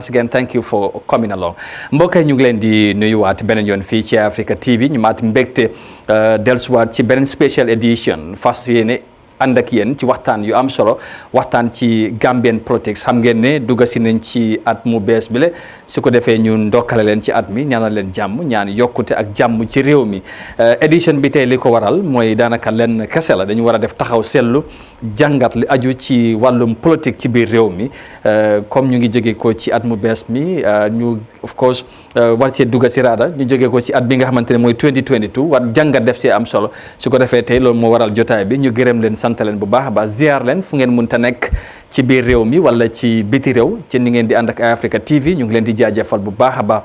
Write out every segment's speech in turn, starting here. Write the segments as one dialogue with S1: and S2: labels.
S1: Again, thank you for coming along. mbokk yi ñu ngi leen di nuyuwaat beneen yoon fii ci Africa TV ñu maat mbégte dellusiwaat ci beneen special edition fas yéene ànd ak yéen ci waxtaan yu am solo waxtaan ci Gambian politics xam ngeen ne dugg si nañ ci at mu bees bile su ko defee ñu ndokkale leen ci at mi ñaanal leen jàmm ñaan yokkute ak jàmm ci réew mi édition bi tey li ko waral mooy daanaka leen kese la dañu war a def taxaw seetlu jàngat li aju ci wàllum politique ci biir réew mi comme ñu ngi jóge ko ci at mu bees mi ñu of course war cee dugg si raada ñu jóge ko ci at bi nga xamante ne mooy 2022 war jàngat def ci am solo su ko defee tey loolu moo waral jotaay bi ñu gërëm leen sant leen bu baax a baax ziar leen fu ngeen mënta nekk ci biir réew mi wala ci biti réew ci ni ngeen di ànd ak Eyeafrica TV ñu ngi leen di jaajëfal bu baax a baax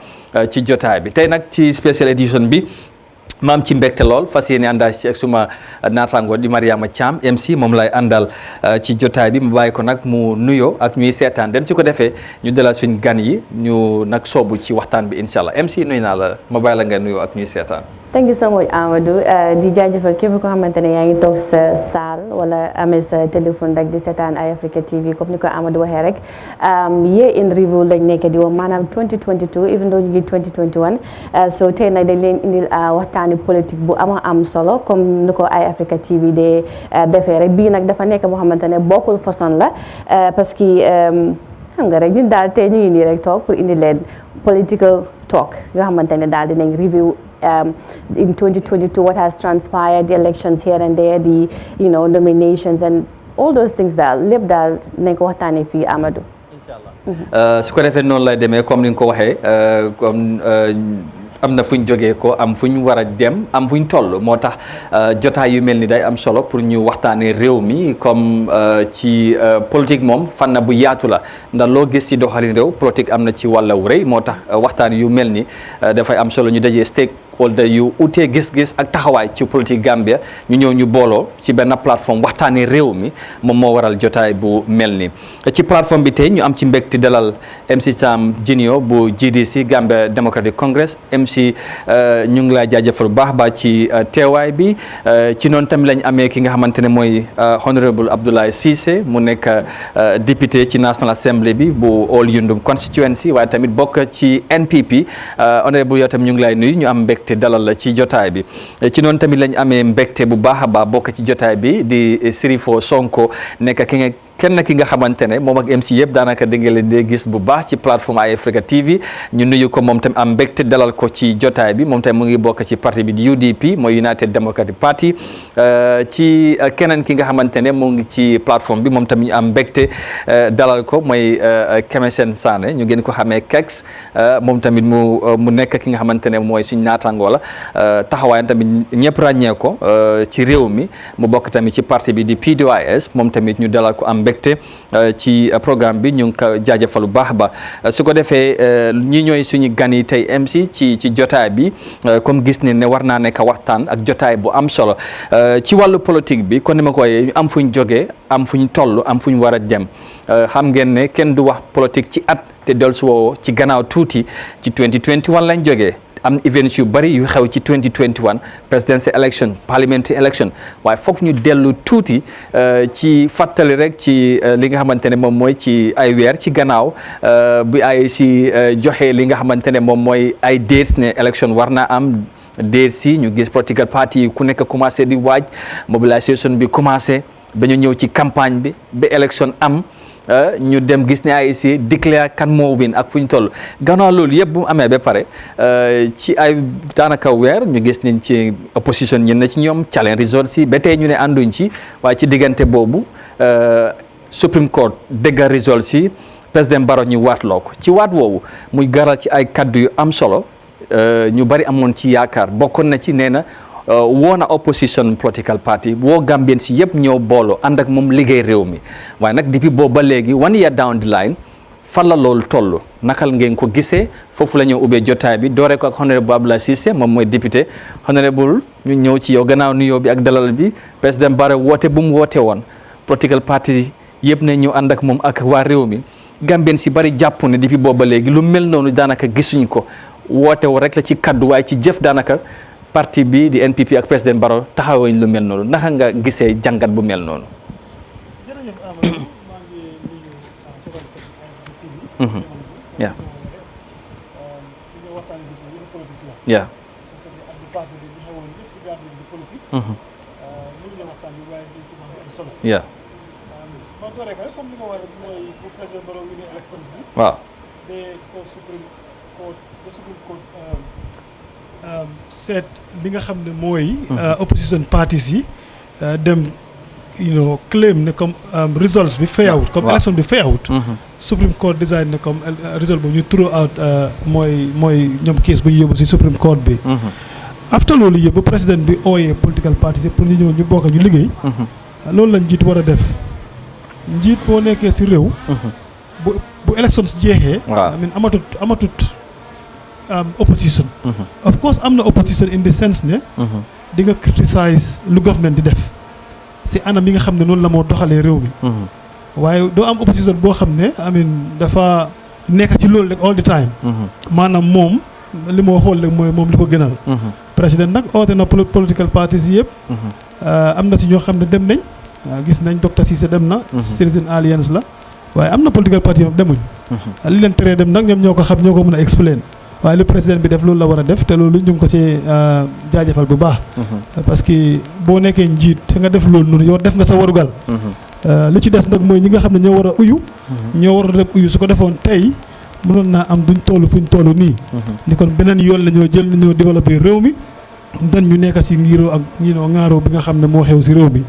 S1: ci jotaay bi tey nag ci special edition bi maam ci mbégte lool fas yéene àndal ci ak suma naataango di Mariama Cham MC moom lay àndal ci jotaay bi mu bàyyi ko nag mu nuyoo ak ñuy seetaan den su ko defee ñu dalal suñ gan yi ñu nag soobu ci waxtaan bi incha allah MC nuyu naa la ma bàyyi la nga nuyoo ak ñuy seetaan.
S2: Thank you so much Amadou di jaajëfal képp ko xamante ne yaa ngi toog sa salle wala amee sa téléphone rek di seetaan Eyeafrica TV comme ni ko Amadou waxee rek year in review lañ nekk di wax maanaam 2022 even though ñu ngi 2021 so tey nag dañ leen indil waxtaani politique bu am solo comme ni ko Eyeafrica TV de defee rek bii nag dafa nekk boo xamante ne bokkul façon la parce que xam nga rek ñun daal tey ñu ngi nii rek toog pour indi leen political talk yoo xamante ne daal dinañ review in 2022 what has transpired, the elections here and there, the nominations and all those things daal lépp daal nañ ko waxtaanee fii Amadou.
S1: Inshallah su ko defee noonu lay demee comme ni nga ko waxee comme am na fu ñu jógee ko am fu ñu war a dem am fu ñu toll moo tax jotaay yu mel ni day am solo pour ñu waxtaanee réew mi comme ci politique moom fànn bu yaatu la ndax loo gis ci doxalin réew politique am na ci wàlla wu rëy moo tax waxtaan yu mel ni dafay am solo ñu dajee stakeholder yu utee gis-gis ak taxawaay ci politique Gambia ñu ñëw ñu booloo ci benn plateforme waxtaanee réew mi moom moo waral jotaay bu mel ni ci plateforme bi tey ñu am ci mbégte dalal MC Cham Junior bu GDC Gambia Democratic Congress MC ñu ngi lay jaajëfal bu baax ci teewaay bi ci noonu tamit lañ amee ki nga xamante ne mooy honorable Abdoulaye Cissé mu nekk député ci National Assembly bi bu All Yundum constituency waaye tamit bokk ci NPP honorable yow tamit ñu ngi lay nuyu ñu am mbégte dalal la ci jotaay bi ci noonu tamit lañ amee mbégte bu baax a baax bokk ci jotaay bi di Sirifo Sonko nekk kenn ki nga xamante ne moom ak MC yëpp daanaka da nga leen di gis bu baax ci plateforme Eyeafrica TV ñu nuyu ko moom tamit am mbégte dalal ko ci jotaay bi moom tamit mu ngi bokk ci parti bi di UDP mooy United Democratic Party ci keneen ki nga xamante ne mu ngi ci plateforme bi moom tamit ñu am mbégte dalal ko mooy Kemesen Sané ñu ngeen ko xamee Kex moom tamit mu nekk ki nga xamante ne mooy suñ naataangoo la taxawaayam tamit ñëpp ràññee ko ci réew mi mu bokk tamit ci parti bi di PDOIS moom tamit ñu dalal ko am mbégte ci programme bi ñu ngi ko jaajëfal bu baax ba su ko defee ñi ñooy suñu gan yi tey MC ci jotaay bi comme gis ne war naa nekk waxtaan ak jotaay bu am solo ci wàllu politique bi kon ni ma ko waxee am fu ñu jógee am fu ñu toll am fu ñu war a dem xam ngeen ne kenn du wax politique ci at te dellusiwoo ci gannaaw tuuti ci 2021 lañ jógee am events yu bari yu xew ci 2021 presidential election parliamentary election waaye foog ñu dellu tuuti ci fàttali rek ci li nga xamante ne moom mooy ci ay weer ci gannaaw bi ay si joxe li nga xamante ne moom mooy ay dates ne election war naa am dates si ñu gis political party yi ku nekk commencé di waaj mobilisation bi commencé ba ñu ñëw ci campagne bi ba election am ñu dem gis ne AIC déclare kan moo win ak fu ñu toll gannaaw loolu yëpp bu mu amee ba pare ci ay daanaka weer ñu gis nañ ci opposition ñen na ci ñoom challenge result si ba tey ñu ne ànduñ ci waaye ci diggante boobu Supreme Court déggal result si président Barrow ñu waatloo ko ci waat woowu muy garal ci ay kaddu yu am solo ñu bari amoon ci yaakaar bokkoon na ci nee na woo na opposition political party woo Gambien si yëpp ñëw booloo ànd ak moom liggéey réew mi waaye nag depuis boobu ba léegi 1 year down the line fan la loolu toll nakal ngeen ko gisee foofu la ñëw ubbee jotaay bi dooree ko ak honorable Abdoulaye Cissé moom mooy député honorable ñu ñëw ci yow gannaaw nuyoo bi ak dalal bi président Barrow woote bu mu woote woon political party yëpp ne ñëw ànd ak moom ak waa réew mi Gambien si bari jàpp ne depuis boobu ba léegi lu mel noonu daanaka gisuñ ko woote wu rek la ci kaddu waaye ci jëf daanaka parti bi di NPP ak président Barrow taxawuñ lu mel noonu naka nga gisee jàngat bu mel noonu. Yeah.
S3: Yeah.
S1: Yeah. Wow.
S3: Seet li nga xam ne mooy opposition parties yi dem claim ne comme results bi failed comme election bi failed Supreme Court decide ne comme result bu ñu throw out mooy ñoom case bu ñu yóbbu si Supreme Court bi after loolu yëpp président bi ooyee political parties pour ñu ñëw ñu bokk ñu liggéey loolu la njiit war a def njiit boo nekkee si réew bu elections jeexee amatut opposition of course am na opposition in the sense ne di nga criticize lu government di def si anam yi nga xam ne noonu la moo doxalee réew mi waaye doo am opposition boo xam ne dafa nekk ci loolu rek all the time maanaam moom li moo xool rek mooy moom li ko gënal président nag oote na political parties yi yëpp am na si ñoo xam ne dem nañ gis nañ docteur Cissé dem na Citizen Alliance la waaye am na political party yi demuñ li leen teree dem nag ñoom ñoo ko xam ñoo ko mën a explain waaye lu président bi def loolu la war a def te loolu ñu ngi ko ci jaajëfal bu baax parce que boo nekkee njiit te nga def loolu noonu yow def nga sa warugal li ci des nag mooy ñi nga xam ne ñoo war a uyu ñoo war a dem uyu su ko defoon tey mënoon naa am duñ toll fuñ toll nii ni kon beneen yoon la ñoo jël ñoo développé réew mi dan ñu nekk si ngiroo ak ŋaaroo bi nga xam ne moo xew si réew mi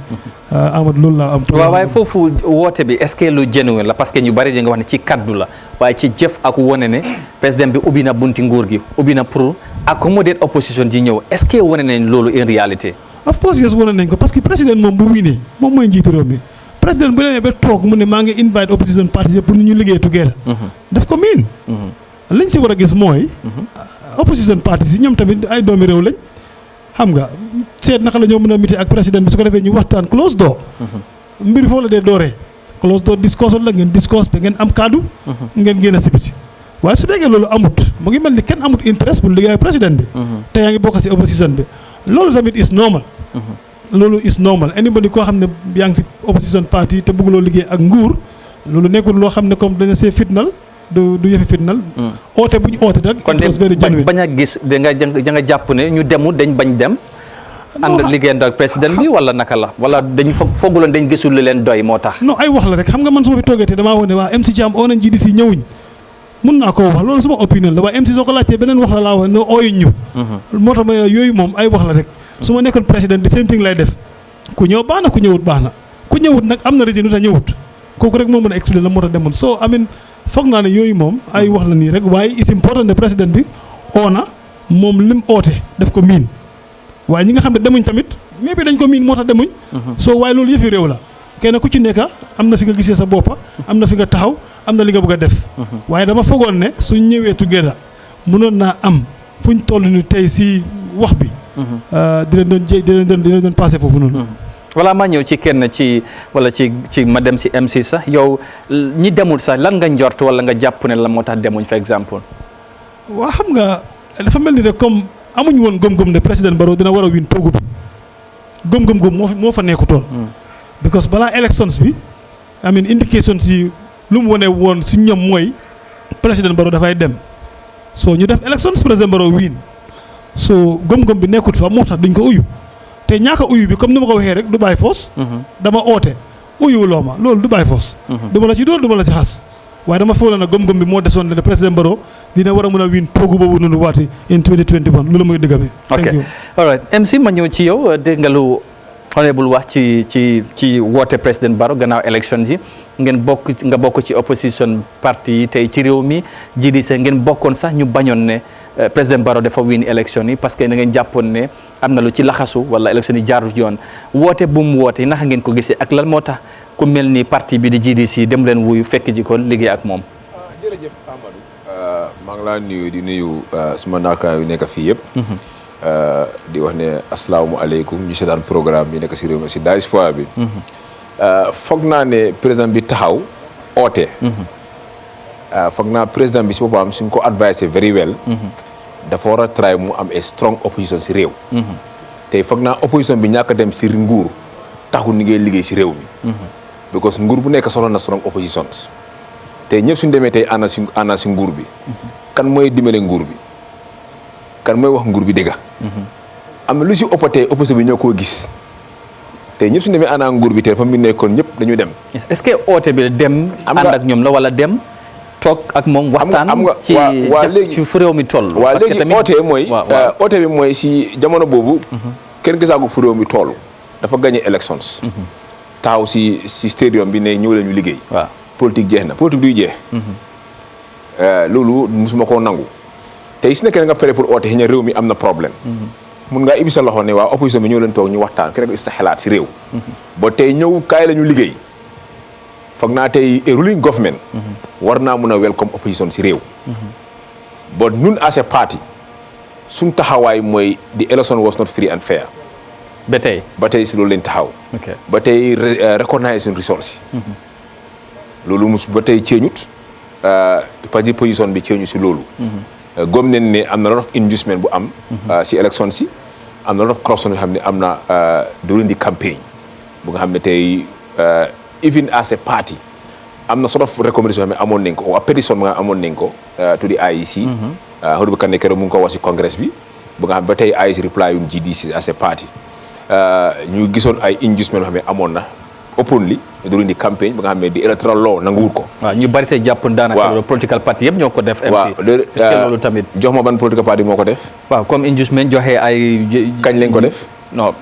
S3: Amadou loolu laa am
S1: waaw waaye foofu woote bi est-ce que lu genuine la parce que ñu bari di nga wax ne ci kaddu la waaye ci jëf ak wone ne président bi ubbi na bunti nguur gi ubbi na pour accommoder opposition ji ñëw est-ce que wone nañ loolu in réalité
S3: of course yes wone nañ ko parce que président moom bu winee moom mooy njiitu réew mi président bu demee ba toog mu ne maa ngi invite opposition parties pour ñu liggéey together daf ko miin liñ si war a gis mooy opposition parties yi ñoom tamit ay doomi réew lañ xam nga seet naka la ñoo mën a miti ak président bi su ko defee ñu waxtaan close door mbir foofu la dee dooree close door discours la ngeen discours ba ngeen am kaddu ngeen génn si biti waaye su fekkee loolu amut mu ngi mel ni kenn amut interest pour liggéey ak président bi te yaa ngi bokk si opposition bi loolu tamit is normal loolu is normal anybody koo xam ne yaa ngi si opposition party te bëgguloo liggéey ak nguur loolu nekkul loo xam ne comme dañu see fitnal du yëfi fitnal oote bu ñu oote rek
S1: kon bañ a gis da nga jàpp ne ñu demu dañ bañ dem ànd liggéey ak président bi wala naka la wala dañu fooguloon dañ gisul li leen doy moo tax
S3: non ay wax la rek xam nga man su ma fi toogee te damaa wax ne waa MC Jam oo nañ GDC ñëwuñ mun naa koo wax loolu suma opinion la waaye MC soo ko laajtee beneen wax la laa wax ne ooyuñ ñu moo tax ma yooyu moom ay wax la rek su ma nekkoon président di same thing lay def ku ñëw baax na ku ñëwut baax na ku ñëwut nag am na raison ta ñëwut kooku rek moo mën a expliquer la moo tax demoon soo foog naa ne yooyu moom ay wax la nii rek waaye it's important ne président bi oona moom lim oote def ko miin waaye ñi nga xam ne demuñ tamit mais bi dañ ko miin moo tax demuñ soo waaye loolu yëfi réew la kenn ku ci nekk am na fi nga gisee sa boppa am na fi nga taxaw am na li nga bëgg a def waaye dama foogoon ne suñ ñëwee together mënoon naa am fuñ toll ni tey si wax bi dina doon passé foofu noonu
S1: wala maa ñëw ci kenn ci ma dem si MC sax yow ñi demul sax lan nga njort wala nga jàpp ne la moo tax demuñ par exemple
S3: waa xam nga dafa mel ni rek comme amuñ woon gëm-gëm ne président Barrow dina war a win toogu bi gëm-gëm moo fa nekkutoon because balaa elections bi indication si lu mu wane woon si ñoom mooy président Barrow dafay dem soo ñu def elections président Barrow win soo gëm-gëm bi nekkut fa moo tax duñ ko uyu te ñaaka uyu bi comme ni ma ko waxee rek du bàyyi foos dama oote uyuwuloo ma loolu du bàyyi foos du ma la ci dóor du ma la ci xas waaye dama foog na gëm-gëm bi moo desoon ne président Barrow dina war a mën a win toogu boobu noonu waati in 2021 loolu mooy dëgg bi.
S1: ok all right MC ma ñëw ci yow dégg nga lu honorable wax ci woote président Barrow gannaaw élection yi ngeen bokk ci opposition parti yi tey ci réew mi GDC ngeen bokkoon sax ñu bañoon ne président Barrow dafa win élection yi parce que da ngeen jàppoon ne am na lu ci laxasu wala élection yi jaarul yoon woote bu mu woote naka ngeen ko gisee ak lan moo tax ku mel ni parti bi di GDC dem leen wuyu fekk ji ko liggéey ak moom.
S4: jërëjëf Amadou. maa ngi laa nuyu di nuyu suma naakaay yu nekk fii yëpp. di wax ne asalaamualeykum ñu seetaan programme bi nekk si réew mi si diaspora bi. foog naa ne président bi taxaw oote. foog naa président bi si boppam suñ ko advisé very well. dafa war a try mu am a strong opposition si réew. te foog naa opposition bi ñàkk a dem si nguur taxul ni ngay liggéey si réew mi. because nguur bu nekk soxla na strong opposition. tey ñëpp suñu demee tey ana si nguur bi kan mooy dimbale nguur bi kan mooy wax nguur bi dëgg am na lu si ëppatee opposé bi ñoo koo gis tey ñëpp suñu demee ana nguur bi tey dafa mu nekkoon ñëpp dañu dem.
S1: est-ce que oote bi dem. ànd ak ñoom la wala dem toog ak moom waxtaan. ci fu réew mi toll.
S4: parce que tamit oote mooy. oote bi mooy si jamono boobu. kenn gisaagu fu réew mi toll. dafa gagné elections. taxaw si stadium bi ne ñëw leen ñu liggéey.
S1: waaw
S4: politique jeex na politique duy jeex. loolu musuma koo nangu. tey si nekkee nga pare pour oote xëy na réew mi am na problème. mun ngaa ibbi sa loxo ne waa opposition bi ñëw leen toog ñu waxtaan kenn ku sa xalaat si réew. ba tey ñëw kaay la ñu liggéey. foog naa tey ruling government. war naa mun a welcome opposition si réew. but ñun as a party suñ taxawaay mooy the election was not free and fair.
S1: ba tey si loolu lañ taxaw. ba tey recognize suñ results. loolu ba tey ceeñut parce que position bi ceeñu si loolu. gom nañ ne am na lot of inducement bu am. si election si am na lot of corruption yoo xam ne am na during the campaign bu nga xam ne tey even as a party am na sort of recommendation yoo xam ne amoon nañ ko waa pétition nga amoon nañ ko to the IEC. xëy na Kane keroog mu ngi ko wax si congrès bi bu nga xam ba tey IEC reply yuñ GDC as a party ñu gisoon ay inducement yoo xam ne amoon na openly during the campaign ba nga xam ne di electoral law nanguwul ko. waaw ñu bari tey jàpp daanaka loolu political party yëpp ñoo ko def.
S4: waaw
S1: est-ce que loolu tamit.
S4: jox ma ban political party moo ko def.
S1: waaw comme inducement joxe ay.
S4: kañ lañ ko def.
S1: non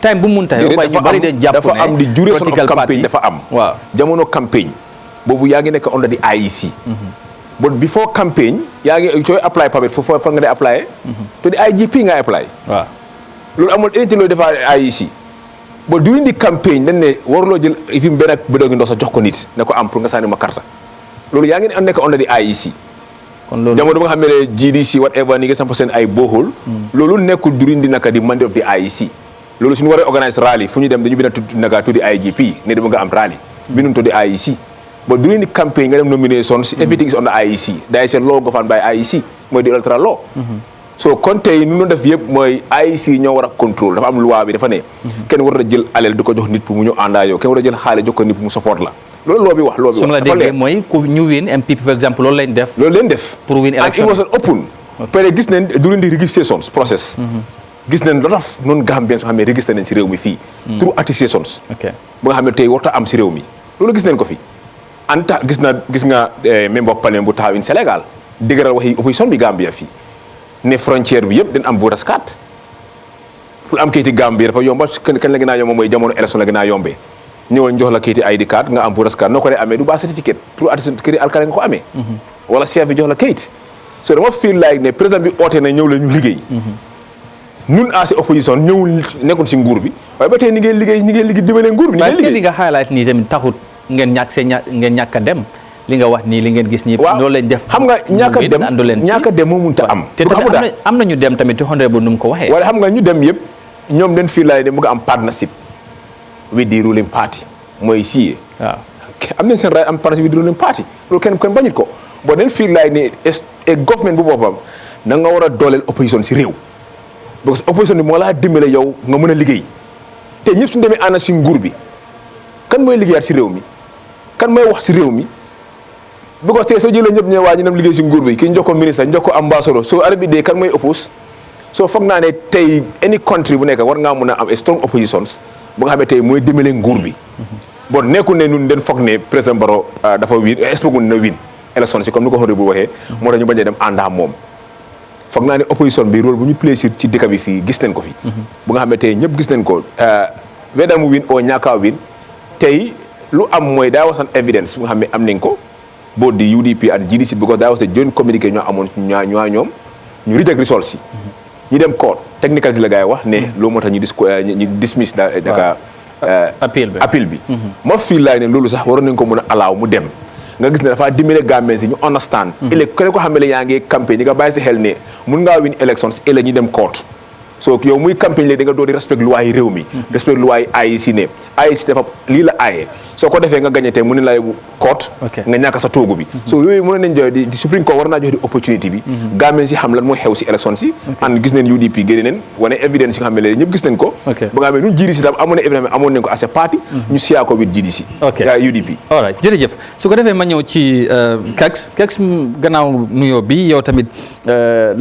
S1: time bu mu munta waaye ñu bari de jàpp ne
S4: dafa am di duration of campagne dafa am.
S1: waaw
S4: jamono campagne boobu yaa ngi nekk under the IEC. but before campagne yaa ngi sooy apply permit fa nga dee apply. to the IGP nga apply.
S1: waaw
S4: loolu amul unité looy defaa IEC. ba during the campagne dañ ne waruloo jël fi mu benn bëdoogi ndox sa jox ko nit ne ko am pour nga sànni ma carte loolu yaa ngi nekk under the IEC.
S1: kon loolu
S4: jamono ba nga xam ne GDC whatever ni nga samp seen ay bohol. loolu nekkul during di naka di mandate of the IEC. loolu suñu waree organise rally fu ñu dem dañu bind naka tuddi IGP ne dama nga am rally. bindum tuddi IEC. ba during the campaign nga dem nominations everything is on the IEC. there is a law governed by IEC mooy the electoral law. so kon tey nu def yëpp mooy IEC ñoo war a contrôle dafa am loi bi dafa ne. kenn war a jël alal di ko jox nit pour mu ñu àndaa yow kenn war a jël xaalis jox ko nit pour mu support la. loolu loo bi wax loo bi wax.
S1: su ma la déggee mooy ku ñu win MPP par exemple loolu lañ def.
S4: loolu leen def.
S1: pour win election
S4: and it was open. pare gis nañ during the registrations process. gis nañ lot of noonu Gambien soo xam ne registré nañ si réew mi fii. through attestations. ba nga xam ne tey warut a am si réew mi. loolu gis nañ ko fi. anta gis nga membre of parliament bu taxaw in Sénégal dëgëral waxi opposition bi Gambia fii. ne frontière bi yëpp dañ am voters card pour am kayiti Gambie dafa yomba kañ la gën a yomba mooy jamono élection la gën a yombee ñëwal jox la kayiti ID card nga am voters card noo ko dee amee du ba certificat pour attestation këri alkale nga ko amee wala chef bi jox la kayit so dama feel like ne président bi oote na ñëw la ñu liggéey ñun asi opposition ñëwul nekkul si nguur bi waaye ba tey ni ngeen liggéey dimbale nguur bi ni ngeen liggéey
S1: li nga highlight nii tamit taxut ngeen ñàkk a dem li nga wax nii li ngeen gis nii.
S4: waaw
S1: loolu lañ def.
S4: xam nga ñàkk a dem moo mënut a am.
S1: te tamit am na ñu dem tamit te honorable nu mu ko waxee.
S4: wala xam nga ñu dem yëpp ñoom dañ fii laay ne mu nga am partnership with the ruling party mooy CA.
S1: waaw
S4: am nañ seen right am partnership with the ruling party loolu kenn bañut ko bon dañ fii laay ne government bu boppam na nga war a dooleel opposition si réew. parce que opposition bi moo laa dimbale yow nga mën a liggéey te ñëpp suñu demee ànd si nguur bi kan mooy liggéeyaat si réew mi kan mooy wax si réew mi. because tey soo jëlee ñëpp ñëw waa ñu dem liggéey si nguur bi kii njokko ministre njokko ambassadeur soo arab bi dee kan mooy oppose soo foog naa ne tey any country bu nekk war ngaa mun a am a strong oppositions bu nga xam ne tey mooy dimbale nguur bi bon nekkul ne ñun den foog ne président Barrow dafa win expecté na win élection si comme ni ko xoree bu waxee moo tax ñu bañ a dem àndaa moom foog naa ne opposition bi rôle bu ñu play ci dëkk bi fii gis nañ ko fi bu nga xam ne tey ñëpp gis nañ ko whether mu win oo ñàkkaa win tey lu am mooy daa wasan evidence bu nga xam ne am nañ ko both the UDP and GDC because that was a joint communiqué ñoo amoon ñoom ñu reject results yi ñu dem court technicalité la gars yi wax ne loolu moo tax ñu dismiss daka appel bi ma fii laay ne loolu sax waroon nañ ko mën a alaaw mu dem nga gis ne dafa dimbale Gambien si ñu understand ëllëg keneen ko xam ne yaa ngi campagne ñi nga bàyyi si xel ne mun ngaa win elections ëllëg ñu dem court so yow muy campagne léegi da nga doon di respect luwaay réew mi respect luwaay IEC ne IEC dafa lii la aaye soo ko defee nga gagné tey mu ne la court nga ñàkk sa toogu bi so yooyu mën nañ jox di Supreme Court war naa jox di opportunity bi Gambien si xam lan mooy xew si élection si and gis nañ UDP génne nañ wane evidence yi nga xam ne léegi ñëpp gis nañ ko ba nga xam ne ñun GDC tam amoon na évidemment amoon nañ ko as a party ñu siyaa ko with GDC UDP
S1: all right jërëjëf su ko defee ma ñëw ci Keks gannaaw nuyoo bi yow tamit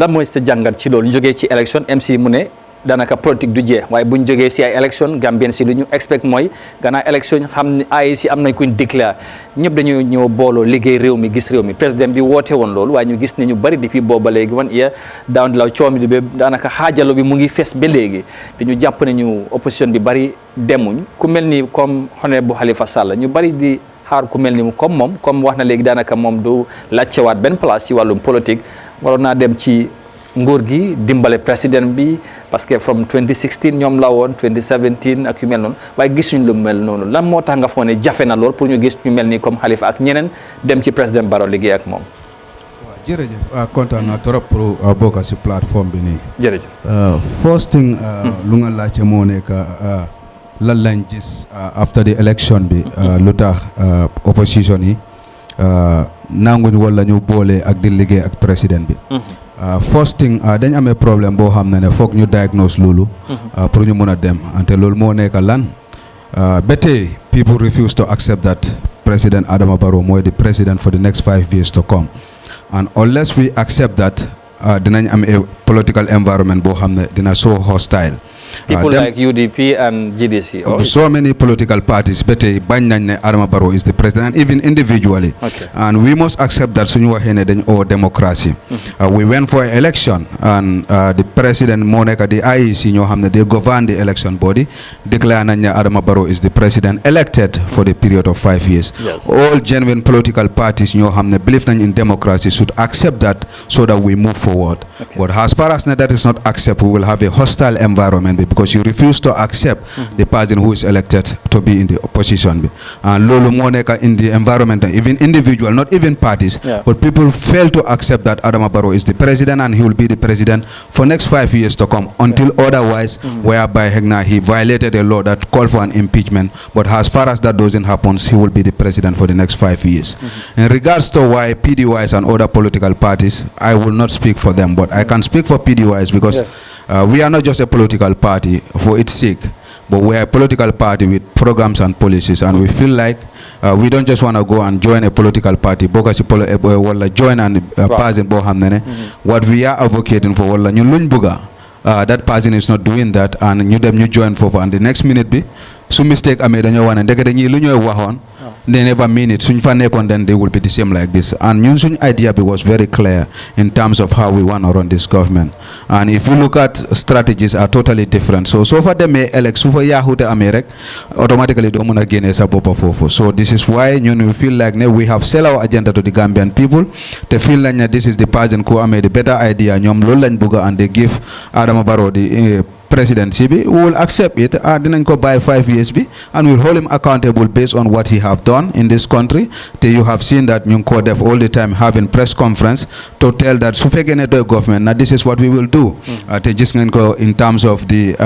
S1: lan mooy sa jàngat ci loolu ñu jógee ci élection MC mu ne daanaka politique du jeex waaye bu ñu jógee si ay élection Gambien si lu ñu expect mooy gannaaw élection xam ne ay si am nañ kuñ déclare ñëpp dañu ñëw booloo liggéey réew mi gis réew mi président bi woote woon loolu waaye ñu gis ne ñu bari depuis booba léegi wan iya daaw di law coomi di ba daanaka xaajalo bi mu ngi fes ba léegi dañu jàpp ne ñu opposition bi bari demuñ ku mel ni comme honorable Halifa Sallah ñu bari di xaar ku mel ni comme moom comme wax na léegi daanaka moom du laajtewaat benn place ci wàllum politique waroon naa dem ci nguur gi dimbale président bi parce que from 2016 ñoom la woon 2017 ak yu mel noonu waaye gisuñ lu mel noonu lan moo tax nga foog ne jafe na lool pour ñu gis ñu mel ni comme Halifa ak ñeneen dem ci président Barrow liggéey ak moom.
S5: waaw jërëjëf kontaan naa trop pour bokk si plateforme bi nii.
S1: jërëjëf.
S5: first thing lu nga laajte moo nekk lan lañ gis after the election bi lu tax opposition yi nanguñ wala ñu boole ak di liggéey ak président bi. first thing dañ amee problème boo xam ne foog ñu diagnose loolu pour ñu mën a dem ante loolu moo nekk lan ba tey people refuse to accept that President Adama Barrow mooy the president for the next 5 years to come and unless we accept that dinañ am a political environment boo xam ne dina so hostile.
S1: People like UDP and GDC.
S5: So many political parties bete bañ nañ ne Adama Barrow is the president, even individually. And we must accept that suñu waxee ne dañ oo democracy. We went for an election and the president moo nekk di IEC ñoo xam ne they govern the election body declare nañ ne Adama Barrow is the president elected for the period of 5 years. All genuine political parties ñoo xam ne believe nañ in democracy should accept that so that we move forward. But as far as that is not accepted, we will have a hostile environment because you refuse to accept the person who is elected to be in the opposition. And lolu mo neka in the environment, even individual, not even parties, but people fail to accept that Adama Barrow is the president and he will be the president for next 5 years to come until otherwise, whereby he violated a law that called for an impeachment. But as far as that doesn't happen, he will be the president for the next 5 years. In regards to why PDYs and other political parties, I will not speak for them, but I can speak for PDYs because we are not just a political party for its sake, but we are a political party with programs and policies, and we feel like we don't just want to go and join a political party because join and person bo xamne what we are advocating for wala ñu luñ bëgga that person is not doing that and ñu dem ñu join for and the next minute bi su mistake amé dañoo wane ndek dañuy lu ñoy waxoon they never mean it. Suñ fa nekkoon then they will be the same like this. And ñun suñ idea was very clear in terms of how we want to run this government. And if you look at strategies are totally different. So far they may elect su fa yaahute amee rek automatically doo mën a génnee sa boppa foofu. So this is why ñun we feel like we have sell our agenda to the Gambian people. Te feel like this is the person who amee the better idea. ñoom loolu lañ bëgg and they give Adama Barrow the presidency bi, we will accept it dinañ ko buy 5 years bi and we'll hold him accountable based on what he have done in this country. You have seen that ñu ko def all the time having press conference to tell that su fekkee ne doy government na this is what we will do. Te gis ngeen ko in terms of the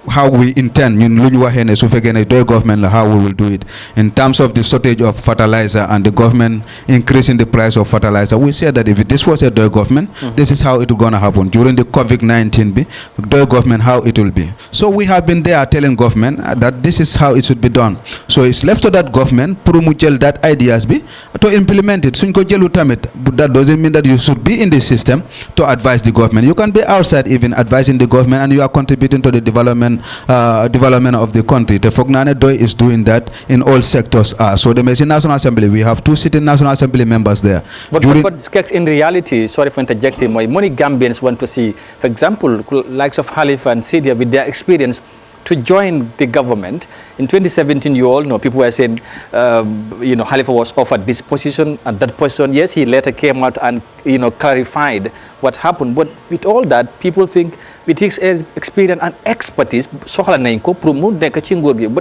S5: how we intend ñun lu ñu waxee ne su fekkee ne doy government la how we will do it in terms of the shortage of fertilizer and the government increasing the price of fertilizer. We said that if this was a doy government, this is how it gonna happen during the COVID-19 be doy government how it will be. So we have been there telling government that this is how it should be done. So it's left to that government pour mu jël that ideas bi to implement it. Suñ ko jëlu tamit that doesn't mean that you should be in the system to advise the government. You can be outside even advising the government and you are contributing to the development of the country. The Fognane Doi is doing that in all sectors. So the National Assembly, we have 2 sitting National Assembly members there. But
S1: in reality, sorry for interjecting, many Gambians want to see, for example, likes of Halifa and Sidia with their experience to join the government. In 2017, you all know, people were saying, Halifa was offered this position and that position. Yes, he later came out and, clarified what happened. But with all that, people think with his experience and expertise, but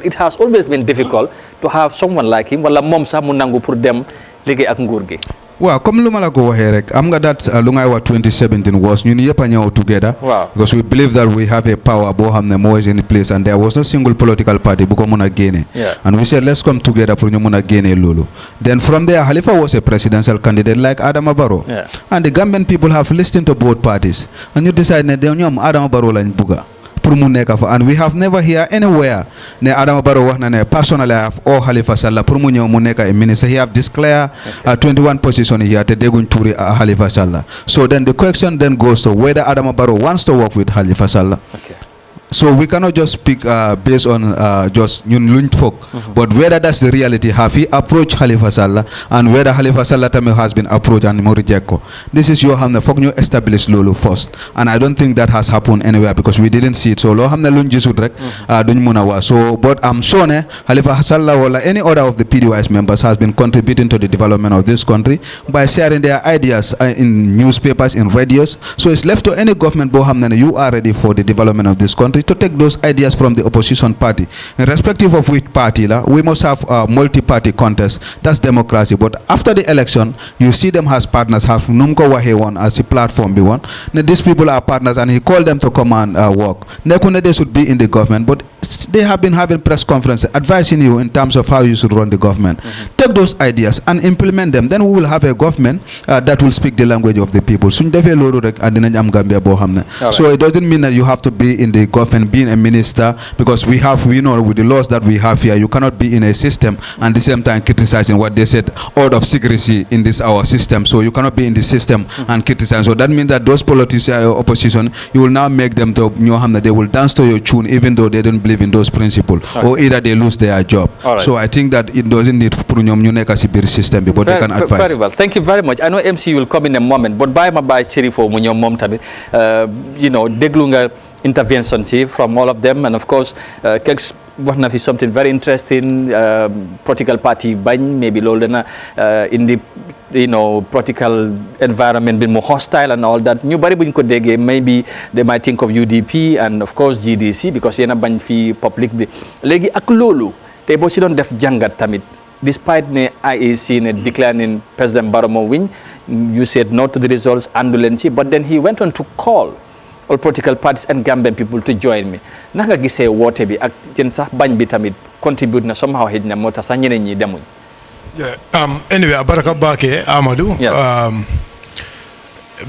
S1: it has always been difficult to have someone like him. Wala mom sa mo nangu pour dem liggéey ak nguur gi.
S5: Well, comme lu ma la ko waxee rek am nga that lu ngay wax 2017 was ñun yëpp a ñëw together. Because we believe that we have a power boo xam ne moo is in place and there was no single political party bu ko mun a génne. And we said let's come together pour ñu mun a génne loolu. Then from there Halifa was a presidential candidate like Adama Barrow. And the Gambian people have listened to both parties. And you decide ne ñoom Adama Barrow lañ bugga. And we have never hear anywhere ne Adama Barrow wax na ne personally I have all Halifa Sallah pour mu ñëw mu nekk a minister. He have declared 21 position here te dégguñ tuuri Halifa Sallah. So then the question then goes to whether Adama Barrow wants to work with Halifa Sallah. So we cannot just speak based on just ñun luñ foog. But whether that's the reality, have he approached Halifa Sallah and whether Halifa Sallah tamit has been approached and mu reject ko. This is yoo xam ne foog ñu establish loolu first. And I don't think that has happened anywhere because we didn't see it. So loo xam ne luñ gisut rek duñ mun a wax. So but I'm sure ne Halifa Sallah wala any other of the PDOIS members has been contributing to the development of this country by sharing their ideas in newspapers, in radios. So it's left to any government boo xam ne you are ready for the development of this country to take those ideas from the opposition party. Irrespective of which party, we must have a multi-party contest. That's democracy. But after the election, you see them as partners, have Numko Wahewan as a platform. These people are partners and he called them to come and work. They should be in the government, but they have been having press conferences advising you in terms of how you should run the government. Take those ideas and implement them. Then we will have a government that will speak the language of the people. So it doesn't mean that you have to be in the government being a minister because we have, with the laws that we have here, you cannot be in a system and at the same time criticizing what they said out of secrecy in this our system. So you cannot be in the system and criticize. So that means that those politicians, opposition, you will now make them to they will dance to your tune even though they don't believe in those principles or either they lose their job. So I think that it doesn't need to system but they can advise.
S1: Very well. Thank you very much. I know MC will come in a moment, but by my Cherifo Munyom Mom Tabi, Deglunga interventions here from all of them, and of course one of is something very interesting. Political party maybe Lolena in the political environment been more hostile and all that. New bari buñ ko déggé maybe they might think of UDP and of course GDC because yena bañ fi public bi légui ak lolu tay bo ci don def jangat tamit despite ne IEC ne declaring President Barrow mo win, you said no to the results andulenci, but then he went on to call all political parties and Gambian people to join me. Nanga gisee woote bi ak jën sax bañ bi tamit contribute na somehow xëj na moo tax sax ñeneen ñi demuñ.
S6: Anyway, abaraka bake Amadou.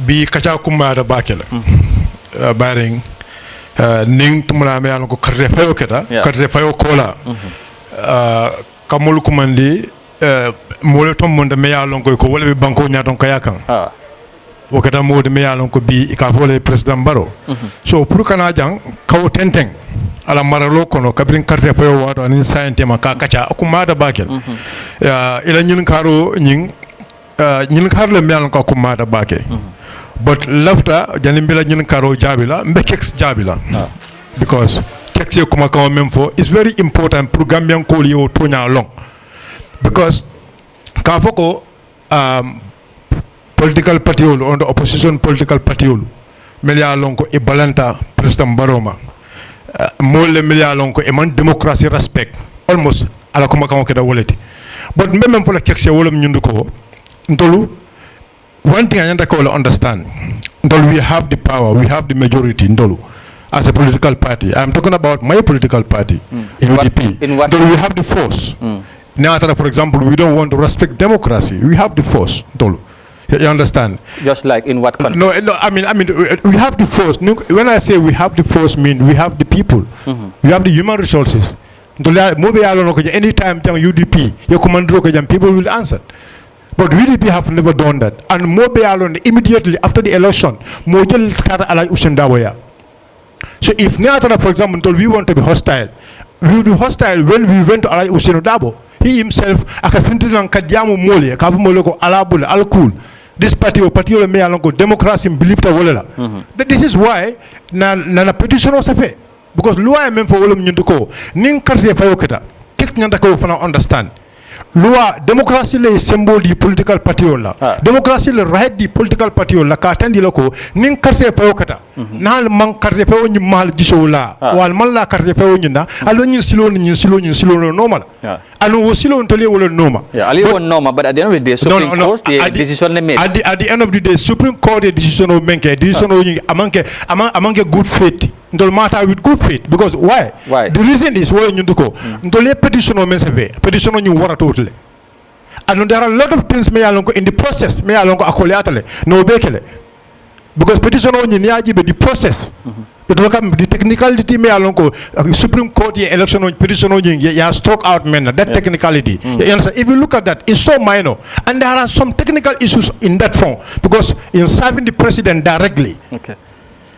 S6: Bi kacha kumara bake la. Baring ning tumula me ko karte fayo keta, karte fayo kola. Kamul kumandi mole tom monde me yalon ko wala bi banko nyaton kayakan. Wakata mo de me yalon ko bi ka vole president Barrow. So pour kana jang kaw tenteng ala maralo kono kabrin carte fayo wato anin science ma ka kacha akumada bakel. Ila ñin karo ñin karle me yalon ko akumada bake. But lafta janimbila ñin karo jabila mbekex jabila. Because kexe kuma ka même fo is very important pour Gambian ko li o tonya long. Because ka foko political party on the opposition political party melia lonko e balanta president Baroma mole melia lonko e man democracy respect almost ala kuma kan ko da woleti but même for la kexe wolum ñundu ko ndolu one thing I call understand ndolu we have the power, we have the majority ndolu as a political party. I'm talking about my political party UDP. Ndolu we have the force. Now for example we don't want to respect democracy, we have the force ndolu. You understand? Just like in what context? No, I mean, we have the force. When I say we have the force, mean we have the people. We have the human resources. Anytime UDP, people will answer. But UDP have never done that. And immediately after the election, so if for example, we want to be hostile, we will be hostile when we went to Alai Usenodabo. He himself, this party or party me along democracy believe that this is why na petition was a because loi même for wolum ñunduko ning carte fayokata kek ñanda ko fana understand loi démocratie le symbole di political party la démocratie le right di political party la ka tandi la ko nin carte fe kata na man carte fe woni mal giso la wal man la carte fe woni na alo nyin silo normal alo wo silo to le wala normal
S1: ali won normal but at the end of the day Supreme Court the decision they made
S6: at the end of the day Supreme Court the decision of menke decision o amanke good faith ndol mata with good faith because why the reason is why nyunduko ndol petition o men save petition o nyu wara totally and there are a lot of things me alonko in the process me alonko akole atale no bekele because petition o nyi aji be the process it will come the technicality me alonko Supreme Court election on petition o nyi ya struck out men that technicality if you look at that it's so minor and there are some technical issues in that form because in serving the president directly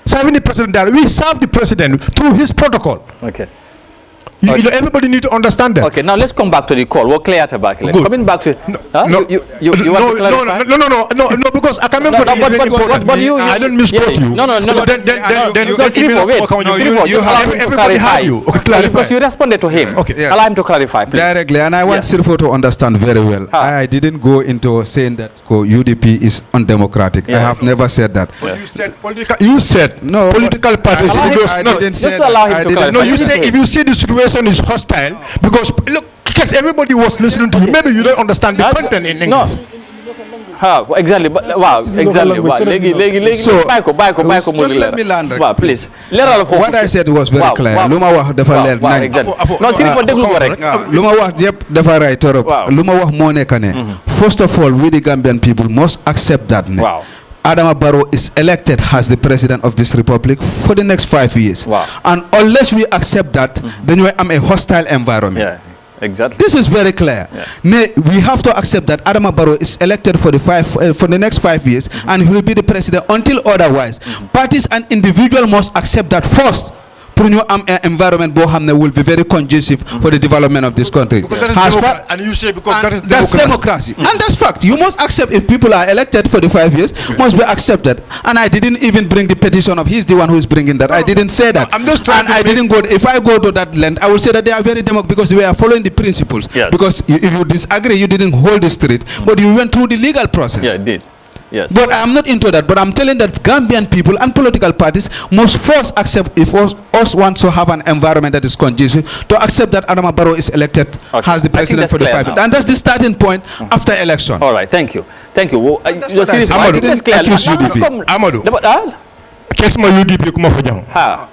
S6: serving the president we serve the president through his protocol You know, everybody need to understand that.
S1: Okay, now let's come back to the call. We'll clear it back. Coming back to you want to clarify?
S6: No, because I can remember
S1: but you
S6: I don't misquote you.
S1: No.
S6: Everybody have you. Okay,
S1: because you responded to him.
S6: Okay,
S5: yes.
S1: Allow him to clarify, please.
S5: Directly, and I want Sirfo to understand very well. I didn't go into saying that UDP is undemocratic. I have never said that.
S6: But you said political. You said
S5: no
S6: political parties.
S5: I didn't say that.
S1: Allow him to clarify.
S6: No, you say if you see the situation is hostile because look, because everybody was listening to you. Maybe you don't understand the content in English.
S1: Exactly.
S5: So just let me land.
S1: Please.
S5: What I said was very clear. Luma wax dafa leer nañ.
S1: Non si fa déglu ko rek.
S5: Luma wax yëpp dafa ray torop. Luma wax moo nekk ne. First of all, we the Gambian people must accept that. Adama Barrow is elected as the president of this republic for the next 5 years. And unless we accept that, then we are a hostile environment.
S1: Exactly.
S5: This is very clear. We have to accept that Adama Barrow is elected for the next 5 years and he will be the president until otherwise. Parties and individuals must accept that first. Environment will be very conducive for the development of this country.
S6: And you say because
S5: that's democracy. And that's fact. You must accept if people are elected for the 5 years, must be accepted. And I didn't even bring the petition of he's the one who is bringing that. I didn't say that.
S6: I'm just trying
S5: I didn't go. If I go to that length, I will say that they are very democratic because they are following the principles. Because if you disagree, you didn't hold the street, but you went through the legal process.
S1: Yeah, it did. Yes.
S5: But I'm not into that. But I'm telling that Gambian people and political parties must first accept, if us want to have an environment that is conducive, to accept that Adama Barrow is elected as the president for the 5 years. And that's the starting point after election.
S1: All right, thank you. Thank you.
S6: I didn't accuse UDP. Amadou. Kesma UDP kuma fojang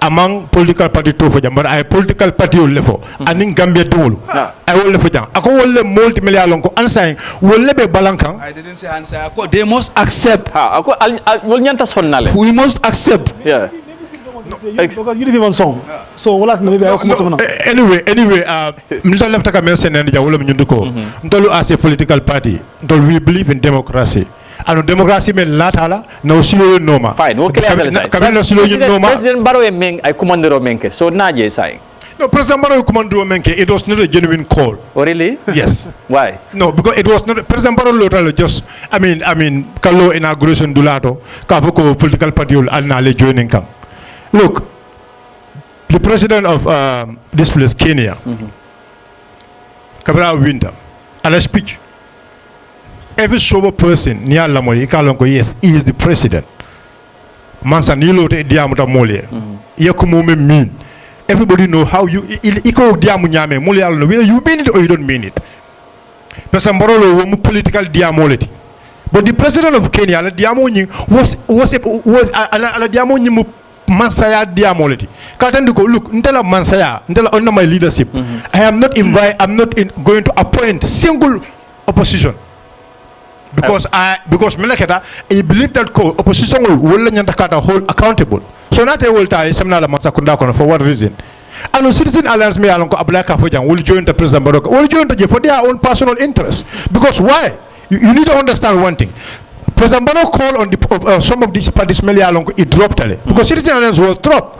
S6: among political party to fojang but I political party lefo aning Gambia dulu I will fojang ako wolle multi-million lonko ansaying wolle be balankang
S5: I didn't say answer they must accept
S1: ako wol nyanta sonnale
S5: we must accept
S3: because you live on song so wala
S6: anyway mta lefta ka men senen ja wala nyunduko ndolu as a political party ndol we believe in democracy. And democracy men latala no silo noma.
S1: Fine. Okay. President Barrow meng I commandero menke. So naje say.
S6: No, President Barrow commandero menke. It was not a genuine call.
S1: Oh really?
S6: Yes.
S1: Why?
S6: No, because it was not. President Barrow lotalo just. I mean, kalo inauguration dulato. Kafoko political party ul alnale joining kam. Look, the president of this place, Kenya, Kabra Winter, and a speech. Every sober person, yes, he is the president. Mansa nilo te diamuta mole. Yakumo mean. Everybody know how you iko diamu nyame mole alno. Whether you mean it or you don't mean it. President Barrow was political diamolity. But the president of Kenya, diamoni was diamoni mansaya diamolity. Katanduko look, ntela mansaya, ntela under my leadership. I am not going to appoint single opposition. Because I believe that opposition will hold accountable. So not a will tie Semna Masakunda for what reason? And Citizen Alliance me along Ablaka Fojang will join the President Barrow, will join the for their own personal interest. Because why? You need to understand one thing. President Barrow called on some of these parties along it dropped because Citizen Alliance was dropped.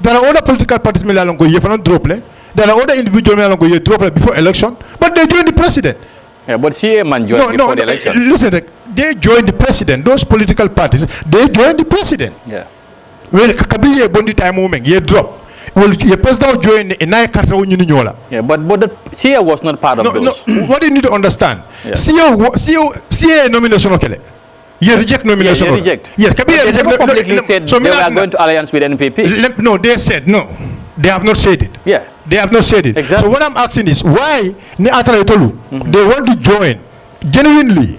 S6: There are other political parties along you not drop. There are other individuals along you drop before election, but they join the president.
S1: Yeah, but CA man joined before the election.
S6: Listen, they joined the president. Those political parties, they joined the president.
S1: Yeah.
S6: Well, Kabiye Bondi time moment, ye drop. well, the president joined in a carta when you know.
S1: Yeah, but the CEO was not part of those.
S6: No, what you need to understand,
S1: Yeah.
S6: CEO nomination, okay. You reject nomination.
S1: Yeah, reject.
S6: Yes,
S1: They never publicly said they were going to alliance with NPP.
S6: No, they said no. They have not said it.
S1: Yeah.
S6: They have not said it.
S1: Exactly.
S6: So what I'm asking is why they want to join genuinely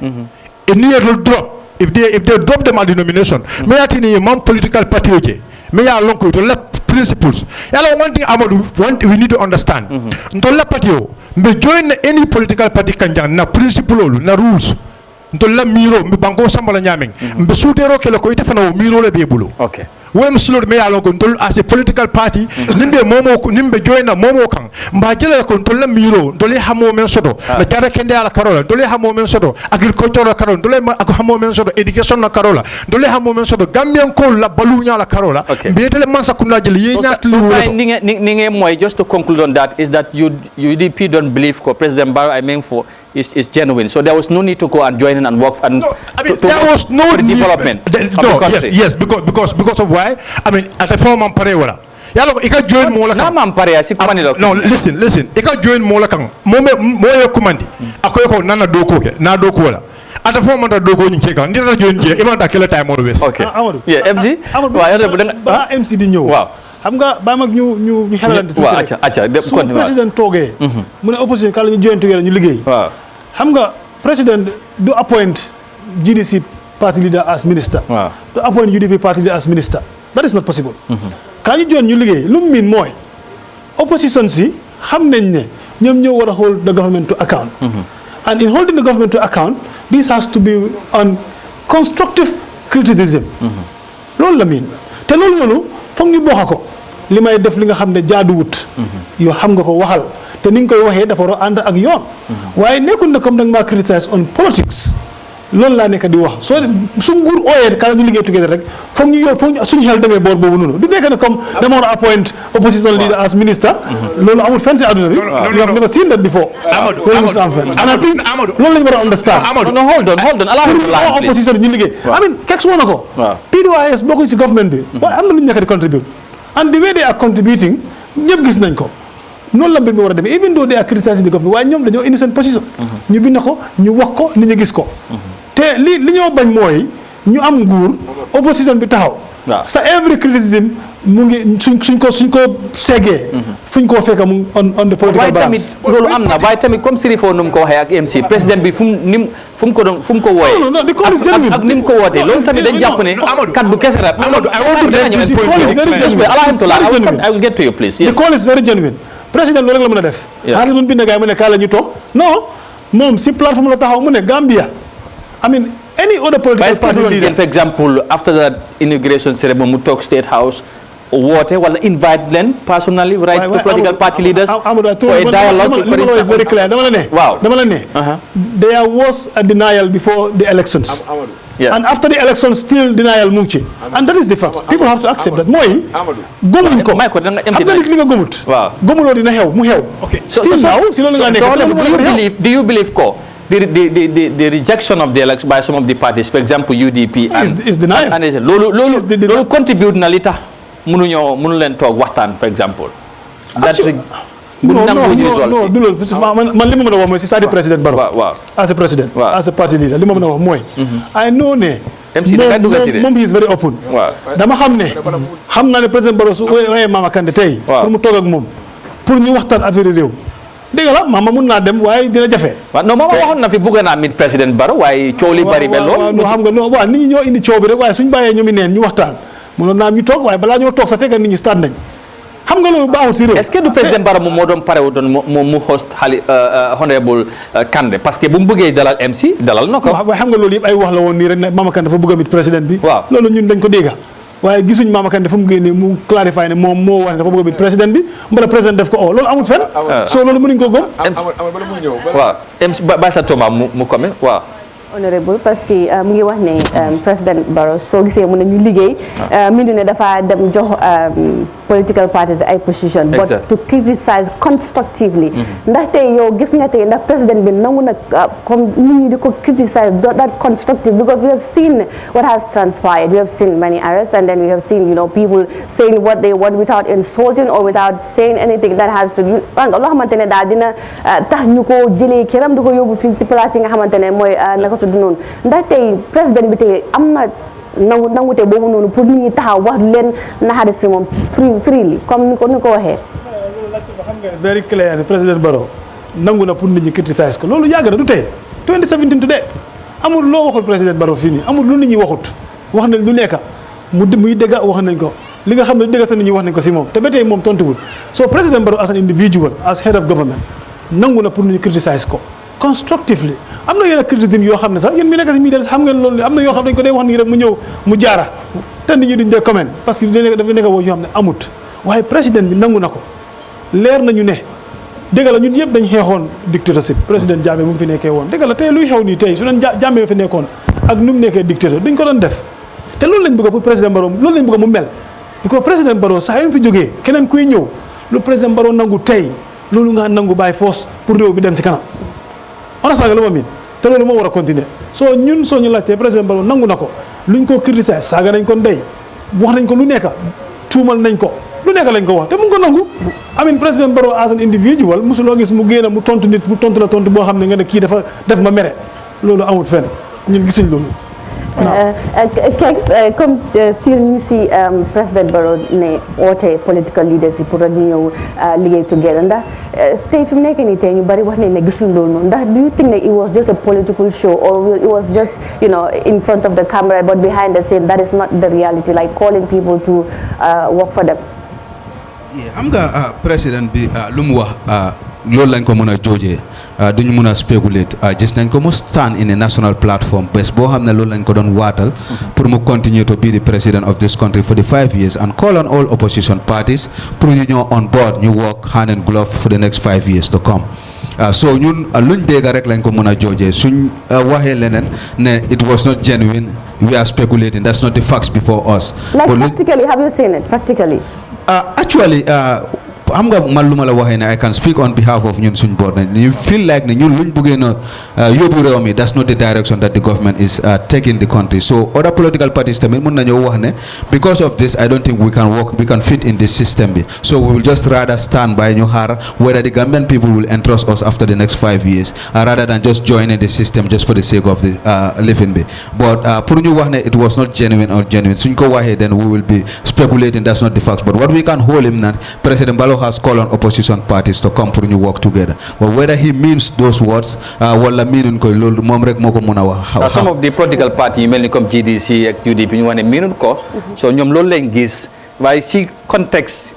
S6: in near drop. If they drop them at the nomination, may I think a political party may I long to left principles. One thing we need to understand. Ntola party may join any political party kanjang na principle na rules. Ntola miro me bango sambala nyaming. Mbe sutero kele ko ite fana miro le bebulu.
S1: Okay.
S6: Wem slot me alon control as a political party nimbe join na momo kan mba jele control miro dole hamo men sodo la jara kende ala karola dole hamo men sodo agriculture la karola dole hamo men sodo education la karola dole hamo men sodo gambian ko la balunya la karola be tele mansa kunna jele ye nyat
S1: ninge moy just to conclude on that is that UDP don't believe ko President Barrow I mean for is genuine, so there was no need to go and join in and work and
S6: there was no
S1: development of the country.
S6: Yes, because of why I mean at the form of Parewala. Yalo ika join mo la kan.
S1: Na Parea si kumani lo.
S6: No, listen. Ika join mo la kan. Mo kumandi. Akoy ko nana doko ke. Na doko wala. At the form of the doko ni cheka. Ndira join je. Ima da kila time always.
S1: Okay.
S3: Amadou.
S1: Yeah, MC.
S3: Ba MC di ñew.
S1: Waaw.
S3: Xam nga ba mag ñu xelalante tuuti rek.
S1: acca
S3: su président toogee mu ne opposition kala ñu join together ñu liggéey.
S1: waaw
S3: xam nga président du appoint GDC party leader as minister.
S1: waaw
S3: du appoint UDP party leader as minister. That is not possible. Kaa ñu join ñu liggéey lu mu miin mooy opposition si xam nañ ne ñoom ñoo war a hold the government to account. And in holding the government to account, this has to be on constructive criticism. loolu la miin te loolu noonu foog ñu bokk ko li may def li nga xam ne jaaduwut. yoo xam nga ko waxal te ni nga koy waxee dafa war a ànd ak yoon. waaye nekkul ne comme da nga maa criticize on politics loolu laa nekk di wax soo su nguur ooyee kala ñu liggéey together rek foog ñu yor foog suñu xel demee boor boobu noonu du nekk ne comme dama war a appoint opposition leader as minister. loolu amul fenn si àdduna bi. you have never seen that before. loolu mos am fenn and I think loolu la ñu war a understand.
S1: no hold on allow him to lie please.
S3: opposition ñu liggéey. I mean kex woon na ko. PDOIS bokkuñ ci government bi. waaye am na lu ñu nekk di contribute and the way they are contributing ñëpp gis nañ ko. noonu la mbir mi war a demee even though they are criticizing the government waaye ñoom dañoo indi seen position. ñu bind ko ñu wax ko nit ñi gis ko. te li ñoo bañ mooy ñu am nguur opposition bi taxaw. sa every criticism mu ngi suñ ko seggee. fuñ koo fekk mu on the political balance.
S1: waaye tamit loolu am na waaye tamit comme Sirifo nu mu ko waxee ak MC président bi fu mu ko wooyee.
S3: non the call is genuine
S1: ak ni mu ko wootee loolu tamit dañ jàpp ne kaddu kese la.
S3: Amadou I
S1: will get to you please.
S3: The call is very genuine. président loolu rek la mën a def. xaaral mun bind gaay mu ne kaa la ñu toog non moom si plateforme la taxaw mu ne Gambia I mean any other political party leader.
S1: For example after that inauguration ceremony mu toog State House woote wala invite leen personally right to political party leaders for a dialogue. For
S3: instance is very clear dama la ne there was a denial before the elections. And after the election still denial mu ngi ci and that is the fact people have to accept that mooy gëmuñ ko xam nga nit li nga gëmut gëmuloo dina xew mu xew still now si loolu nga nekk
S1: do you believe ko the rejection of the election by some of the parties for example UDP
S3: is denial
S1: and loolu contribute na li tax mënu leen toog waxtaan for example
S3: non du loolu man li ma mën a wax mooy si c'est-à-dire président Barrow as a president as a party leader li ma mën a wax mooy I know ne moom he is very open dama xam naa ne président Barrow su ooyee Mama Kandeh tey pour mu toog ak moom pour ñu waxtaan affaire réew dégg la mama mun naa dem waaye dina jafe
S1: non mama waxoon na fi bëgg naa mit président Barrow waaye coow li bari ba lool
S3: no xam nga no waaw nit ñi ñoo indi coow bi rek waaye suñu bàyyee ñoom i neen ñu waxtaan mënoon naa ñu toog waaye balaa ñoo toog sa fekk nit ñi start nañ xam nga loolu baaxul si réew.
S1: est-ce que du président Barrow moom moo doon parewu doon mu host honorable Kandeh parce que bu mu bëggee dalal MC dalal na ko.
S3: waaye xam nga loolu yëpp ay wax la woon nii rek ne Mama Kandeh dafa bëgg a mit président bi. waaw loolu ñun dañ ko dégga waaye gisuñ Mama Kandeh dafa mu génnee mu clarify ne moom moo wax ne dafa bëgg a mit président bi mbala président def ko loolu amul fenn. soo loolu mënuñ ko gëm.
S1: waaw MC ba sa Thomas mu comment waaw.
S2: honorable parce que mu ngi wax ne président Barrow soo gisee mu ne ñu liggéey. mi ne dafa dem jox political parties ay position but to criticize constructively ndaxte yow gis nga tey ndax président bi nangu na comme nit ñi di ko criticize that constructive because we have seen what has transpired. We have seen many arrests and then we have seen people saying what they want without insulting or without saying anything that has to do loo xamante ne daal dina tax ñu ko jëlee këram di ko yóbbu fii ci place yi nga xamante ne mooy naka su du noonu ndax tey président bi tey am na nangute boobu noonu pour nit ñi taxaw wax leen naxari si moom freely comme ni ko waxee.
S3: xam nga very clear ne président Barrow nangu na pour nit ñi criticize ko loolu yàgg na du tey 2017 today amul loo waxul président Barrow fii nii amul lu nit ñi waxut wax nañ lu nekk muy dégg wax nañ ko li nga xam ne dégg sa nit ñi wax nañ ko si moom te ba tey moom tontuwul so président Barrow as an individual as head of government nangu na pour nit ñi criticize ko constructively am na yenn criticisme yoo xam ne sax yéen mi nekk si media xam ngeen loolu am na yoo xam ne dañ ko dee wax nii rek mu ñëw mu jaara te nit ñi duñ dee comment parce que dafa nekk woo yoo xam ne amut waaye président bi nangu na ko leer nañu ne dëgg la ñun yëpp dañ xeexoon dictatorship président Jammeh mu fi nekkee woon dëgg la tey luy xew nii tey su doon Jammeh fi nekkoon ak nu mu nekkee dictateur duñ ko doon def te loolu lañ bëgg pour président Barrow loolu lañ bëgg mu mel parce que président Barrow sax yu fi jógee keneen kuy ñëw lu président Barrow nangu tey loolu nga nangu bàyyi force pour réew bi dem si kanam on a saaga lu ma miin te loolu moo war a continuer soo ñu laajtee président Barrow nangu na ko luñ ko critiquer saaga nañ ko ndey wax nañ ko lu nekk tuumal nañ ko lu nekk lañ ko wax te mu ngi ko nangu amin président Barrow as an individual mosuloo gis mu génn mu tontu nit mu tontu la tontu boo xam ne nga ne kii dafa def ma mere loolu amut fenn ñun gisuñ loolu.
S2: Kex comme still ñu si président Barrow ne oote political leaders yi pour rek ñu ñëw liggéey together ndax tey fi mu nekk nii tey ñu bari wax nañ ne gisuñ loolu noonu ndax do you think that it was just a political show or it was just in front of the camera but behind the scene that is not the reality like calling people to work for them.
S5: xam nga président bi lu mu wax loolu lañ ko mën a joojee duñu mën a spéculate gis nañ ko mu stand in a national platform bés boo xam ne loolu lañ ko doon waatal pour mu continue to be the president of this country for the 5 years and call on all opposition parties pour ñu ñëw on board ñu work hand in glove for the next 5 years to come. So ñun luñ dégg rek lañ ko mën a joojee suñ waxee leneen ne it was not genuine we are speculating that's not the facts before us.
S2: Like practically have you seen it practically?
S5: Actually xam nga man lu ma la waxee ne I can speak on behalf of ñun suñ board ne you feel like ne ñun luñ bëggee na yóbbu réew mi that's not the direction that the government is taking the country so other political parties tamit mën nañoo wax ne because of this I don't think we can fit in this system bi so we will just rather stand by ñu xaar whether the Gambian people will entrust us after the next 5 years rather than just joining the system just for the sake of the living bi but pour ñu wax ne it was not genuine or genuine suñ ko waxee then we will be speculating that's not the facts but what we can hold him na President Barrow has called on opposition parties to come pour ñu work together but whether he means those words wala miinuñ koy loolu moom rek moo ko mën a wax.
S1: some of the political parties yu mel ni comme GDC ak UDP ñu wax ne miinuñ ko so ñoom loolu lañ gis waaye si contexte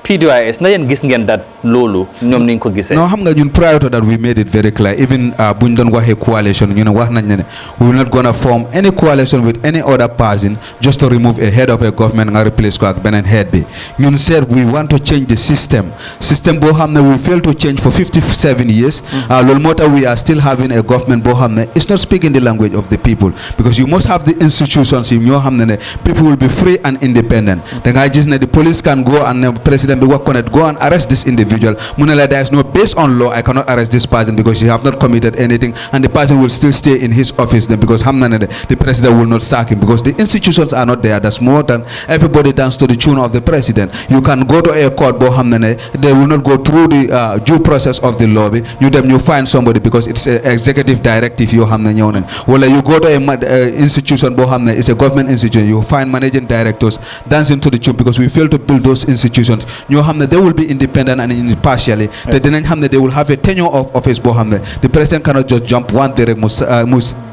S1: PDOIS na yéen gis ngeen dat loolu ñoom ni ñu ko gisee.
S5: non xam nga ñun prior to that we made it very clear even buñ doon waxee coalition ñu ne wax nañ ne we will not gonna form any coalition with any other person just to remove a head of a government nga replace ko ak beneen head bi ñun said we want to change the system boo xam ne we failed to change for 57 years loolu moo tax we are still having a government boo xam ne it's not speaking the language of the people because you must have the institutions yi ñoo xam ne people will be free and independent da ngaa gis ne the police can go and president bi wax ko ne go and arrest this individual mu ne la there is no based on law I cannot arrest this person because he have not committed anything and the person will still stay in his office then because xam na ne the president will not sack him because the institutions are not there that's more than everybody dance to the tune of the president you can go to a court boo xam ne they will not go through the due process of the law bi ñu dem ñu find somebody because it's a executive directive yoo xam ne ñëw nañ wala you go to a institution boo xam ne it's a government institution you find managing directors dancing to the tune because we fail to build those institutions ñoo xam ne they will be independent and impartially te dinañ xam ne they will have a tenure of office boo xam ne the president cannot just jump one day rek mu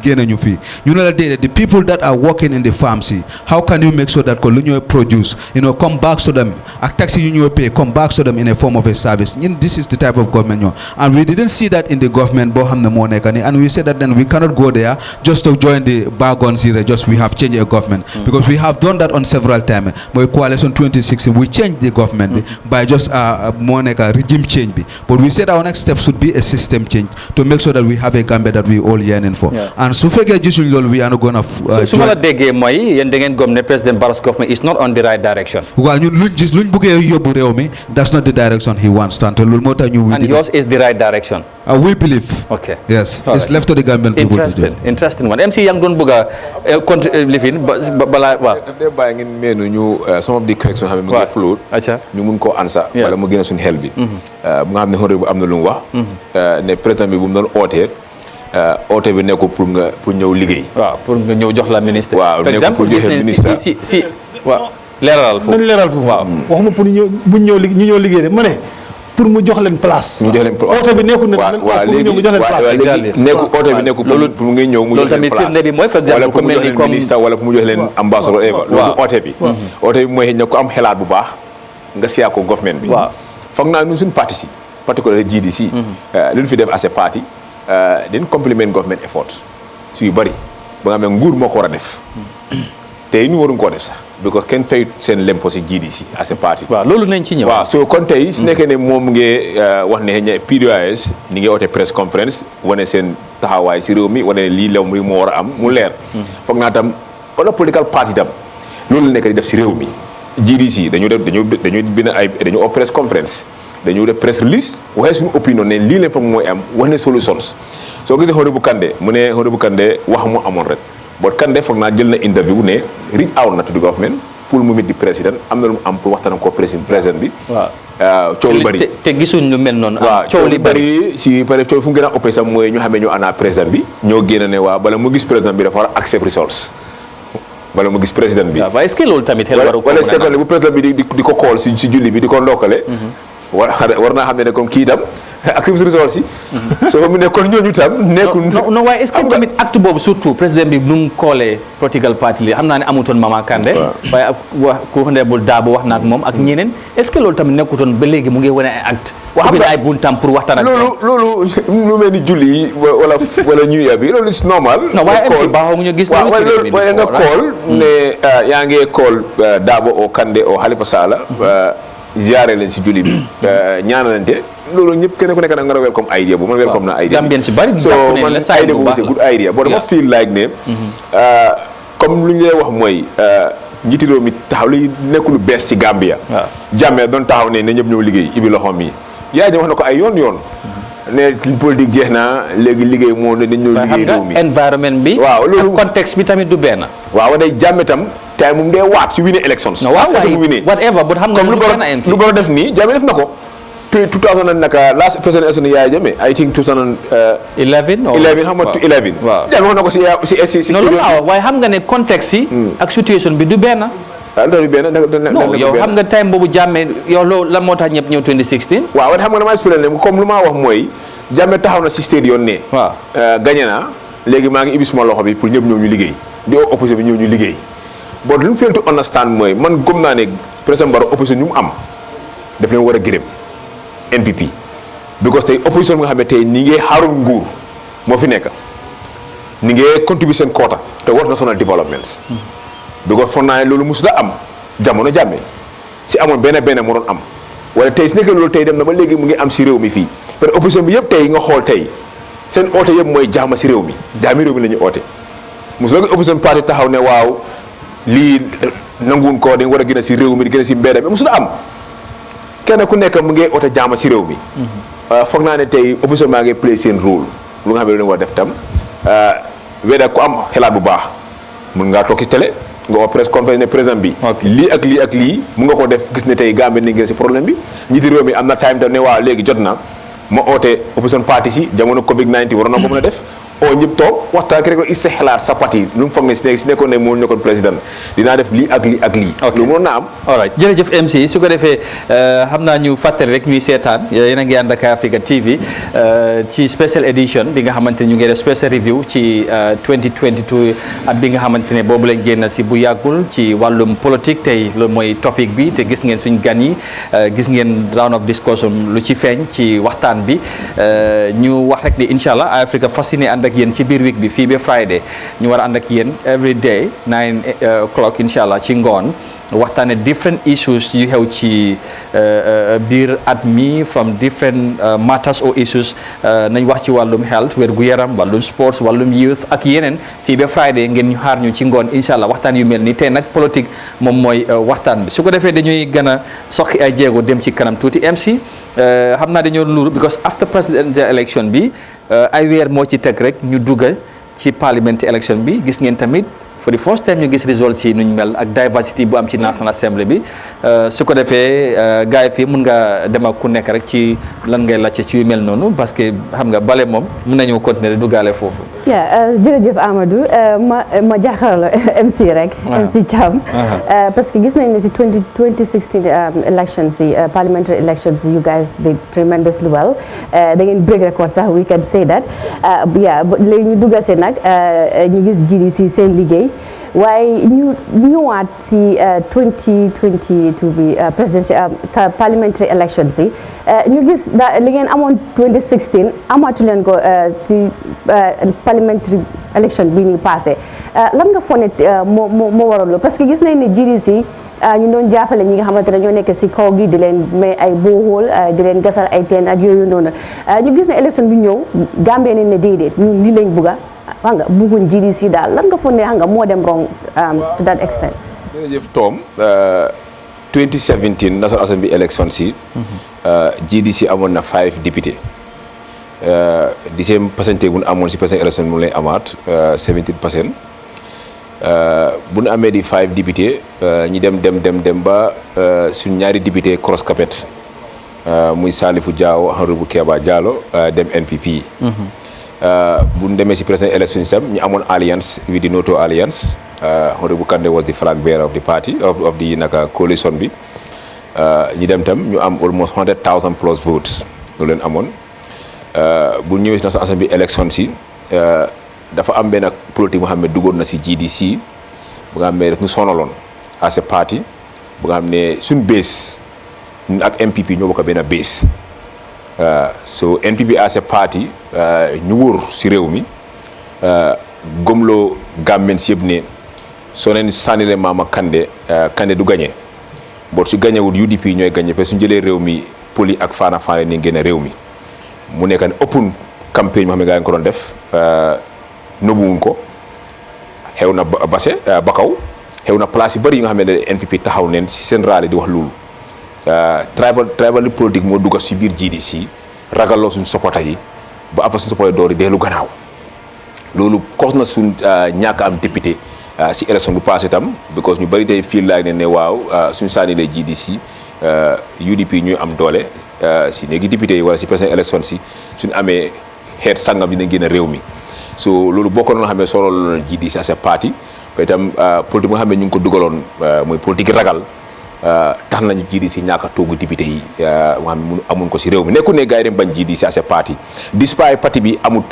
S5: génne ñu fii ñu ne la déedéet the people that are working in the farms yi how can you make sure that ko lu ñooy produce come back to them ak taxes yu ñooy pay come back to them in a form of a service this is the type of government ñoo and we didn't see that in the government boo xam ne moo nekk ni and we said that then we cannot go there just to join the bargains here just we have changed a government because we have done that on several times mooy coalition 2016 we changed the government by just moo nekk regime change bi but But we said our next step should be a system change to make sure that we have a Gambia that we all yearning for. And so we are not going to.
S1: So la déggee mooy yéen da ngeen gëm ne President Barrow's government is not on the right direction.
S5: Well, that's not the direction he wants. And
S1: yours is the right direction.
S5: We believe.
S1: Okay.
S5: Yes. It's left to the Gambian people.
S1: Interesting one. MC yang doon bëgg a lifin bala waaw.
S4: daf dee bàyyi ngeen meenu ñu some of the corrections xam ne mu ngi float. ñu mun koo ansa. wala mu gën a suñu xel bi. bu nga xam ne xoré bu am na lu mu wax. ne président bi bu mu doon ootee. oote bi nekkul pour ñëw liggéey.
S1: waaw pour nga ñëw jox la ministre.
S4: waaw nekkul pour joxe ministre
S1: si waaw. leeral foofu
S7: nañ leeral foofu.
S1: waaw
S7: waxuma pour ñu ñëw liggéey de ma ne pour mu jox leen place.
S4: mu jox leen place
S7: oote bi nekkul ne.
S4: waaw léegi
S7: mu jox leen place.
S4: nekkul oote bi nekkul pour mu ngi ñëw mu jox leen place.
S1: loolu tamit firnde bi mooy par exemple
S4: ku mel ni comme ministre wala pour mu jox leen ambassadeur. loolu oote bi. oote bi mooy ne ko am xelaat bu baax nga siyaa ko government bi.
S1: waaw
S4: foog naa ñun suñu parti si particulier GDC. li ñu fi def as a party dañ complement government effort su yu bëri ba nga xam ne nguur moo ko war a def te ñu waruñ koo def sax because kenn fay seen lempo si GDC as a party.
S1: waaw loolu nañ ci ñëw.
S4: waaw so kon tey su nekkee ne moom ngee wax ne PDOIS ni ngi oote press conference wane seen taxawaay si réew mi wane ne lii law mi moo war a am mu leer. foog naa tam wala political party tam loolu la nekk di def si réew mi GDC dañu bind dañu oo press conference. dañu def press release waxee suñu opinion ne lii leen fa mooy am wax ne solutions soo gisee Honorable Kandeh mu ne Honorable Kandeh wax mu amoon rek but Kandeh foog naa jël na interview ne reach out na to the government pour mu meet di président am na lu mu am pour waxtaan ko président bi. waaw coow lu bëri
S1: te gisuñ lu mel noonu.
S4: waaw coow lu bëri si peut être coow fu mu gën a ëppee sax mooy ñu xamee ñu ana président bi ñoo génn ne waaw bala mu gis président bi dafa war a accept results bala mu gis président bi.
S1: waaw est-ce que loolu tamit xel waru ko
S4: wala seetlu bu président bi di ko xool si julli bi di ko ndokkale. war naa xam ne comme kii itam active results yi. soo mu nekkoon ñooñu itam nekkul.
S1: non waaye est-ce que tamit acte boobu surtout président bi nu mu koolee political party li xam naa ne amutoon Mama Kandeh. waaye ak wax ku Honorable Darboe wax na ak moom ak ñeneen est-ce que loolu tamit nekkutoon ba léegi mu ngi wane ay acte. wax nga ay buntam pour waxtaan ak.
S4: loolu lu mel ni julli yi wala New Year bi loolu c'est normal.
S1: non waaye MC baaxoo ñu gis.
S4: waaye nga kool ne yaa ngi kool Darboe o Kandeh o Halifa Sallah ziare leen si julli bi ñaanalante loolu ñëpp kenn ku nekk da nga welcome idea bu man welcome na idea
S1: Gambien si bari
S4: so man idea bu c'est good idea but dama feel like ne comme lu ñu lay wax mooy njiiti réew mi taxaw li nekk lu bees si Gambia Jammeh doon taxaw ne ñëpp ñëw liggéey ibi loxoom yi Yahya Jammeh wax na ko ay yoon ne politique jeex na léegi liggéey moo ne dañ ñëw liggéey réew mi
S1: environnement bi
S4: waaw loolu
S1: contexte bi tamit du benn
S4: waaw day Jammeh tam tey moom dee waat si winning elections.
S1: whatever but xam nga
S4: lu ko def nii Jammeh def na ko. 2000 naka last president election Yahya Jammeh I think
S1: 2011
S4: xam nga 11.
S1: waaw
S4: Jammeh wax na ko si.
S1: waaye xam nga ne contexte yi. ak situation bi du benn.
S4: loolu benn
S1: non yow xam nga time boobu Jammeh yow loolu lan moo tax ñëpp ñëw 2016.
S4: waaw waaye xam nga damaa expliqué ne comme lu ma wax mooy Jammeh taxaw na si stade ne.
S1: waaw
S4: gagné naa léegi maa ngi ibbi suma loxo bi pour ñëpp ñëw ñu liggéey di opposition bi ñëw ñu liggéey. but lu mu fail to understand mooy man gëm naa ne président Barrow opposition ñu mu am daf leen war a gërëm NPP because tey opposition bi nga xam ne tey ni ngee xaarul nguur moo fi nekk ni ngee contribuer seen quota te war national developments because foog naa ne loolu mos la am jamono Jammeh si amoon benn moo doon am wala tey si nekkee loolu tey dem na ba léegi mu ngi am si réew mi fii parce que opposition bi yëpp tey nga xool tey seen oote yëpp mooy jaama si réew mi jaami réew mi la ñuy oote mos la opposition parti taxaw ne waaw lii nanguwuñ ko dañ war a gën a si réew mi di gën a si mbedd mi mosul am kenn ku nekk mu ngi oto jaama si réew mi. foog naa ne tey opposition maa ngi play seen rôle lu nga xam ne lu war def tam weda ku am xelaat bu baax mun ngaa toog si télé nga oo presse conférence ne président bi. lii ak lii mun nga ko def gis ne tey Gambie ni ngeen si problème bi njiiti réew mi am na time tam ne waaw léegi jot na ma oote opposition parti si jamono Covid 19 waroon na ko mën a def. oo ñëpp toog waxtaan ki rek is sa xalaat sa parti lu mu foog ne si nekkoon ne moo nekkoon président dinaa def lii ak lii lu mënoon naa am
S1: alright jërëjëf MC su ko defee xam naa ñu fàttali rek ñuy seetaan yéen a ngi ànd ak Eyeafrica TV ci special edition bi nga xamante ne ñu ngi def special review ci 2022 at bi nga xamante ne boobu lañ génn si bu yàggul ci wàllum politique tey loolu mooy topic bi te gis ngeen suñ gan yi gis ngeen round of discussion lu ci feeñ ci waxtaan bi ñu wax rek ni incha allah Eyeafrica fasciné ànd ak yéen ci biir week bi fii ba Friday ñu war a ànd ak yéen every day 9 o'clock incha allah ci ngoon waxtaane different issues yu xew ci biir at mi from different matters or issues nañ wax ci wàllum health wér-gu-yaram wàllum sports wàllum youth ak yeneen fii ba Friday ngeen ñu xaar ñu ci ngoon incha allah waxtaan yu mel ni tey nag politique moom mooy waxtaan bi su ko defee dañuy gën a soxi ay jéego dem ci kanam tuuti MC xam naa dañoo luur because after presidential election bi ay weer moo ci teg rek ñu dugga ci parliamentary election bi gis ngeen tamit for the first time ñu gis results yi nuñ mel ak diversity bu am ci National Assembly bi su ko defee gars yi fii mun nga dem ak ku nekk rek ci lan ngay laajte ci yu mel noonu parce que xam nga bale moom mun nañoo continuer di duggaale foofu.
S2: jërëjëf Amadou ma jaaxal MC rek. MC Thiam. parce que gis nañ ne si 2016 elections yi parliamentary elections you guys did tremendously well da ngeen break record sax we can say that léegi ñu dugga si nag ñu gis GDC seen liggéey. waaye ñu ñëwaat si 2022 bi presidential parliamentary elections yi ñu gis li ngeen amoon 2016 amatu leen ko ci parliamentary election bi ñu passé lan nga foog ne moo waral loolu parce que gis nañ ne GDC ñu doon jàppale ñi nga xamante ne ñoo nekk si kaw gi di leen may ay bohol di leen gasal ay teen ak yooyu noonu ñu gis ne élection bi ñëw Gambie ne ne déedéet ñun lii lañ bëgga xam nga bëgguñ GDC daal lan nga foog ne xam nga moo dem wrong to that extent.
S4: jërëjëf Tom 2017 National Assembly election si GDC amoon na 5 députés di seen percentage bu ñu amoon si percentage élection mu lay amaat 17%. bu ñu amee di 5 députés ñi dem ba suñ ñaari député cross carpet muy Salifou Diawo Honorable Keba Diallo dem NPP. bu ñu demee si president election sam ñu amoon alliance with the Noto alliance Honorable Kande was the flag bearer of the party of the naka coalition bi ñu dem tam ñu am almost 100,000 plus votes loolu leen amoon bu ñëwee si National Assembly election si dafa am benn politique boo xam ne duggoon na si GDC bu nga xam ne daf ñu sonaloon as a party bu nga xam ne suñ base ñun ak MPP ñoo bokk benn base so NPP as a party ñu wóor si réew mi gomloo Gambien si yëpp ne soo leen sànnile Mama Kandeh du gagné boo su gagnéwul UDP ñooy gagné parce que suñu jëlee réew mi poli ak faana faana ni génn réew mi mu nekk ne open campagne moo xam ne gaa ngi ko doon def nëbbuwuñ ko xew na Bakaw xew na place yu bëri yi nga xam ne NPP taxaw neen si seen raale di wax loolu tribal politique moo dugga si biir GDC ragaloo suñ supporter yi ba après suñ supporter door yi deelu gannaaw loolu cause na suñ ñàkk am député si élection bu passé tam because ñu bëri tey fii laag ne waaw suñ sànni lay GDC UDP ñuy am doole si léegi député yi wala si président élection si suñ amee xeet sangam dina génn réew mi so loolu bokk na nga xam ne solo la GDC as a parti ba itam politique nga xam ne ñu ngi ko dugaloon mooy politique ragal tax nañu GDC ñàkk a toogu député yi nga xam ne amuñ ko si réew mi nekkul ne gars yi dem bañ GDC as a parti despite parti bi amut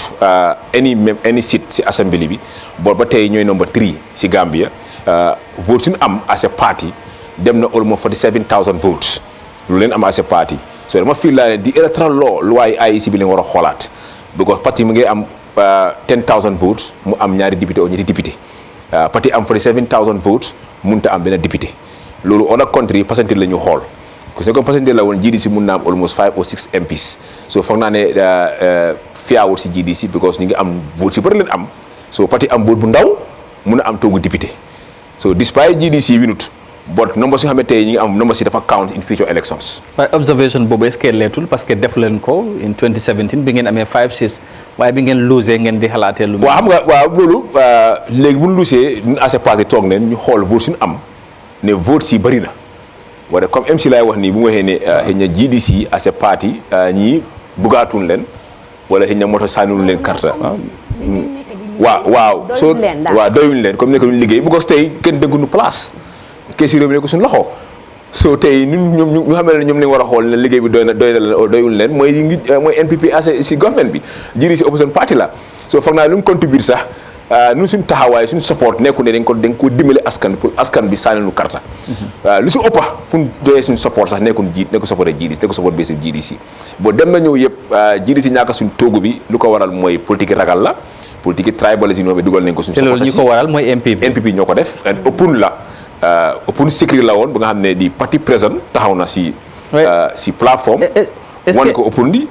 S4: any seat si assembly bi boobu ba tey ñooy number 3 si Gambia vote suñu am as a parti dem na almost 47,000 votes lu leen am as a parti so dama feel laa ne di electoral law luwaay IEC bi leen war a xoolaat because parti mu ngi am 10,000 votes mu am ñaari député o ñetti député parti am 47,000 votes mënut a am benn député loolu on a country percentage la ñu xool parce que percentage la woon GDC mun na am almost 5 or 6 MPs so foog naa ne fiyaawul si GDC because ñu ngi am vote si bëri leen am so parti am vote bu ndaw mun a am toogu député so despite GDC winut but nombre si nga xam ne tey ñu ngi am nombre si dafa count in future elections.
S1: waaye observation boobu est-ce que leetul parce que def leen ko in 2017 bi ngeen amee 5-6 waaye bi ngeen losee ngeen di xalaatee lu.
S4: waaw xam nga waaw loolu léegi bu ñu losee ñun à ce parti toog neen ñu xool vote suñu am ne vote si bëri na wala comme MC laay wax nii bu mu waxee ne xëy na GDC à ce parti ñii bugaatuñ leen wala xëy na moto sànniwuñ leen carte. waaw soo waaw doyuñ leen comme nekk duñ liggéey bu ko tey kenn dënkuñu place. kees yi réew mi ne ko suñu loxo soo tey ñun ñu xam ne ñoom lañ war a xool ne liggéey bi doy na leen doyul leen mooy NPP si government bi jiri si opposition party la soo foog naa lu mu contribuer sax ñun suñu taxawaay suñu support nekku ne dañ ko dimbale askan pour askan bi sànni nu karta lu si ëppa fu ñu doyee suñu support sax nekku support GDC nekku support basi GDC boo dem na ñëw yëpp GDC ñaaka suñu toogu bi lu ko waral mooy politique ragal la politique tribalisme yi dugal nañ ko suñu
S1: te loolu ñu ko waral mooy NPP
S4: ñoo ko def open la open secret la woon ba nga xam ne di parti présent taxaw na si plateforme wan ko open li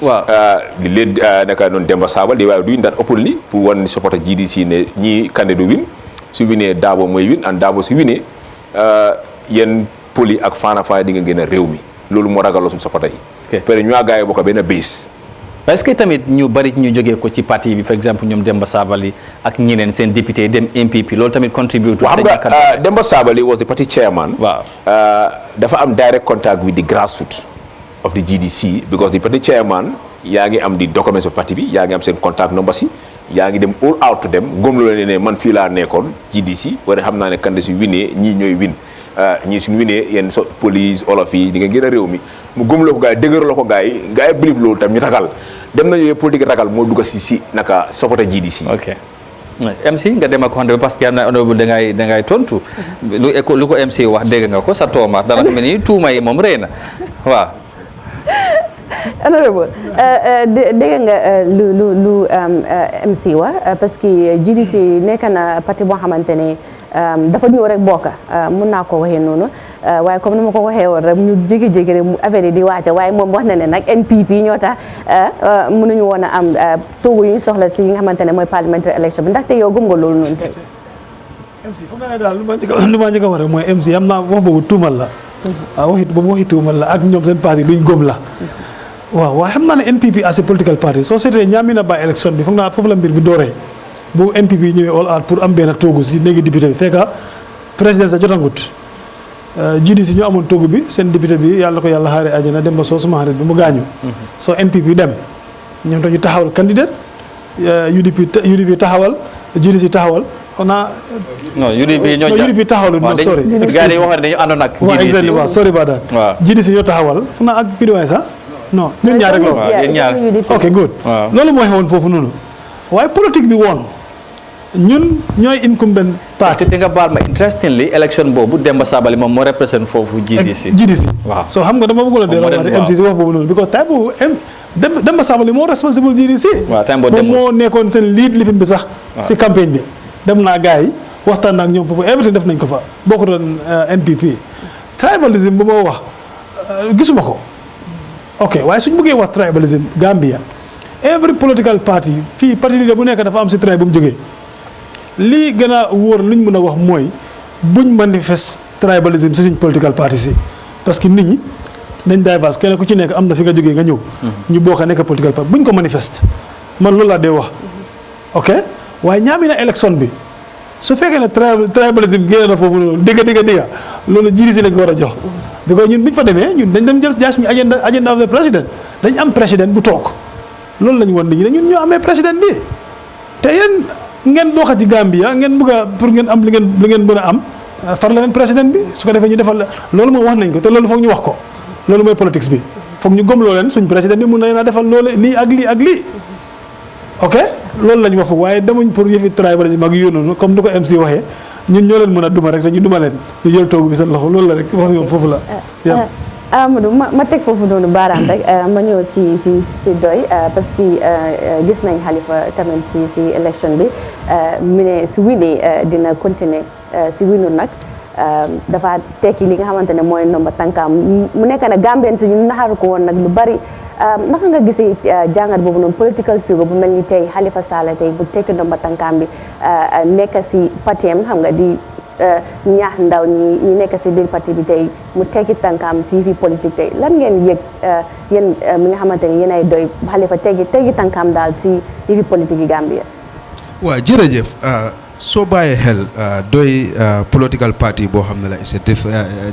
S4: di leen naka noonu Demba Sabal di waaye duñ daan open li pour wan supporter GDC ne ñii candidat du win su winee Darboe mooy win and Darboe su winee yéen poli ak Fana Faye di nga gën a réew mi loolu moo ragaloo suñu supporter yi peut être ñu gars yi bokk benn base.
S1: est-ce que tamit ñu bari ñu jógee ko ci parti bi par exemple ñoom Demba Sabali ak ñeneen seen député dem MPP loolu tamit contribute to
S4: xam nga Demba Sabali was the party chairman. dafa am direct contact with the grassroots of the GDC because the party chairman yaa ngi am di documents of parti bi yaa ngi am seen contact numbers yi yaa ngi dem all out to dem gom loo ne man fii laa nekkoon GDC wala xam naa ne kan si winee ñii ñooy win ñii suñu winee yenn police olof yi di nga gën a réew mi mu gëm la ko gars yi dëgëral la ko gars yi believe loolu tam ñu ragal dem na yooyu politique ragal moo dugg si naka supporter GDC.
S1: ok MC nga dem ak xonte parce que am na honorable da ngay tontu lu ko MC wax dégg nga ko sa tooma dana mel ni tuuma yi moom rëy na waaw.
S2: honorable dégg nga lu MC wax parce que GDC nekk na parti boo xamante ne dafa ñëw rek bokk mun naa ko waxee noonu waaye comme ni ma ko waxee woon rek ñu jégi-jégi rek affaire yi di wàcc waaye moom wax na ne nag NPP ñoo tax mënuñu woon a am toogu yu ñu soxla si yi nga xamante ne mooy parliamentary election bi ndaxte yow gëm nga loolu noonu tey.
S7: MC foog naa ne daal lu ma njëkk a wax rek mooy MC am naa wax boobu tuumal la. waxi tuumal la ak ñoom seen parti luñ gëm la. waaw waaye xam naa ne NPP as a political party soo seetee ñaami na ba élection bi foog naa foofu la mbir bi dooree bu NPP ñëwee all out pour am benn toogu si néegi député bi fekk président sa jotangut GDC ñoo amoon toogu bi seen député bi yàlla ko yàlla xaare àjjana dem ba soo suma xarit bi mu gaañu soo NPP dem ñoom dañu taxawal candidate UDP taxawal GDC taxawal xanaa
S1: non UDP
S7: taxawal no sorry
S1: gars yi waxoon dañu àndoon ak
S7: waaw exactement waaw sorry ba daal GDC ñoo taxawal foog naa ak PDOIS sax non ñun ñaar rek la ok good loolu moo xewoon foofu noonu waaye politique bi woon ñun ñooy incumbent party
S1: te nga baal ma interestingly election boobu Demba Sabali moom moo représente foofu GDC
S7: waaw soo xam nga dama bëggoon a delloo MC si wax boobu noonu because time boobu Demba Sabali moo responsible GDC moom moo nekkoon seen lead lifin bi sax si campagne bi dem naa gars yi waxtaan ak ñoom foofu everything def nañ ko fa bokku doon NPP tribalism bu ma wax gisuma ko ok waaye suñ bëggee wax tribalism Gambia every political party fii parti leader bu nekk dafa am si tribe bu mu jógee lii gën a wóor luñ mën a wax mooy buñ manifeste tribalism si suñ political party si parce que nit ñi nañ diverse kenn ku ci nekk am na fi nga jógee nga ñëw ñu bokk a nekk political party buñ ko manifeste man loolu laa dee wax ok waaye ñaami na élection bi su fekkee ne tribalism génne na foofu loolu digga loolu GDC lañ ko war a jox because ñun biñ fa demee ñun dañ dem jël jaas ñu agenda of the president dañ am président bu toog loolu lañ woon nit ñi ne ñun ñoo amee président bi te yéen ngeen bokk ci Gambia ngeen bëgg a pour ngeen am li ngeen mën a am far la leen président bi su ko defee ñu defal loolu moom wax nañ ko te loolu foog ñu wax ko loolu mooy politique bi foog ñu gëm loo leen suñ président bi mun na leen a defal loolu lii ak lii ok loolu lañ wax foofu waaye demuñ pour yëfi tribalisme ak yoonu comme ni ko MC waxee ñun ñoo leen mën a duma rek te ñu duma leen ñu jël toogu bi seen loxo loolu la rek wax yoon foofu la
S2: Amadou ma teg foofu noonu baaraam rek ma ñëw si doy parce que gis nañ Halifa tamit si élection bi mu ne si winee dina continuer si winu nag dafa tekki li nga xamante ne mooy nomba tànkaam mu nekk na Gambien si ñu naxaru ko woon nag lu bari naka nga gisee jàngat boobu noonu political figure bu mel ni tey Halifa Sallah tey bu tekki nomba tànkaam bi nekk si patiem xam nga di ñaax ndaw ñi nekk si biir parti bi tey mu tekki tànkaam si fi politique tey lan ngeen yëg yéen mi nga xamante ne yéen ay doy Halifa teggi tànkaam daal si fi politique yi Gambia.
S5: waaw jërëjëf soo bàyyee xel doy political party boo xam ne la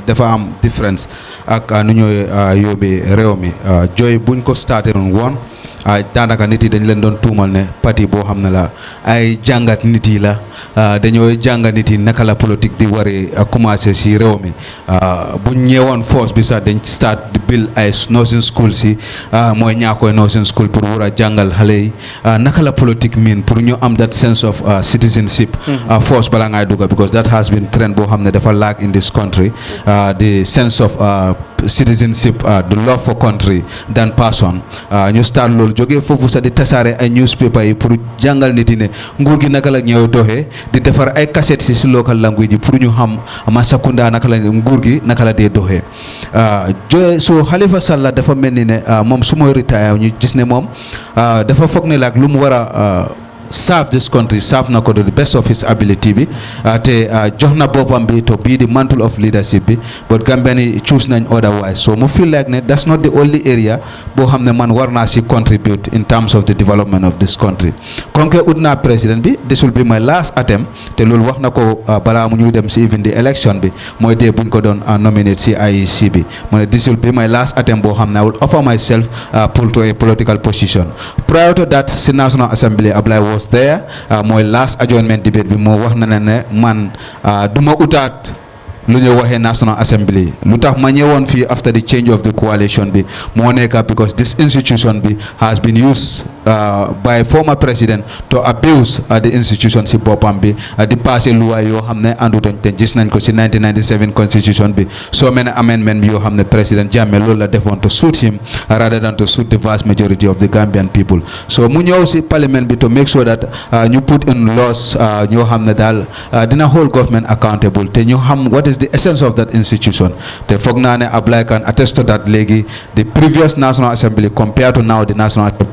S5: dafa am différence ak nu ñooy yóbbee réew mi jooy buñ ko starté woon daanaka nit yi dañ leen doon tuumal ne parti boo xam ne la ay jàngat nit yi la dañoo jàngat nit yi naka la politique di waree commencé si réew mi buñ ñëwoon force bi sax dañ start di build ay nursing school si mooy ñaakoy nursing school pour war a jàngal xale yi naka la politique mean pour ñu am that sense of citizenship force bala ngay dugga because that has been trend boo xam ne dafa lack in this country the sense of citizenship the love for country than person ñu start loolu jógee foofu sax di tasaare ay newspaper yi pour jàngal nit yi ne nguur gi naka la ñëw doxee di defar ay cassettes si local language yi pour ñu xam Masakunda naka la nguur gi naka la dee doxee so Halifa Sallah dafa mel ni ne moom su mooy retire ñu gis ne moom dafa foog ne lu mu war a serve this country serve na ko to the best of his ability bi te jox na boppam bi to be the mantle of leadership bi but Gambian yi choose nañ otherwise so mu feel like ne that's not the only area boo xam ne man war naa si contribute in terms of the development of this country comme que ut naa président bi this will be my last attempt te loolu wax na ko balaa mu ñuy dem si even the election bi mooy dee buñ ko doon nominate si IEC bi mu ne this will be my last attempt boo xam ne I will offer myself pull to a political position prior to that si National Assembly Ablaye was there mooy last adjournment debate bi moo wax na ne man duma utaat lu ñu waxee National Assembly lu tax ma ñëwoon fii after the change of the coalition bi moo nekk because this institution bi has been used by former president to abuse the institution si boppam bi di passé loi yoo xam ne àndutoon te gis nañ ko si 1997 constitution bi so many amendment yoo xam ne président Jammeh loolu la defoon to suit him rather than to suit the vast majority of the Gambian people so mu ñëw si parliament bi to make sure that ñu put in laws ñoo xam ne daal dina hold government accountable te ñu xam what is the essence of that institution te foog naa ne Ablaye can attest to that léegi the previous National Assembly compared to now the National Assembly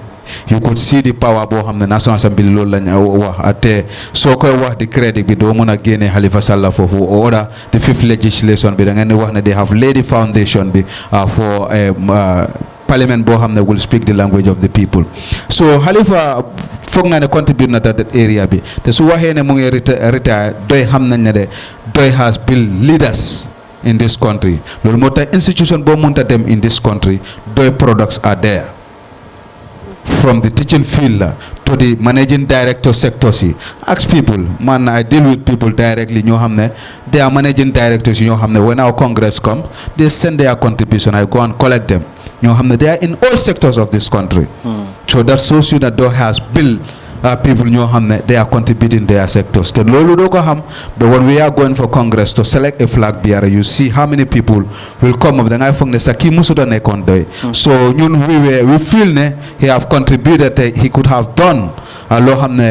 S5: you could see the power boo xam ne National Assembly loolu lañ wax te soo koy wax di crédit bi doo mën a génne Halifa Sallah foofu order the fifth legislation bi da ngeen di wax ne they have laid the foundation bi for parliament boo xam ne will speak the language of the people so Halifa foog naa ne contribute na that area bi te su waxee ne mu ngi retire doy xam nañ ne de doy has built leaders in this country loolu moo tax institution boo mënta dem in this country doy products are there from the teaching field to the managing director sectors yi ask people man I deal with people directly ñoo xam ne they are managing directors ñoo xam ne when our congress comes they send their contribution I go and collect them ñoo xam ne they are in all sectors of this country so that shows you that DOI has built people ñoo xam ne they are contributing their sectors te loolu doo ko xam but when we are going for congress to select a flag bearer you see how many people will come up da ngay foog ne sa kii musuta nekkoon doy so ñun we feel ne he have contributed he could have done loo xam ne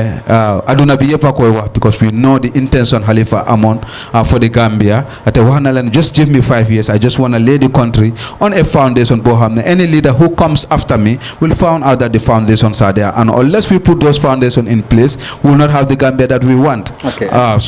S5: aduna bi yëpp a koy wax because we know the intention Halifa amoon for the Gambia te wax na leen just give me 5 years I just want to lay the country on a foundation boo xam ne any leader who comes after me will find out that the foundations are there and unless we put those foundations in place we will not have the Gambia that we want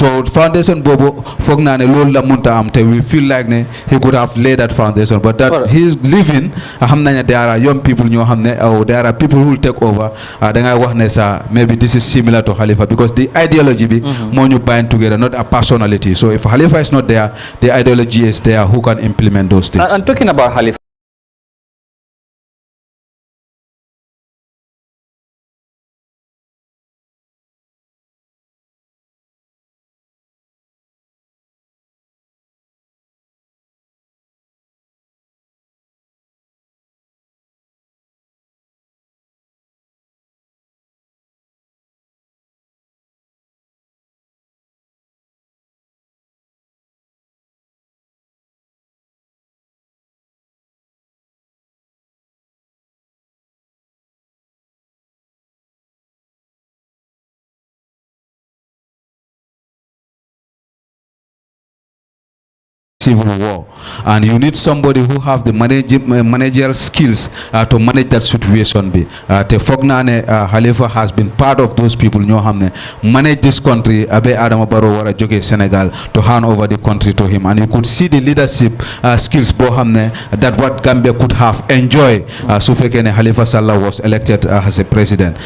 S5: so foundation boobu foog naa ne loolu la munta am te we feel like ne he could have laid that foundation but that he is living xam nañ ne there are young people ñoo xam ne there are people who will take over da ngay wax ne sa maybe this is similar to Halifa because the ideology bi moo ñu bind together not a personality so if Halifa is not there the ideology is there who can implement those things.
S1: And talking about Halifa
S5: civil war and you need somebody who have the managerial skills to manage that situation bi te foog naa ne Halifa has been part of those people ñoo xam ne manage this country abe Adama Barrow war a jóge Senegal to hand over the country to him and you could see the leadership skills boo xam ne that what Gambia could have enjoyed su fekkee ne Halifa Sallah was elected as a president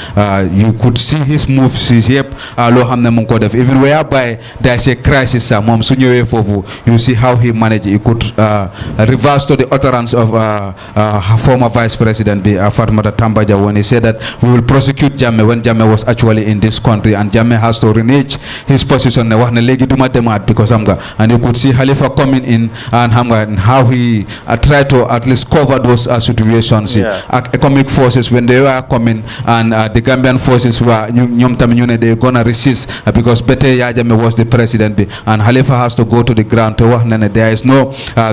S5: you could see his moves yëpp loo xam ne mu ngi ko def even whereby there is a crisis moom su ñëwee foofu you see how he managed he could reverse to the utterance of former vice president Fatmata Tambaja when he said that we will prosecute Jammeh when Jammeh was actually in this country and Jammeh has to renege his position ne wax ne léegi duma demaat because and you could see Halifa coming in and how he tried to at least cover those situations economic forces when they were coming and the Gambian forces were ñoom tamit ñu ne they gonna resist because bete Yahya Jammeh was the president and Halifa has to go to the ground to wax ne there is no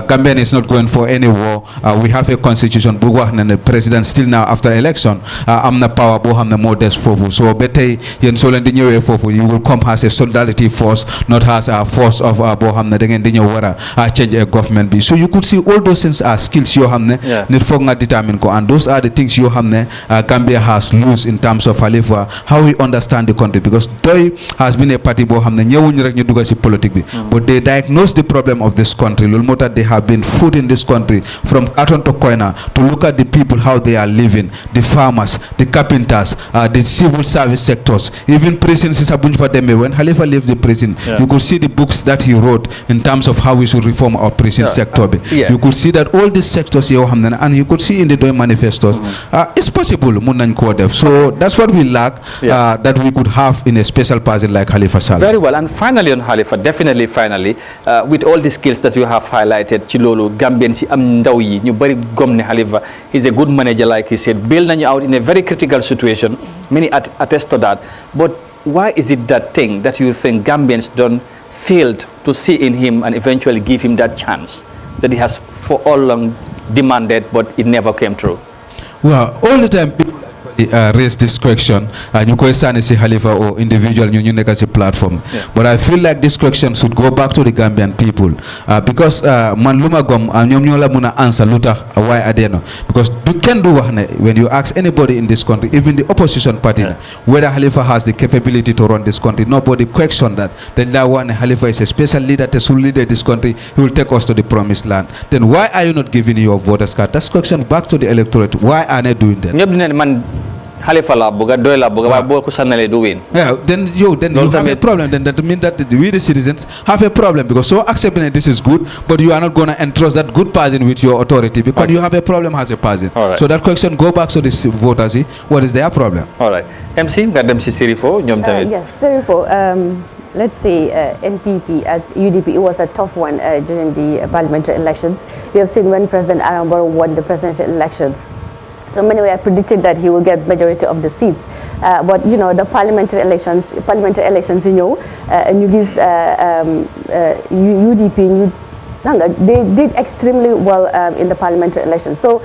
S5: Gambian is not going for any war. We have a constitution bu wax ne president still now after election am na power boo xam ne moo des foofu so ba tey yéen soo leen di ñëwee foofu you will come as a solidarity force not as a force of boo xam ne da ngeen di ñëw war a change a government bi so you could see all those things are skills yoo xam ne nit foog nga determine ko and those are the things yoo xam ne Gambia has lose in terms of Halifa how we understand the country because Doi has been a party boo xam ne ñëwuñu rek ñu dugg ci politique bi but they diagnose the problem of this country loolu moo tax they have been put in this country from Carton to Koina to look at the people how they are living the farmers the carpenters the civil service sectors even prisons is buñ fa demee when Halifa left the prison you could see the books that he wrote in terms of how we should reform our prison sector bi you could see that all these sectors yoo xam ne and you could see in the Doi manifestos it's possible mun nañ koo def so that's what we lack that we could have in a special person like Halifa Sallah.
S1: Very well, and finally on Halifa, definitely finally with all the skills that you have highlighted ci loolu Gambian si am ndaw yi ñu bari gom ne Halifa is a good manager like he said bail nañu out in a very critical situation many attest to that but why is it that thing that you think Gambians don't failed to see in him and eventually give him that chance that he has for all long demanded but it never came true?
S5: Well, all the time people raise this question ñu koy sànni si Halifa or individual ñu nekk si platform but I feel like this question should go back to the Gambian people because man lu ma gom ñoom ñoo la mun a answer lu tax why adeeno because du kenn du wax ne when you ask anybody in this country even the opposition party whether Halifa has the capability to run this country nobody question that dañ laa wax ne Halifa is a special leader te su leader this country he will take us to the promised land then why are you not giving your voters card that's question back to the electorate why are they doing that
S1: Halifa la buga Doi la buga waaye boo ko sànnalee du win
S5: then you have a problem then that means that we the citizens have a problem because so accepting that this is good but you are not going to entrust that good person with your authority because you have a problem as a person so that question go back to the voters what is their problem
S1: all right MC nga dem si Sirifo ñoom tamit
S2: yes Sirifo let's say NPP at UDP it was a tough one during the parliamentary elections we have seen when President Adama Barrow won the presidential elections. So many were predicted that he will get majority of the seats, but you know the parliamentary elections, you know, and you give UDP, they did extremely well in the parliamentary elections. So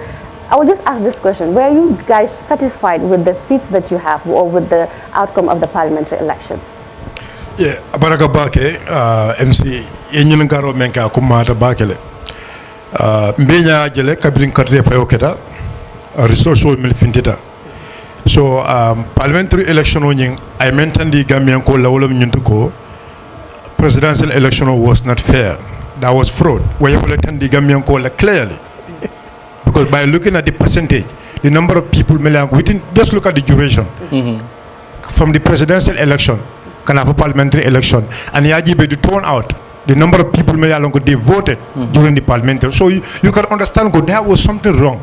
S2: I would just ask this question: were you guys satisfied with the seats that you have, or with the outcome of the parliamentary elections?
S6: Yeah, baraka bake MC yenyin garo menka kumata bakele mbenya jele kabrin katre fayoketa resource mil fintita so parliamentary election onying I maintain the Gambian ko lawolum nyuntu ko presidential election was not fair that was fraud where you attend the Gambian ko clearly because by looking at the percentage the number of people within just look at the duration from the presidential election can have a parliamentary election and yajibe the turnout the number of people they voted during the parliamentary so you can understand there was something wrong.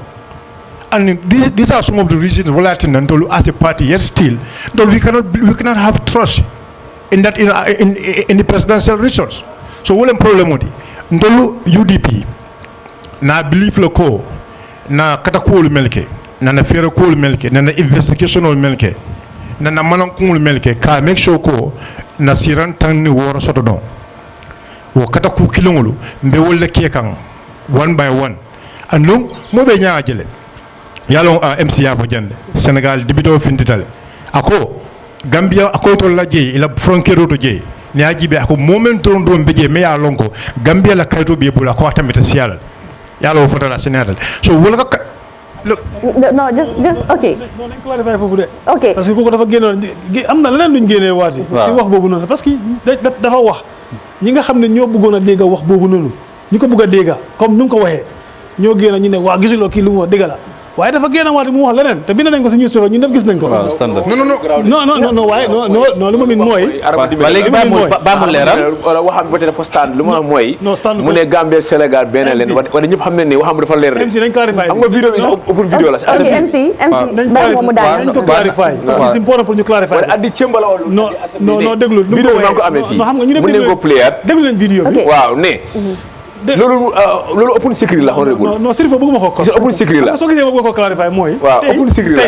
S6: And these are some of the reasons why as a party, yet still, we cannot have trust in that in the presidential resource. So what problem with ndolu UDP na believe loko na katakulu melke na fere kulu melke na investigational melke na manankulu melke ka make sure ko na siran tangni woro soto don wo kataku kilongulu mbe wolle kekan one by one andon mo be nyaajele yalon MCA fo jande Sénégal dibito fintitale ako Gambia ako to la jeyi ila frontière to jeyi ni ajibe ako momento ndo beje me ya lonko Gambia la kayto be bula ko tamita siala yalo foto la Sénégal so wala ka look
S2: no just okay
S7: non nañ clarifier fofu de
S2: okay
S7: parce que koko dafa génnoon am na leneen luñu génnee waati ci wax boobu noonu parce que dafa wax ñi nga xam ne ñoo bëggoon a dégg wax boobu noonu ñi ko bëgg a dégg comme nu ko waxee ñoo génn ñu ne waa gisuloo kii lu mu wax dégg la waaye dafa génn waati mu wax leneen te bind nañ ko si newspaper ñun ñëpp gis nañ ko non waaye non lu ma min mooy
S1: ba léegi ba mu leeral
S4: wala waxam ba tey dafa stand lu ma mooy mu ne Gambie Sénégal benn leen wala ñëpp xam nañ ne waxam dafa leer
S7: MC nañ clarifier
S4: xam nga vidéo bi sax open vidéo la
S2: MC
S7: nañ ko clarifier parce que c'est important pour ñu clarifier
S4: wala addi cëmbala
S7: non déglu
S4: vidéo maa ko amee fii
S7: xam nga ñu
S4: mu ne ko player
S7: déglu leen vidéo bi
S4: waaw ne loolu open secret la honorable
S7: non Sirifo bëgguma ko
S4: open secret la
S7: soo gisee bëgg ko clarifier mooy
S4: waaw open secret la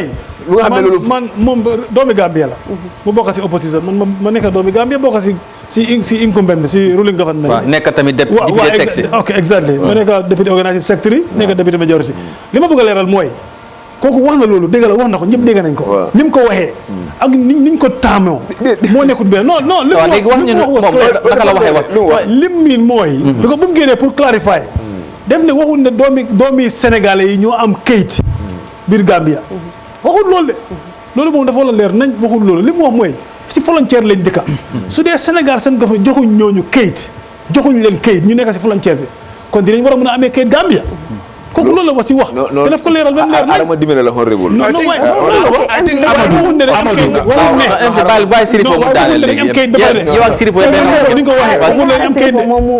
S4: lu nga xam ne loolu
S7: man moom doomi Gambia la mu bokk si opposition man ma nekk doomi Gambia bokk si incumbent bi si ruling government
S1: waaw nekk tamit député texte
S7: ok exactly ma nekk député organizing sector yi nekk député majority li ma bëgg a leeral mooy kooku wax na loolu dégg la wax na ko ñëpp dégg nañ ko ni mu ko waxee ak niñ ko taamoo moo nekkul benn non li lim miin mooy bi ko bu mu génnee pour clarifier def ne waxul ne doomi sénégalais yi ñoo am kayit biir Gambia waxul loolu de loolu moom dafa war a leer nañ waxul loolu li mu wax mooy ci frontière lañ dëkka su dee Sénégal seen gox joxuñ ñooñu kayit joxuñ leen kayit ñu nekk si frontière bi kon dinañ war a mën a amee kayit Gambia kooku loolu la wax si wax te daf ko leeral ba mu leer
S4: Adama dimbale la honorable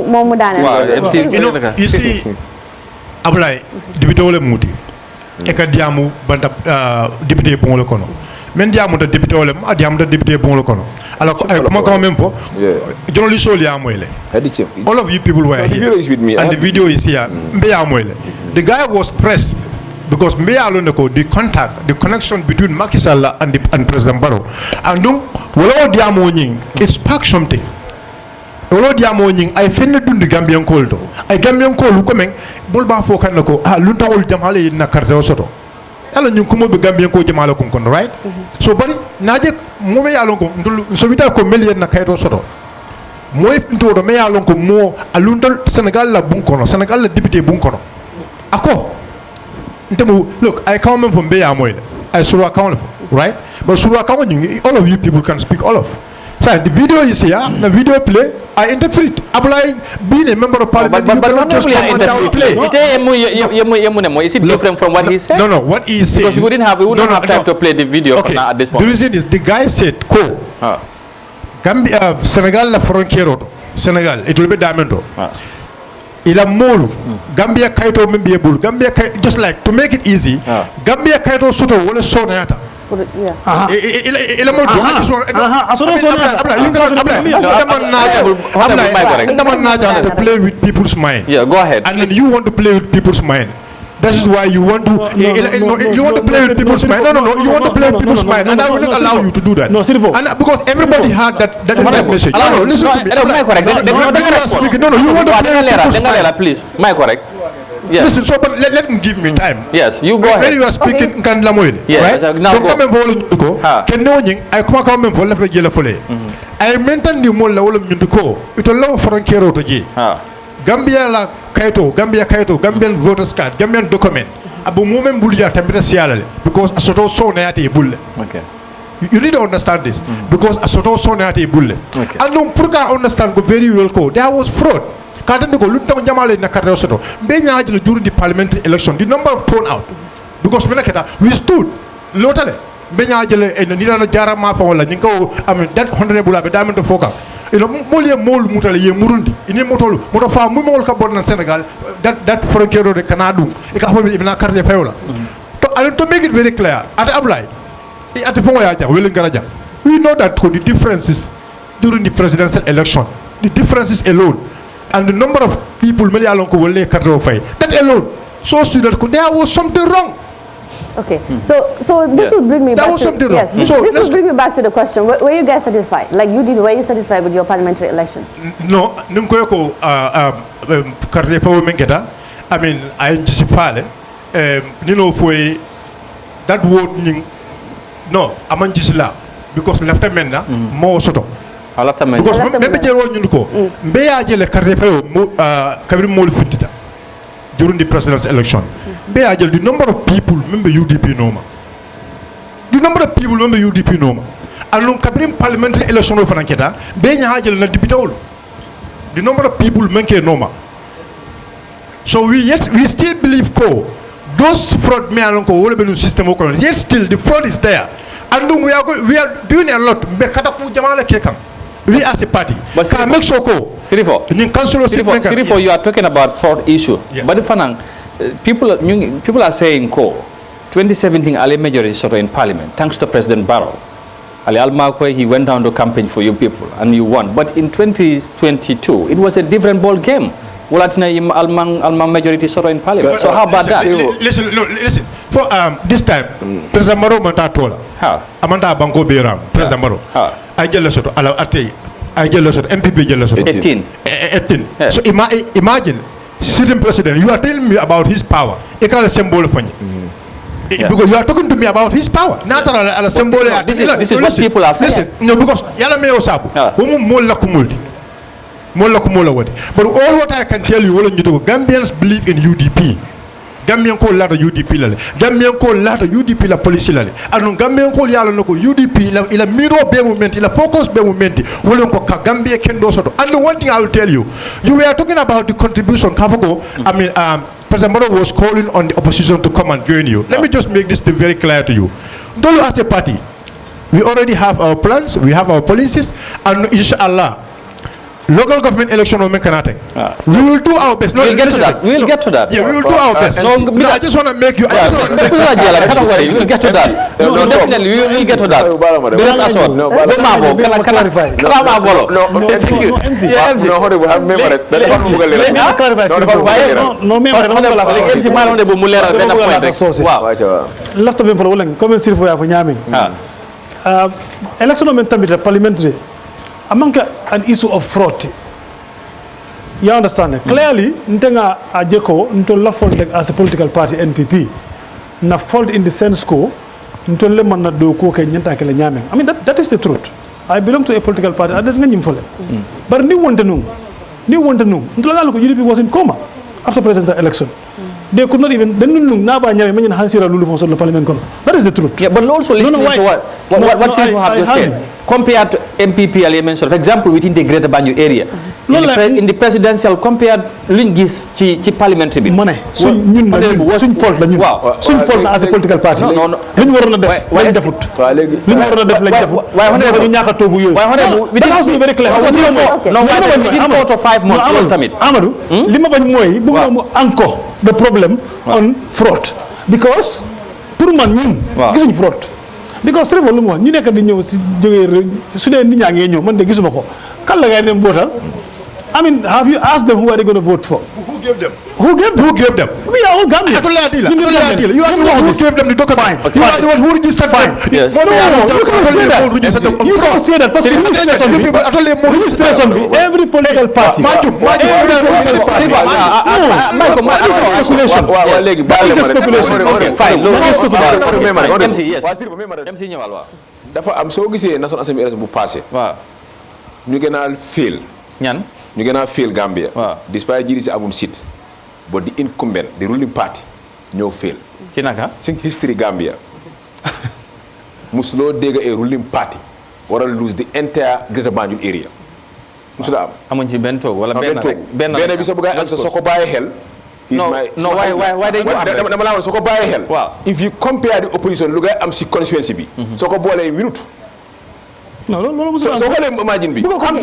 S2: moom mu daaneel
S6: you see Ablaye député wala muti e ka diamu banta député bon le kono men diamu ta député wala ma diamu ta député bon le kono alors comment quand même fo journaliste oli ya moyle all of you people were here and the video is here mbe ya moyle the guy was pressed because mbe ya lone ko the connection between Macky Sall and President Barrow and donc wala diamu nying it sparked something wala diamo ñing ay fenn dund Gambian call to ay Gambian call ko men bol ba fo kan ko lu tawul jamale na carte soto ala ñu ko mo be Gambian ko jamala ko kon right so bari naje mo me yalon ko so bita ko melier na kayto soto moy finto do me yalon ko mo alundal Senegal la bun kono Senegal la député bun kono ako ntemu look I come from Beya moyle I sura account right but sura account all of you people can speak all of so the video is here the video play I interpret applying being a member of parliament
S1: but not just play is it different from what he said
S6: no what he said
S1: because we wouldn't have time to play the video okay. At this point
S6: the reason is the guy said Gambia Senegal la frontière Senegal it will be diamond ila molu Gambia kayto membe bul Gambia just like to make it easy Gambia kayto soto wala sonata ila mo to play with people's mind
S1: go ahead
S6: and then you want to play with people's mind that is why you want to you want to play with people's mind no you want to play with people's mind and I will not allow you to do that and because everybody had that message listen to me you want to play with people's mind
S1: please my correct
S6: yes. Listen, so but let him give me time.
S1: Yes, you go ahead.
S6: When you are speaking, can lamoyle,
S1: yes,
S6: right?
S1: Now
S6: so come and follow go. Can no nying? I come and follow the jela fole. I maintain the mol la wala nyuko. Ito law frontiero to ji. Gambia la kaito, Gambian voters card, Gambian document. Abu moment bulja tempera sialale because asoto so na yati bulle.
S1: Okay.
S6: You need to understand this because asoto so na yati bulle. And no purka understand go very well ko. There was fraud. During the parliamentary election, the number of turnout, because we stood locally. That honorable diamond of Foka. Senegal, that frontier of the Canadu, to make it very clear, at Ablai, at the Wellingara, we know that the differences during the presidential election, the differences alone. And the number of people that alone shows you that there was something wrong.
S2: Okay, so this would bring me back to this would bring me back to the question: were you guys satisfied? Like you did, were you satisfied with your parliamentary election?
S6: No, I mean, I just that word. No, I'm just because left amenda more soto. Because remember during the presidential election, the number of people remember UDP Noma. The number of people remember UDP Noma. And long parliamentary election of Franketa, the number of people remember Noma. So we still believe those fraud me along ko system yet still the fraud is there. And we are doing a lot. We as a party, but make sure
S1: Sirifo, you are talking about fraud issue.
S6: Yes.
S1: But people are saying 2017 Ali majority sort in parliament thanks to President Barrow. Ali Almakwe, he went down to campaign for you people and you won. But in 2022, it was a different ball game. walatina alman majority soto in parliament. So how about that?
S6: Listen. For this time, President Maro manta tola. Amanta banko beram. President Maro. I jella soto ala ate. I jella soto MPP jella soto.
S1: 18.
S6: Yeah. So imagine sitting president, you are telling me about his power. It can symbol for you. Because you are talking to me about his power. Natural ala symbol.
S1: This is what people are saying.
S6: Listen, no, because yala me osabu. Mola kumulti. But all what I can tell you, Gambians believe in UDP. Gambian ko lata UDP lale. Gambian ko lata UDP la police lale. Anu Gambian ko yala no ko UDP ila miro be movement, ila focus be movement. Wolon ko ka Gambia kendo soto. And the one thing I will tell you, you were talking about the contribution. Kafago, I mean, President Moro was calling on the opposition to come and join you. Let me just make this very clear to you. Though you as a party, we already have our plans, we have our policies, and inshallah, local government election will make an attack. We will do our best.
S1: We'll get to that. We will get to that.
S6: Yeah, we will do our best. No, I just want to make you.
S1: Don't worry. We'll get to that. No, definitely, we will get to that. Because as well. No, clarify. No, thank you. MC. No, horrible. Have memory. Let me clarify. No, memory. MC Malone bu mulera ben point. Wow.
S7: Last of them for Wellingara. Comment s'il faut ya for nyaming. Election of parliamentary. Among an issue of fraud. You understand? Clearly, Ntenga Ajeko, Ntola fault as a political party, NPP, na fault in the sense ko, Ntola manna do ko kenyanta kele nyame. I mean, that is the truth. I belong to a political party. I don't know. But new want to know. Ntola Galo UDP was in coma after presidential election. They could not even. That is the truth.
S1: Yeah, but also listening to what Silifu have just said. Compared to MPP element, for example, within the Greater Banjul area, in the presidential, compared Lingis to parliamentary.
S7: Money. Suñ fault la ñun. Suñ fault as a political party.
S1: No.
S7: Liñ waroon a def lañ defut. Liñ waroon a def lañ defut. Waaye ñu ñàkk a toogu yooyu. That has to be very clear.
S1: Within 4 to 5 months, loolu tamit.
S7: Amadou, li ma bañ mooy bu mu encore the problem on fraud. Because pour man ñun gisuñ fraud. Because très lu mu wax ñu nekk di ñëw si jógee su dee nit ñaa ngee ñëw man de gisuma ko kan la ngay dem votal. I mean, have you asked them who are they going to vote for?
S6: Who gave them?
S7: Who gave them? We are all Gambians.
S6: You are the one who gave them the document. You are the one who registered them.
S1: Yes.
S7: No, you can't say that. You can't say that. Because registration, every political party.
S4: Dafa am soo gisee National Assembly election bu passé.
S1: Waaw.
S4: Ñu gën a fail.
S1: Ñan?
S4: Ñu gën a fail Gambia.
S1: Waaw.
S4: Despite GDC amul seat, but the incumbent, the ruling party, ñoo fail.
S1: Ci naka?
S4: Sing history Gambia. Musuloo dégg a ruling party war a lose the entire Greater Banjul area. Musuloo am.
S1: Amuñ ci benn toog wala benn rek.
S4: Benn bi sa bëgg a am soo ko bàyyee xel.
S1: No, why they
S4: dama la wax soo ko bàyyee xel.
S1: Waaw.
S4: If you compare the opposition lu ngay am si constituency bi. Soo ko boolee minute.
S7: Non, loolu musul am.
S4: Soo xoolee imagine bi. Bu ko boole.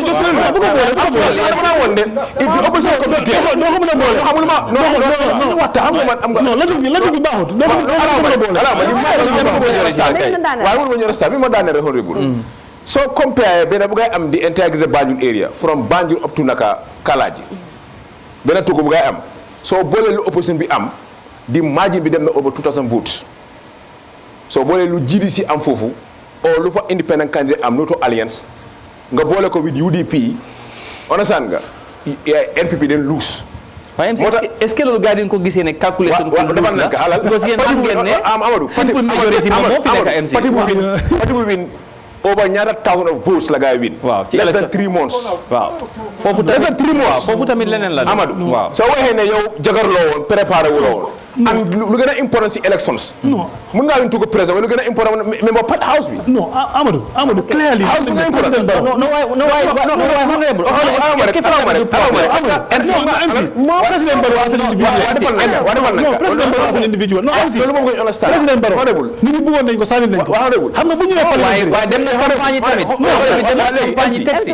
S4: If the opposition ko doo ko mën a boole. Xamul ma non waxta am nga man am nga.
S7: Non, la bi baaxut. Doo ko mën a boole.
S4: Waaye wul ma ñu resta bi ma daane rek honorable. So compare benn bu ngay am the entire Greater Banjul area from Banjul up to naka Kalaji. Benn tugu bu ngay am. So boole lu opposition bi am di margin bi dem na over 2000 votes. So boole lu GDC am foofu or lu fa independent candidate am noto alliance nga boole ko with UDP understand nga NPP den lose.
S1: waaye est-ce que loolu gars yi ko gisee ne calculation ko lose la parce que yéen xam ngeen ne
S4: Amadou
S1: simple majority moom moo fi nekk MC
S4: parti bu win over ñaata thousand of votes la gars yi win.
S1: waaw ci
S4: less than 3 months.
S1: waaw foofu tamit less than 3 months foofu tamit leneen la.
S4: Amadou
S1: waaw
S4: soo waxee ne yow jagarloo woon préparé wu la woon. and lu gën a important si elections.
S7: Non.
S4: Mun ngaa win tuuti président lu gën a important même part house bi.
S7: Non, Amadou, clearly.
S4: House bi gën a important.
S7: President Barrow as an individual. No, President Barrow. Ni ñu bëggoon nañ ko sànni nañ ko. Xam nga bu ñu nee parlementaire.
S1: waaye dem na campagne tamit. campagne texte.
S4: Li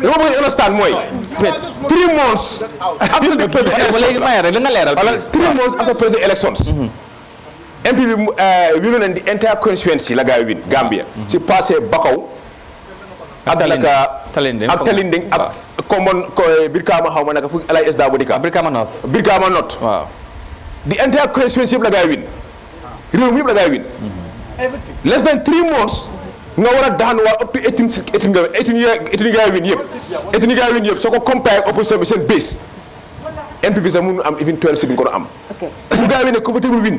S4: ma bëgg understand mooy 3 months after the president elections 3 months after president elections MP bi winu nañ di entire constituency la gars yi win Gambia si passé Bakaw ak Talinding ak common Birkama xaw ma naka fu LIS daa bu dika Birkama North waaw di entire constituency yëpp la gars yi win réew mi yëpp la gars yi win less than 3 months nga war a daan waa up to 18 gars yi win yëpp soo ko compare opposition bi seen base MPP sax mënu am even 12 si duñ ko am su gars yi ne comfortable win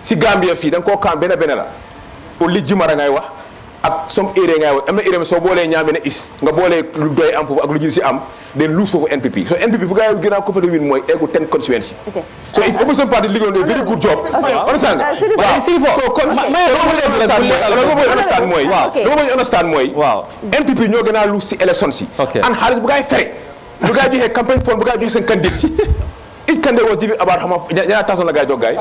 S4: si Gambia fii da nga koo kaam benn la pour li jumara ngay wax ak some area ngay wax am na area soo boolee ñaame ne is nga boolee lu doy am foofu ak lu jël si am den lose foofu NPP so NPP fu gars yi gën a comfortable win mooy eggu 10 constituency so if opposition party liggéey na very good job understand waaw so kon understand mooy NPP ñoo gën a lose si élection si and xaalis bu gaay fere bu gaay joxee campagne fund bu gaay joxee seen candidate si each candidate was giving about ñaata thousand la gaay jox gaay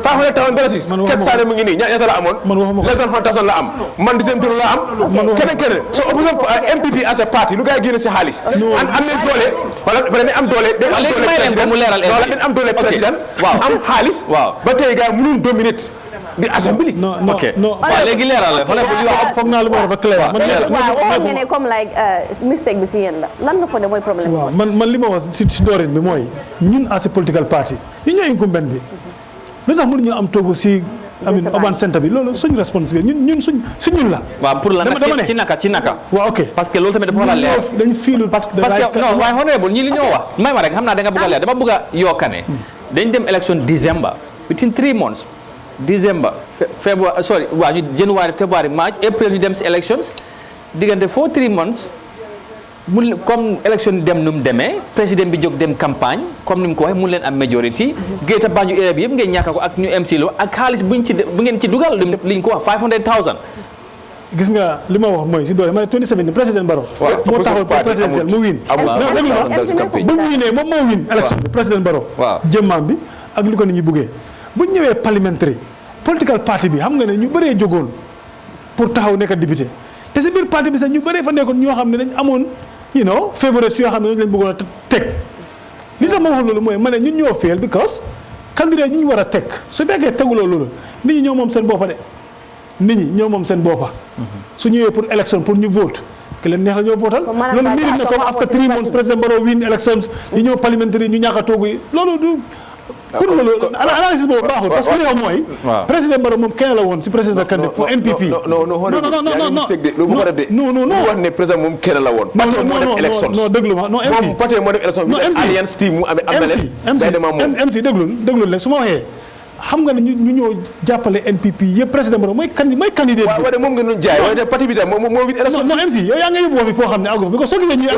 S4: $500,000 ket saane mu ngi nii ñaata la amoon less than $100,000 la am man di seen tur la am keneen so opposition MPP as a party lu gaay génne si xaalis am nañ doole wala dañ am doole am doole président am xaalis ba tey gaay mënuñ dominate di assembly
S7: non
S1: léegi leeral la
S7: foog naa lu ma war a clair
S2: waaw nga ne comme like mistake bi si yéen la lan nga foog ne mooy problème
S7: waaw man li ma wax si doorin bi mooy ñun as a political party ñu ñooy incumbent bi lu tax mënuñu am toogu si amin urban centre bi loolu suñu responsabilité ñun ñun la
S1: waaw pour la nag ci naka
S7: waaw ok
S1: parce que loolu tamit dafa war a leer
S7: dañ fiilu
S1: parce que non waaye honorable ñi li ñoo wax may ma rek xam naa da nga bëgg a leer dama bëgg a yokkane dañ dem election December within 3 months December February sorry waa ñu January February March April ñu dem si elections diggante 3 months mu comme election dem nu mu demee président bi jóg dem campagne comme ni mu ko waxee mun leen am majority Greater Banjul area bi yëpp ngeen ñàkk ko ak ñu MC Lo ak xaalis bu ngeen ci dugal liñ ko wax 500,000
S7: gis nga li ma wax mooy si doole ma ne 2017 président Barrow moo taxaw pour présidentiel mu win bu mu winee moom moo win élection bi président Barrow jëmmaam bi ak li ko nit ñi buggee bu ñu ñëwee parliamentary political party bi xam nga ne ñu bëree jógoon pour taxaw nekk député te si biir parti bi sax ñu bëree fa nekkoon ñoo xam ne dañ amoon favorite yoo xam ne dañ leen bëggoon a teg li tax ma wax loolu mooy ma ne ñun ñoo fail because candidat ñi ñu war a teg su fekkee teguloo loolu nit ñi ñoo moom seen boppa de nit ñi ñoo moom seen boppa su ñëwee pour élection pour ñu vote que leen neex la ñoo votal loolu mérite na comme after 3 months président Barrow win elections ñu ñëw parliamentary ñu ñàkk a toogu yi loolu du pour loolu analyse boobu baaxul parce que li wax mooy président Barrow moom kenn la woon si président candidat pour NPP non
S4: wax ne président moom kenn la woon
S7: non déglu ma non
S4: moom parti moo def élection bi alliance team mu
S7: MC déglul rek su ma waxee xam nga ne ñu ñoo jàppale NPP yëpp président Barrow mooy candidat
S4: bi waaye moom ngeen doon jaay waaye parti bi tam moo win élection
S7: non MC yow yaa nga yóbbu wax bi foo xam ne àggu bi ko soo gisee ñuy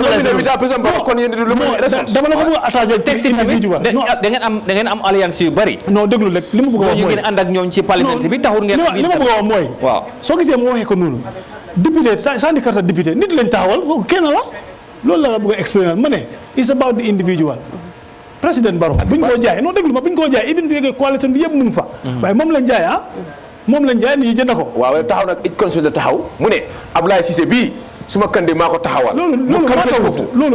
S4: président Barrow kon yéen lu mooy élection
S7: dama la ko bëgg a attaché
S1: texte tamit da ngeen am alliance yu bari
S7: non déglu rek li ma bëgg a wax mooy
S1: ngeen ànd ak ñoom ci parlement bi taxul ngeen
S7: li ma bëgg a wax mooy
S1: waaw
S7: soo gisee mu waxee ko noonu député sandi carte député nit lañ taxawal kenn la loolu la bëgg a expliquer ma ne it's about the individual président Barrow buñ koo jaay non déglu ma buñ koo jaay even bu yeggee coalition bi yëpp mu ngi fa waaye moom lañ jaay moom lañ jaay nit ñi jënd ko
S4: waaw taxaw nag it consul taxaw mu ne Abdoulaye Cissé bii suma kande maa ko taxawal
S7: loolu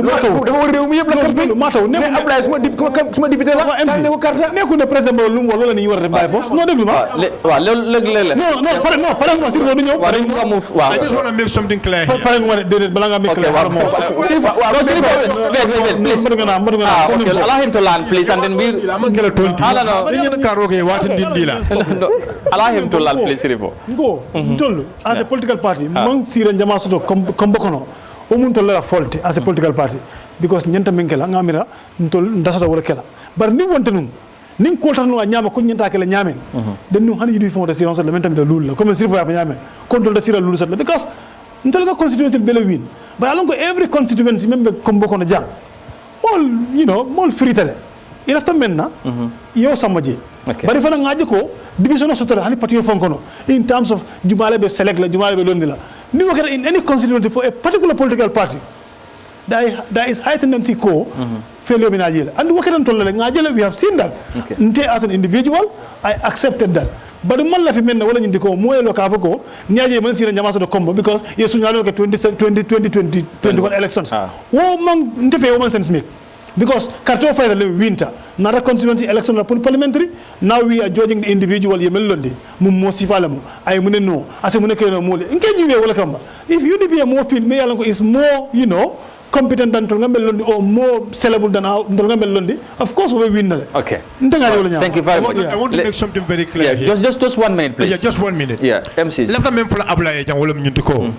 S7: maa taw
S4: dafa war réew mi yëpp la
S7: loolu maa taw
S4: mais Abdoulaye suma député la sànni ko carte
S7: nekku ne président Barrow lu mu wax loolu la ñuy war a def bàyyi force non déglu ma
S1: waaw léeg-léeg
S7: non pare nga si du ñëw
S6: I just want to make something clear here.
S7: pare nga ma ne déedéet balaa nga make clear
S1: allow him to land please and then we allow him to land please Sirifo
S7: ngo ntollu as a political party man sira njama soto comme bokono o mun to la fault as a political party because nyanta min kala ngamira ntol ndasata wala kala bar ni wonta num nin kolta no nyama ko nyanta kala nyame den nu hani yidi fond de silence le mentam de lul comme Sirifo ya nyame control de sira lul sat because ntol ga constituency bele win but along ko every constituency membe comme bokono jam mol fritale il resta maintenant yo samaji bari fana ngaji ko division sotore hani party fonkono in terms of jumale be select la jumale be londi la ni wakata in any constituency for a particular political party there is high tendency ko failure minajela and wakata tolle ngajela we have seen that nte as an individual I accepted that but man la fi menna wala ñindi ko moyelo ka ko ñaaje man sina ñama so do combo because yesu ñalo ke 2021 elections wo man ntepe wo man sense make because karto fayda le winter nara constituency election la parliamentary. Now we are judging the individual yemelondi mum mo sifala mo ay mune no ase mune keno mo le inke jiwe wala kamba if UDP more feel me yalanko is more competent than Tolga Melondi or more sellable than Tolga Melondi, of course we win.
S1: Okay. Thank you very much.
S6: I want to make something very clear here.
S1: Just 1 minute, please.
S6: Yeah, just 1 minute.
S1: Yeah, MC.
S6: Left a member Ablaye Jangola Minutuko.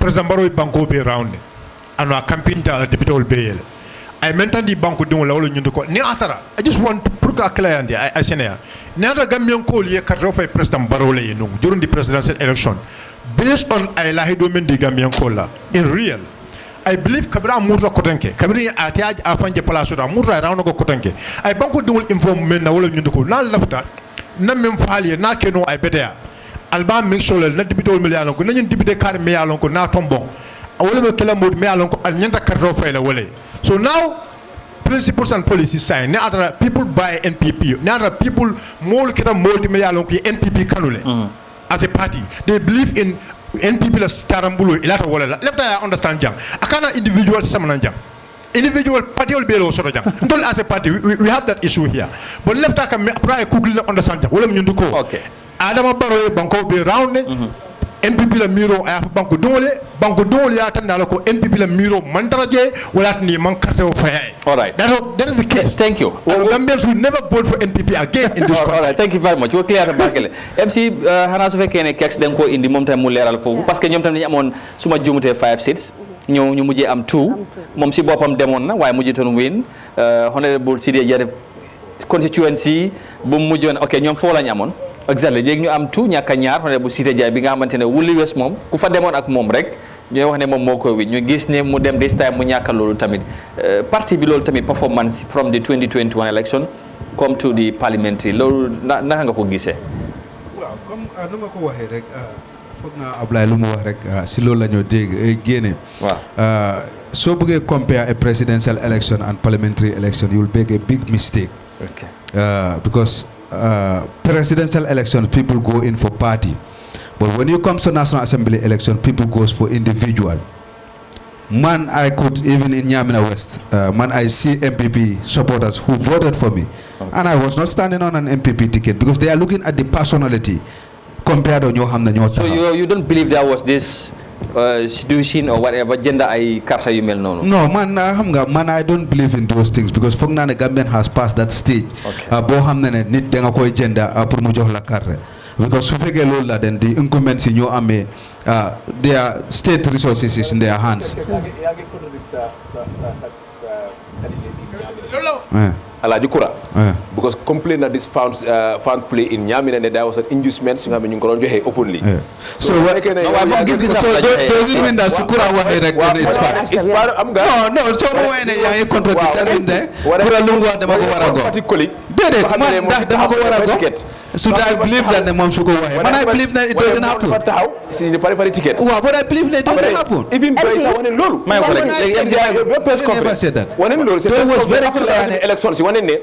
S6: President Baro Banco be around. And our campaign deputy will bail. I mentioned the Banco Dun Lolo Nutuko. Neatara. I just want to put a clear and I say, Neither Gambian call ye Katrofa President Barole during the presidential election. Based on Ilahido Mendi Gambian Kola. In real. I believe Kabra Murra Kotenke, Kabri Atiaj Afanje Palasura, Murra around Kotenke. I banko do inform men na wolo nyuko. Na left that. Na memfali na keno I better. Alba make sure na dibito million ko na dibite kar million ko na tombo. Awole me kala mod million ko anyanta karro fele wole. So now principles and policies sign. Na other people buy NPP. Na other people more kita multi million ko NPP kanule. As a party, they believe in NPP la starambulu ilata wala left I understand jam akana individual samana jam individual party will be also jam ndol as a party we have that issue here but left I can apply google understand jam wala nyundu ko
S1: okay
S6: adama baro banko be round NPP la miro ay banko dole ya tan dala ko NPP la miro mantaraje wala ni man carte o fay
S1: all right
S6: that is the case.
S1: Thank you.
S6: Gambians will never vote for NPP again in this country.
S1: All right, thank you very much. We're clear about it. MC Hana su fekkee ne kex dem ko indi mom tam mu leral fofu parce que ñom tam dañu amone suma jumute 5 seats ñew ñu mujjé am 2 mom ci bopam demone na waye mujjé ton win honorable Sidé Jare constituency bu mujjone OK ñom fo lañ amone exactly léegi ñu am 2 ñaka ñaar honorable Sidé Jare bi nga xamantene wuli wess mom ku fa demone ak mom rek ñu wax ne mom moko wi ñu gis ne mu dem this time mu ñaka lolu tamit parti bi lolu tamit performance from the 2021 election come to the parliamentary lolu naka nga ko gisee
S5: waaw comme nu nga ko waxee rek foog naa Ablaye lu mu wax rek si loolu la ñoo dégg génne waaw soo bëggee compare a presidential election and parliamentary election you will make a big mistake because presidential election people go in for party. But when you come to National Assembly election, people goes for individual. Man, I could, even in Yamina West, I see MPP supporters who voted for me. Okay. And I was not standing on an MPP ticket because they are looking at the personality compared to Nyoham.
S1: So you don't believe there was this situation or whatever, gender I karta you no?
S5: No, man, I don't believe in those things because Fognana Gambian has passed that stage. Bohamne nit denga ko gender promojo la karre. Because then the incumbents in your army, their state resources is in their hands.
S4: Because complain that this found play in Yamin and there was an inducement so openly.
S5: So does it mean that Sukura is fast?
S4: It's part of
S5: no, so when I contradict in there, should I believe that the mom should go away? But I believe that it doesn't happen.
S4: See the party ticket.
S5: But I believe that it doesn't happen.
S4: Even one in Lulu.
S5: Never said that.
S4: One in Lulu.
S5: There was very clear
S4: elections. One in there.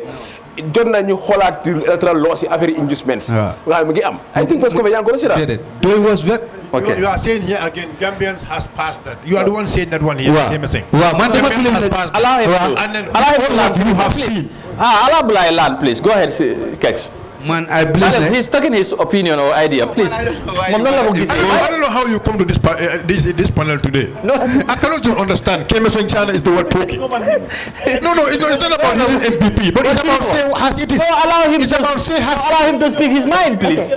S4: Don't you hold out the electoral laws in every inducements. I think what's going on.
S5: There was very.
S6: Okay. You are saying here again, Gambians has passed that. You are the one saying that one here.
S1: Gambians has passed. Allow him to have seen. Allow land, please. Go ahead, Kex.
S5: Man, I believe
S1: he's talking his opinion or idea, please.
S6: I don't know how you come to this panel today.
S1: No,
S6: I cannot understand. Kemeson China is the one talking. No, it's not about his MPP, but it's about saying as it is.
S1: No, allow him to speak his mind, please.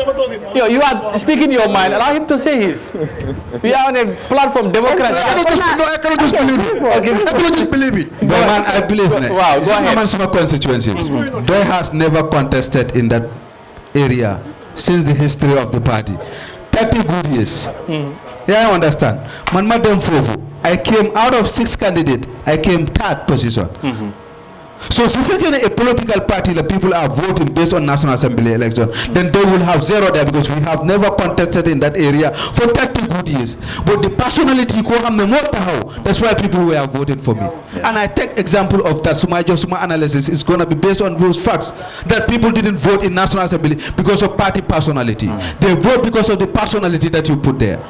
S1: You are speaking your mind. Allow him to say his. We are on a platform democracy.
S6: I cannot just believe it.
S1: Okay.
S6: I cannot just believe it.
S5: But man, I believe that.
S1: Wow, go ahead.
S5: Constituency. They has never contested in that area since the history of the party. 30 good years. Yeah, I understand. Man, Madam Fofu, I came out of 6 candidates, I came 3rd position. So if you get a political party that people are voting based on National Assembly election, then they will have 0 there because we have never contested in that area for 30 good years. But the personality, that's why people were voting for me. And I take example of that. So my analysis is going to be based on those facts that people didn't vote in National Assembly because of party personality. They vote because of the personality that you put there.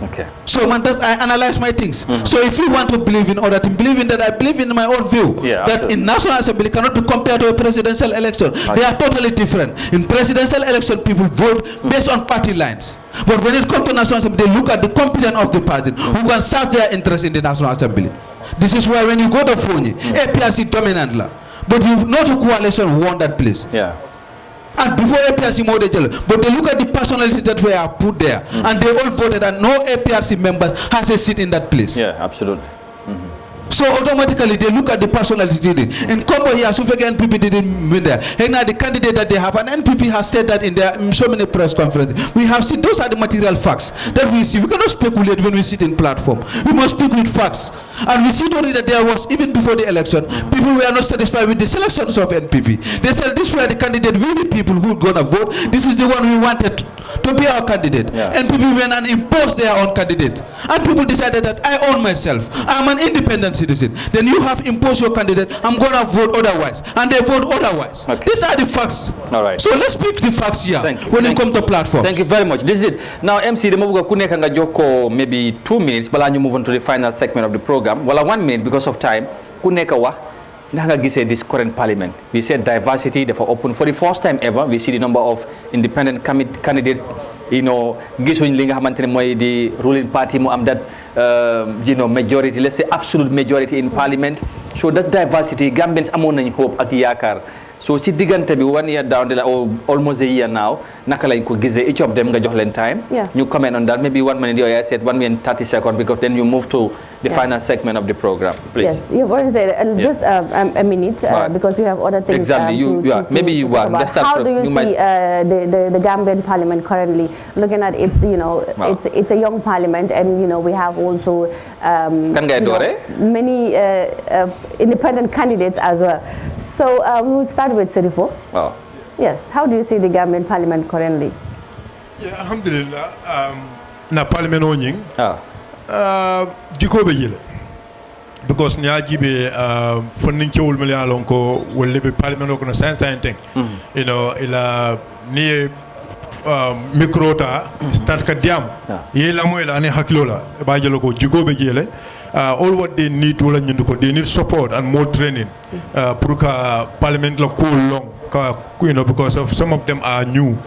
S1: Okay.
S5: So man, I analyze my things. So if you want to believe in other things, believe in that. I believe in my own view.
S1: Yeah,
S5: that in National Assembly cannot be compared to a presidential election. They are totally different. In presidential election, people vote based on party lines. But when it comes to National Assembly, they look at the competence of the party who can serve their interest in the National Assembly. This is why when you go to Fonyi, APRC dominant la. But you not a coalition won that place.
S1: Yeah.
S5: And before APRC more but they look at the personality that were put there, and they all voted, and no APRC members has a seat in that place.
S1: Yeah, absolutely.
S5: So automatically they look at the personality. In Combo here, Suffolk NPP didn't win there. And now the candidate that they have, and NPP has said that in their so many press conferences. We have seen those are the material facts that we see. We cannot speculate when we sit in platform. We must speak with facts. And we see already that there was, even before the election, people were not satisfied with the selections of NPP. They said this were the candidate, we the people who are going to vote. This is the one we wanted to be our candidate.
S1: Yeah.
S5: NPP went and imposed their own candidate. And people decided that I own myself. I'm an independent citizen. Then you have imposed your candidate. I'm going to vote otherwise. And they vote otherwise.
S1: Okay.
S5: These are the facts.
S1: All right.
S5: So let's speak the facts here when you come to platform.
S1: Thank you very much. This is it. Now, MC, the Mabuga Kuneka nga joko maybe 2 minutes, but you move on to the final segment of the program. Well, 1 minute because of time. Kuneka wa. This current parliament. We said diversity, therefore open. For the first time ever, we see the number of independent candidates, you know, the ruling party, that, you know, majority, let's say absolute majority in parliament. So that diversity, Gambians among hope at Yakar. So si digante bi 1 year down the or almost a year now, naka lañ ko gisee each of them nga jox len time. You comment on that. Maybe 1 minute. I said 1 minute 30 seconds because then you move to the final segment of the program. Please.
S2: Yes, you've already said just a minute because we have other things.
S1: Exactly. Maybe you want.
S2: How do you see the Gambian parliament currently? Looking at its, you know, it's a young parliament, and you know we have also many independent candidates as well. So we will start with Serifo.
S1: Oh.
S2: Yes. How do you see the Gambian parliament currently?
S6: Yeah, alhamdulillah. Na parliament onying. Diko be because nyaji be funding chewul mele alon ko wolle be parliament ko na science thing. You know, ila ni microta start ka diam. Ye la moy la ne hakilola ba jelo ko diko be jele. All what they need to learn, they need support and more training. For parliament la cool long, you know, because of some of them are new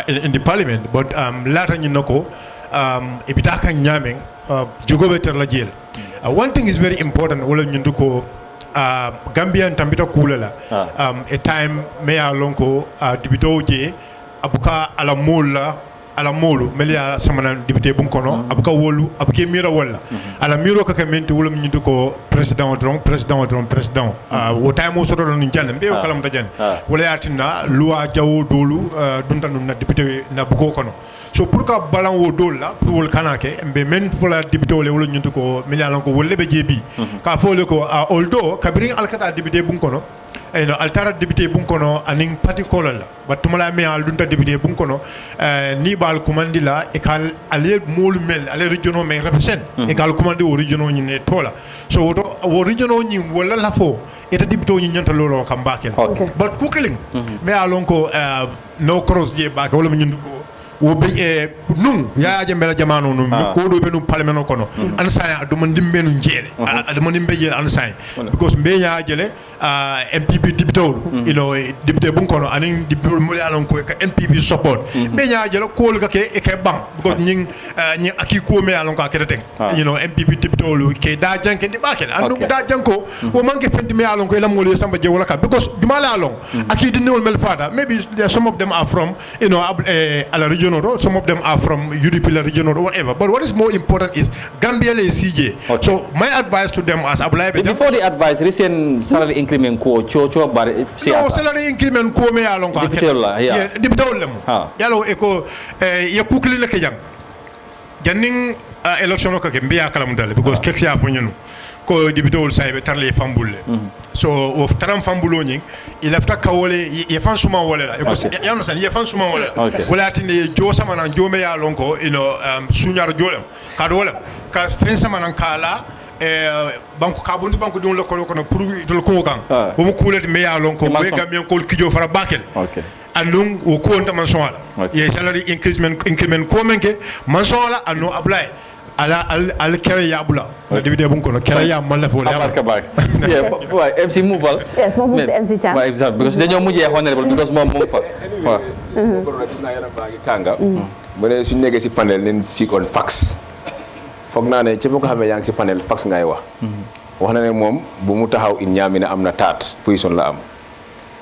S6: in the parliament. But later you know, ibitaka nyaming, jugo better la jail. One thing is very important. All you do Gambia and Tambita Kulala. A time me alonko dibito je abuka ala mola. Ala molu melia samana député bunkono abuka wolu abuke mira wala ala miro ka kamenti wala nyindu ko président wo time so do non janne be kalam da janne wala yatina loi jawo dolu duntanu na député na buko kono so pour ka balan wo dol la pour wol kanake be men fola député wala nyindu ko melia lon ko wolle be jebi ka fole ko although kabring alkata député bunkono eno altara député bunkono aning parti kolala batumala me al dunta député bunkono ni bal commandi la e kal ale mol mel ale regiono me represent e kal commandi o regiono ni ne tola so wo regiono ni wala la fo eta député ni nyanta lolo kam bakel but kukeling me alonko no cross je bak wala nyindu ko wo be nun Yahya Jammeh jamano nun ko do be nun parlement kono an sa do man dimbe nun jele do man dimbe jele an sa because be Yahya jele MPP député you know député bun kono anin député mo alon ko ka MPP support be Yahya jele ko ga ke e ke bang because ñi aki ko me alon ko akete you know MPP député ke da janke di bakel anu da janko wo manke fenti me alon ko elam mo le samba je wala ka because dumala alon aki di newol mel fada maybe some of them are from you know ala region. Some of them are from UDP region or whatever. But what is more important is Gambia le CJ. Okay. So my advice to them as Abulai.
S1: Before the advice, recent salary increment ko chocho bar.
S6: No salary increment ko me along ka. Yeah, diptol lem. Yalo eko ya kukli le kejang. Janning election ko ke mbiya kala mudale because keksi afo nyunu. Ko diptol saybe tarle fambulle. So of taram fambulo nying il afta kawole ye fan suma wala la you understand ye fan suma wala wala tini jo sama nan jo me ya lonko sunyar jolem ka do wala ka fen sama nan kala banku ka bundu banku dum lokko kono pour dol ko kan bo mo kulet me ya lonko be gamien ko kijo fara bakel andung o ko on manson ala ye salary increment ko menke manson ala anu apply al kere ya bula divide bun kono kere ya malla fo la
S1: barka bak MC Mouval
S2: yes mo move MC Cham
S1: exactly because dañoo mujjé honorable because mom mo fa waaw
S4: ko gis na yaram baagi tanga mu ne suñu nekkee si panel nen fi on fax foog naa ne ci ko xamee yaa ngi si panel fax ngay wax wax na ne moom bu mu taxaw in ñaamina am na taat position la am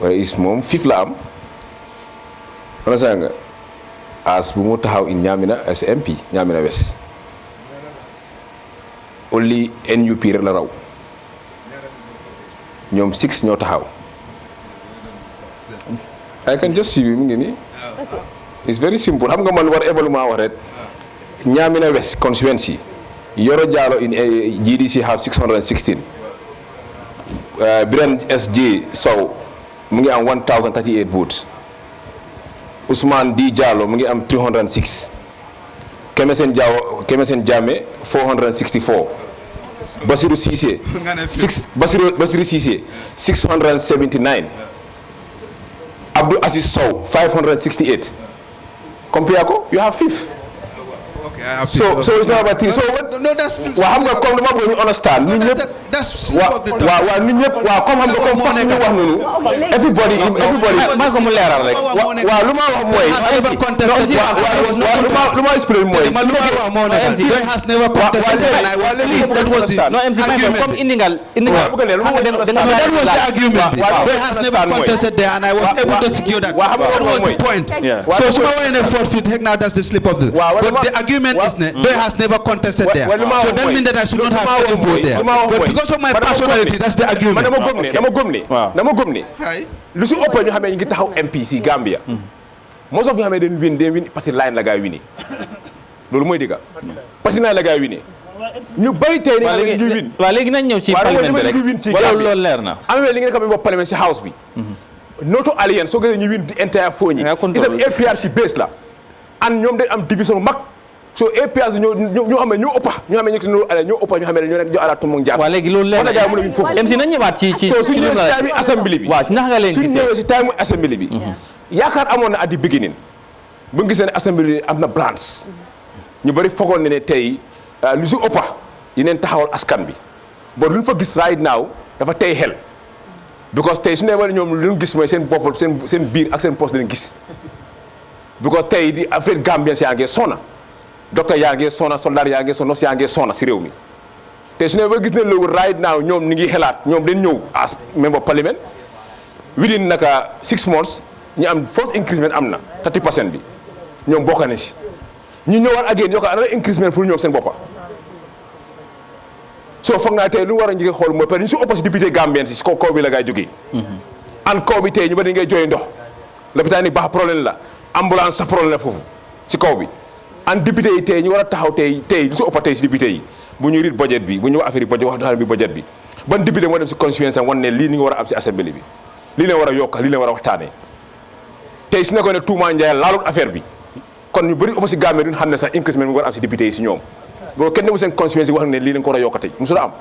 S4: wala is moom fif la am wala sa nga as bu mu taxaw in ñaamina as MP ñaamina wes only NUP rek la raw ñoom 6 ñoo taxaw I can just see mu ngi nii it's very simple xam nga man war évaluement wax rek ñaamina west constituency Yoro Jallow in GDC have 616 Biran SJ Sow mu ngi am 1038 votes Ousmane D Diallo mu ngi am 306 Kemesen Jammeh 464 Basirou Cissé Basirou Cissé 679 Abdou Aziz Sow 568 compare ko you have fifth. So it's not about so what?
S5: No, that's
S4: wa xam nga comme dama bëgg ñu understand ñun ñëpp
S5: that's slip of the tongue.
S4: wa ñun ñëpp wa comme xam nga comme fas ñu wax noonu everybody
S1: ma ko mu leeral rek
S4: wa lu ma wax mooy lu ma explain mooy
S5: Doy has never contested and I was that was the
S1: no MC comme indingal
S4: bëgg leen
S5: that was the argument. Doy has never contested there and I was able to secure that. That was the point. So suma way ne forfeit heck now that's the slip of the but the argument is Doy has never contested there. So that means that I should not have any vote there. But because of my personality, that's the argument.
S4: dama gëm ne lu si ëpp ñu xamee ñu ngi taxaw MP si Gambia most of ñu xamee dañ win parti line la gaay wini loolu mooy dëgg parti line la gaay wini ñu bari tey ni ñu win
S1: waaw léegi nañ ñëw ci parlement bi rek wala loolu leer na
S4: amee li ngeen xam ne bopp parlement si house bi noto alliance soo gisee ñu win the entire phone yi isam APRC base la an ñoom dañ am division mag so APRC ñoo xam ne ñoo ëppa ñoo xam ne ñoo ëppa ñoo xam ne ñoo nekk ñoo ala tumu jaar
S1: waaw léegi loolu leer na MC nañ ñëwaat ci
S4: suñu ñëwee si time assembly bi
S1: waaw naka nga leen gisee
S4: suñu ñëwee si time assembly bi yaakaar amoon na at the beginning bu ngi gisee ne assembly am na balance ñu bëri foogoon ne tey lu si ëppa yeneen taxawal askan bi bon lu ñu fa gis right now dafa tey xel because tey su ne wala ñoom lu ñu gis mooy seen bopp seen biir ak seen poste dañu gis because tey di affaire Gambien si yaa ngi sona docteur yaa ngi sona soldat yaa ngi sona nos yaa ngi sona si réew mi te su ne ba gis ne loolu right now ñoom ñu ngi xelaat ñoom dañ ñëw as member parliament within naka 6 months ñu am first increment am na 30% bi ñoom bokk na si ñu ñëwaat again yokk another increment pour ñoom seen boppa so foog naa tey lu war a njëkk xool mooy parce que ñu si ëpp si député Gambien si kaw bi la ngay jógee an kaw bi tey ñu bari ngay jooy ndox lopitaan yi baax problème la ambulance sa problème la foofu si kaw bi an député yi tey ñu war a taxaw tey lu si ëpp tey si député yi bu ñu read budget bi bu ñu wax affaire yi budget wax daxal bi budget bi ban député moo dem si constitution am wan ne lii ni nga war a am si assemblée bi lii leen war a yokk lii leen war a waxtaanee tey si nekkoon ne Touma Ndiaye laalut affaire bi kon ñu bëri ëpp si Gambie duñ xam ne sax increment bi war a am si député yi si ñoom boo kenn newul seen constitution wax ne lii leen ko war a yokk tey musula am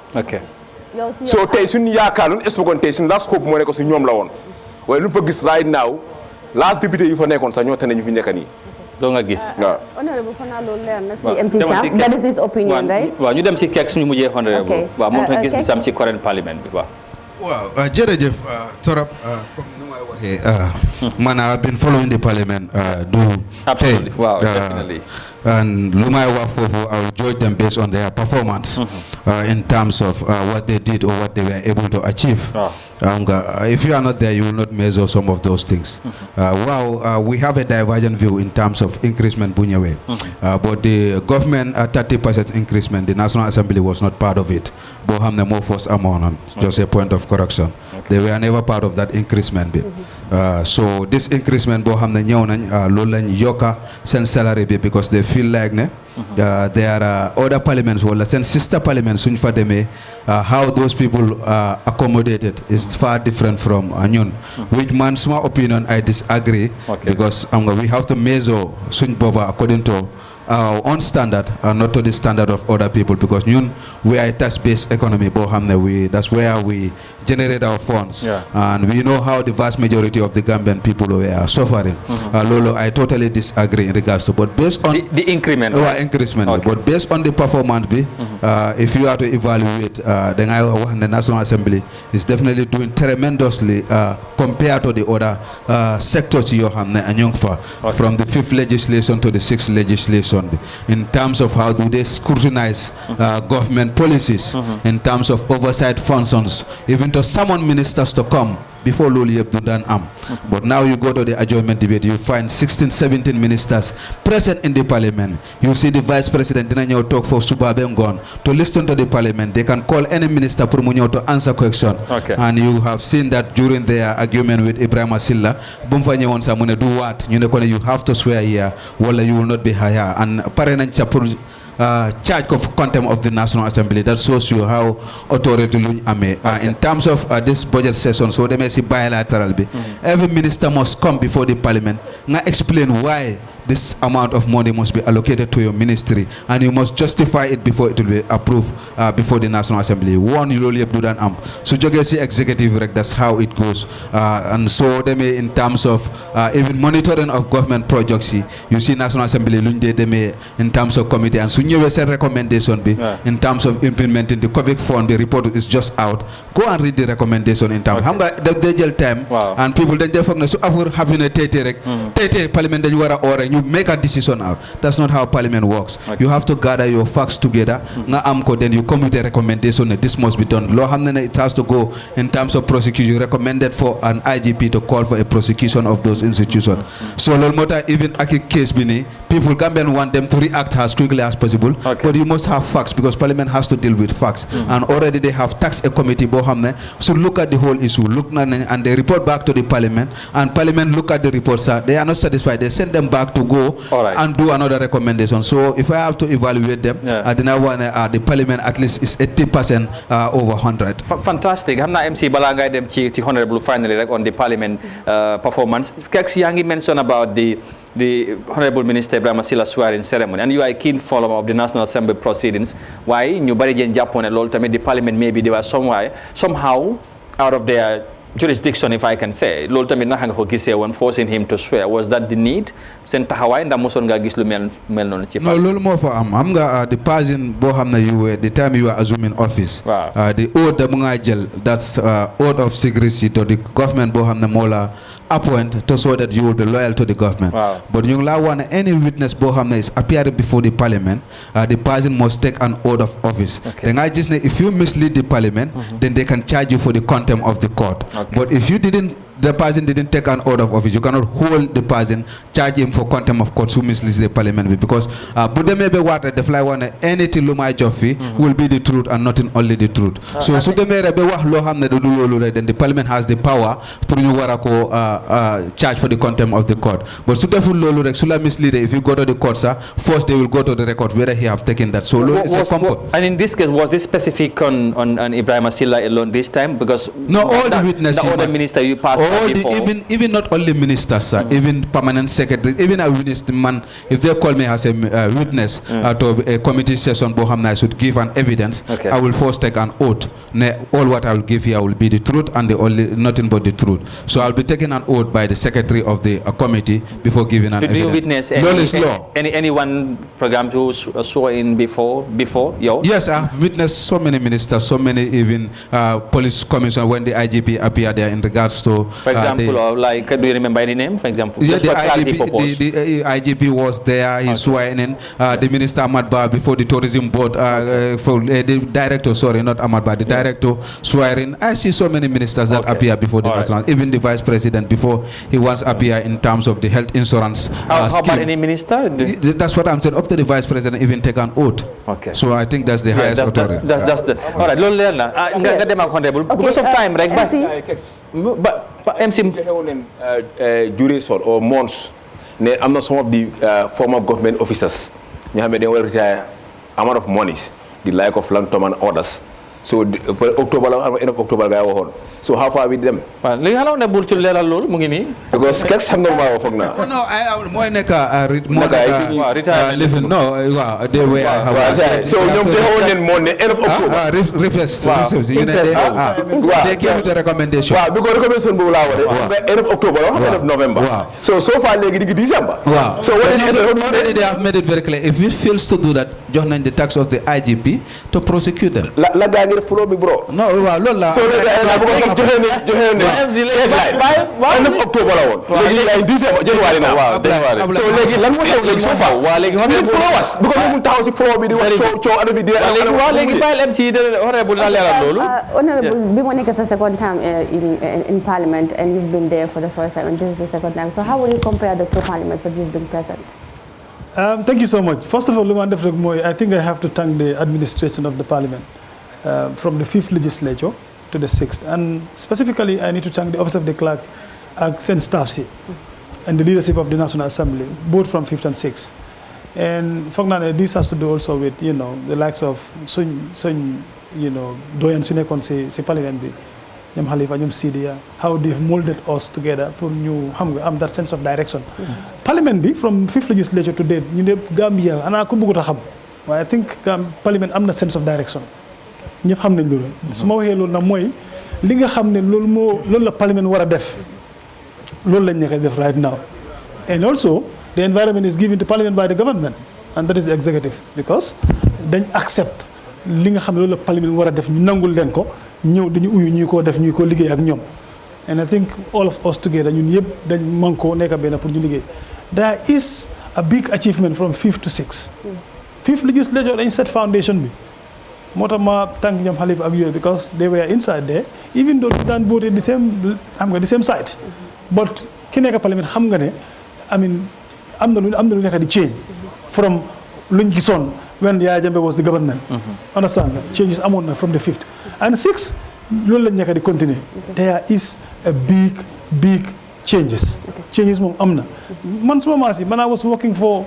S4: so tey suñu yaakaar luñu expliqué tey suñu last scope moo nekk su ñoom la woon waaye lu ñu fa gis right now last député yi fa nekkoon sax ñoo tane ñu fi nekk nii
S1: doo nga gis
S4: waaw
S2: honorable fanaa loolu leer na si MC Cham that is his opinion right
S1: waaw ñu dem si keek suñu mujjee honorable waaw moom tam gis-gisam ci current parliament bi waaw
S5: jërëjëf torop comme nu may waxee man I've been following the parliament
S1: absolutely wow definitely
S5: and lu may wax foofu I will judge them based on their performance in terms of what they did or what they were able to achieve if you are not there you will not measure some of those things we have a divergent view in terms of increasement bu ñëwee but the government 30% increasement the National Assembly was not part of it boo xam ne moo force amoon just a point of correction they were never part of that increasement bi so this increasement boo xam ne ñëw nañ loolu lañ yokka seen salary bi because they feel like ne there are other parliaments wala seen sister parliaments suñ fa demee how those people are accommodated is far different from ñun which man suma opinion I disagree because we have to measure suñ booba according to our own standard and not to the standard of other people, because we are a tax-based economy. That's where we generate our funds, and we know how the vast majority of the Gambian people are suffering. Lolo, I totally disagree in regards to, but based on
S1: the increment,
S5: but based on the performance, if you are to evaluate, then the National Assembly is definitely doing tremendously compared to the other sectors you have from the 5th legislation to the 6th legislation, in terms of how do they scrutinize government policies, in terms of oversight functions, even to summon ministers to come before Loli Abdudan But now you go to the adjournment debate, you find 16, 17 ministers present in the parliament. You see the vice president talk for Subabengon to listen to the parliament. They can call any minister to answer question. And you have seen that during their argument with Ibrahim Asilla, do what? You have to swear here, or you will not be higher. And charge of contempt of the National Assembly. That shows you how authority in terms of this budget session, so they may see bilateral. Every minister must come before the parliament and explain why this amount of money must be allocated to your ministry, and you must justify it before it will be approved before the National Assembly. One, you only do that. So Jogesi executive, that's how it goes. And so they may, in terms of even monitoring of government projects, you see National Assembly they may in terms of committee, and so you say recommendation be in terms of implementing the COVID fund. The report is just out. Go and read the recommendation in terms. The time and people then so after having a tete parliament that you are you make a decision out. That's not how parliament works. You have to gather your facts together. Then you come with a recommendation that this must be done. Law it has to go in terms of prosecution. You recommended for an IGP to call for a prosecution of those institutions. So even a case people Gambian want them to react as quickly as possible. But you must have facts, because parliament has to deal with facts. And already they have taxed a committee so look at the whole issue, and they report back to the parliament, and parliament look at the reports. They are not satisfied. They send them back to go and do another recommendation. So if I have to evaluate them, then I want the parliament at least is 80% over 100.
S1: Fantastic. I'm not MC Balangay dem chi honorable finally on the parliament performance. Kex Yangi mentioned about the Honorable Minister Ibrahim Asila swearing ceremony, and you are a keen follower of the National Assembly proceedings. Why you bari jen Japan and the parliament maybe they were somehow out of their jurisdiction, if I can say. When forcing him to swear, was that the need? No,
S5: the Persian the time you were assuming office. The oath that's oath of secrecy to the government Mola appoint to so that you will be loyal to the government. But you want any witness is appearing before the parliament, the person must take an oath of office. Then I just if you mislead the parliament, then they can charge you for the contempt of the court. But if you the person didn't take an oath of office, you cannot hold the person, charge him for contempt of court who misleads the parliament, because Budemebe water the fly one anything Lumai Joffi will be the truth and not only the truth. So then the parliament has the power to charge for the contempt of the court. But Sula misleader, if you go to the court, sir, first they will go to the record whether he have taken that. So
S1: and in this case, was this specific on Ibrahim Asila alone this time? Because
S5: no, all the witnesses,
S1: the other minister you passed
S5: even not only ministers, sir, even permanent secretaries, even a witness man, if they call me as a witness to a committee session, I should give an evidence. I will first take an oath. All what I will give here will be the truth and the only nothing but the truth. So I'll be taking an oath by the secretary of the committee before giving an evidence.
S1: Did you witness anyone program to swear in before you?
S5: Yes, I have witnessed so many ministers, so many even police commissioners when the IGP appeared there in regards to.
S1: For example, do you remember any name? For example,
S5: yeah, the IGP was there. He swore in. The minister Ahmad Ba before the tourism board. The director, sorry, not Ahmad Ba. The director swore in. I see so many ministers that appear before the national. Even the vice president before he once appear in terms of the health insurance.
S1: How about any minister?
S5: That's what I'm saying. Up to the vice president even take an oath. So I think that's the highest authority.
S1: That's the. All right. Because of time, right? But MC
S4: duration or months, I'm not some of the former government officers. They will retire amount of monies, the like of Lantom and others. so October la end of October gaa waxoon so how far we dem.
S1: waaw li nga xam ne bul ci leeral loolu mu ngi nii.
S4: because kees xam nga lu ma wax foog naa.
S5: no mooy nekk living no waaw they were
S4: so ñoom de xawoon leen moo ne end of October.
S5: you know they came with a recommendation.
S4: waaw because recommendation boobu laa wax end of October la wax end of November. so far léegi digg December.
S5: waaw
S4: so
S5: already they have made it very clear if it fails to do that jox nañ the tax of the IGP to prosecute them.
S4: la gaa ngi def flow bi bro.
S5: no waaw loolu la.
S4: joxe ne end of October la woon. léegi ay December January na. so léegi lan moo xew léegi so far.
S1: waaw léegi
S4: because mu taxaw si flow bi di wax coow ado bi di.
S1: waaw léegi bàyyil MC honorable na leeral loolu.
S2: Honorable bi moo nekk sa second term in Parliament and you've been there for the first time and this is the second time so how will you compare the two parliaments that you've been present?
S7: Thank you so much. First of all, I think I have to thank the administration of the Parliament from the 5th legislature to the 6th. And specifically, I need to thank the Office of the Clerk and staff and the leadership of the National Assembly, both from 5th and 6th. And this has to do also with, the likes of Doyen Sunekon si Parliament bi, ñoom Halifa, ñoom Sidia, how they've molded us together pour ñu am that sense of direction. Parliament bi from 5th legislature to date ñu ne Gambia ana ko bëggut a xam waaye I think Parliament am na sense of direction ñëpp xam nañ loolu su ma waxee loolu nag mooy li nga xam ne loolu la Parliament war a def loolu lañ nekk def right now. And also the environment is given to Parliament by the government and that is the executive because dañ accept li nga xam ne loolu la Parliament war a def ñu nangul leen ko ñëw dañu uyu ñuy koo def ñuy ko liggéey ak ñoom. And I think all of us together ñun yëpp dañ mën koo nekk benn pour ñu liggéey. There is a big achievement from 5th to 6th. 5th legislature dañ set foundation bi moo tax ma tànk ñoom Halifa ak yooyu because they were inside there even though daan voté the same side but ki nekk Parliament xam nga ne I mean am na lu nekk di change from luñ gisoon when Yahya Jammeh was the government. Understand nga changes amoon na from the 5th and 6th loolu lañ nekk di continuer. There is a big changes moom am na man suma maas yi man I was working for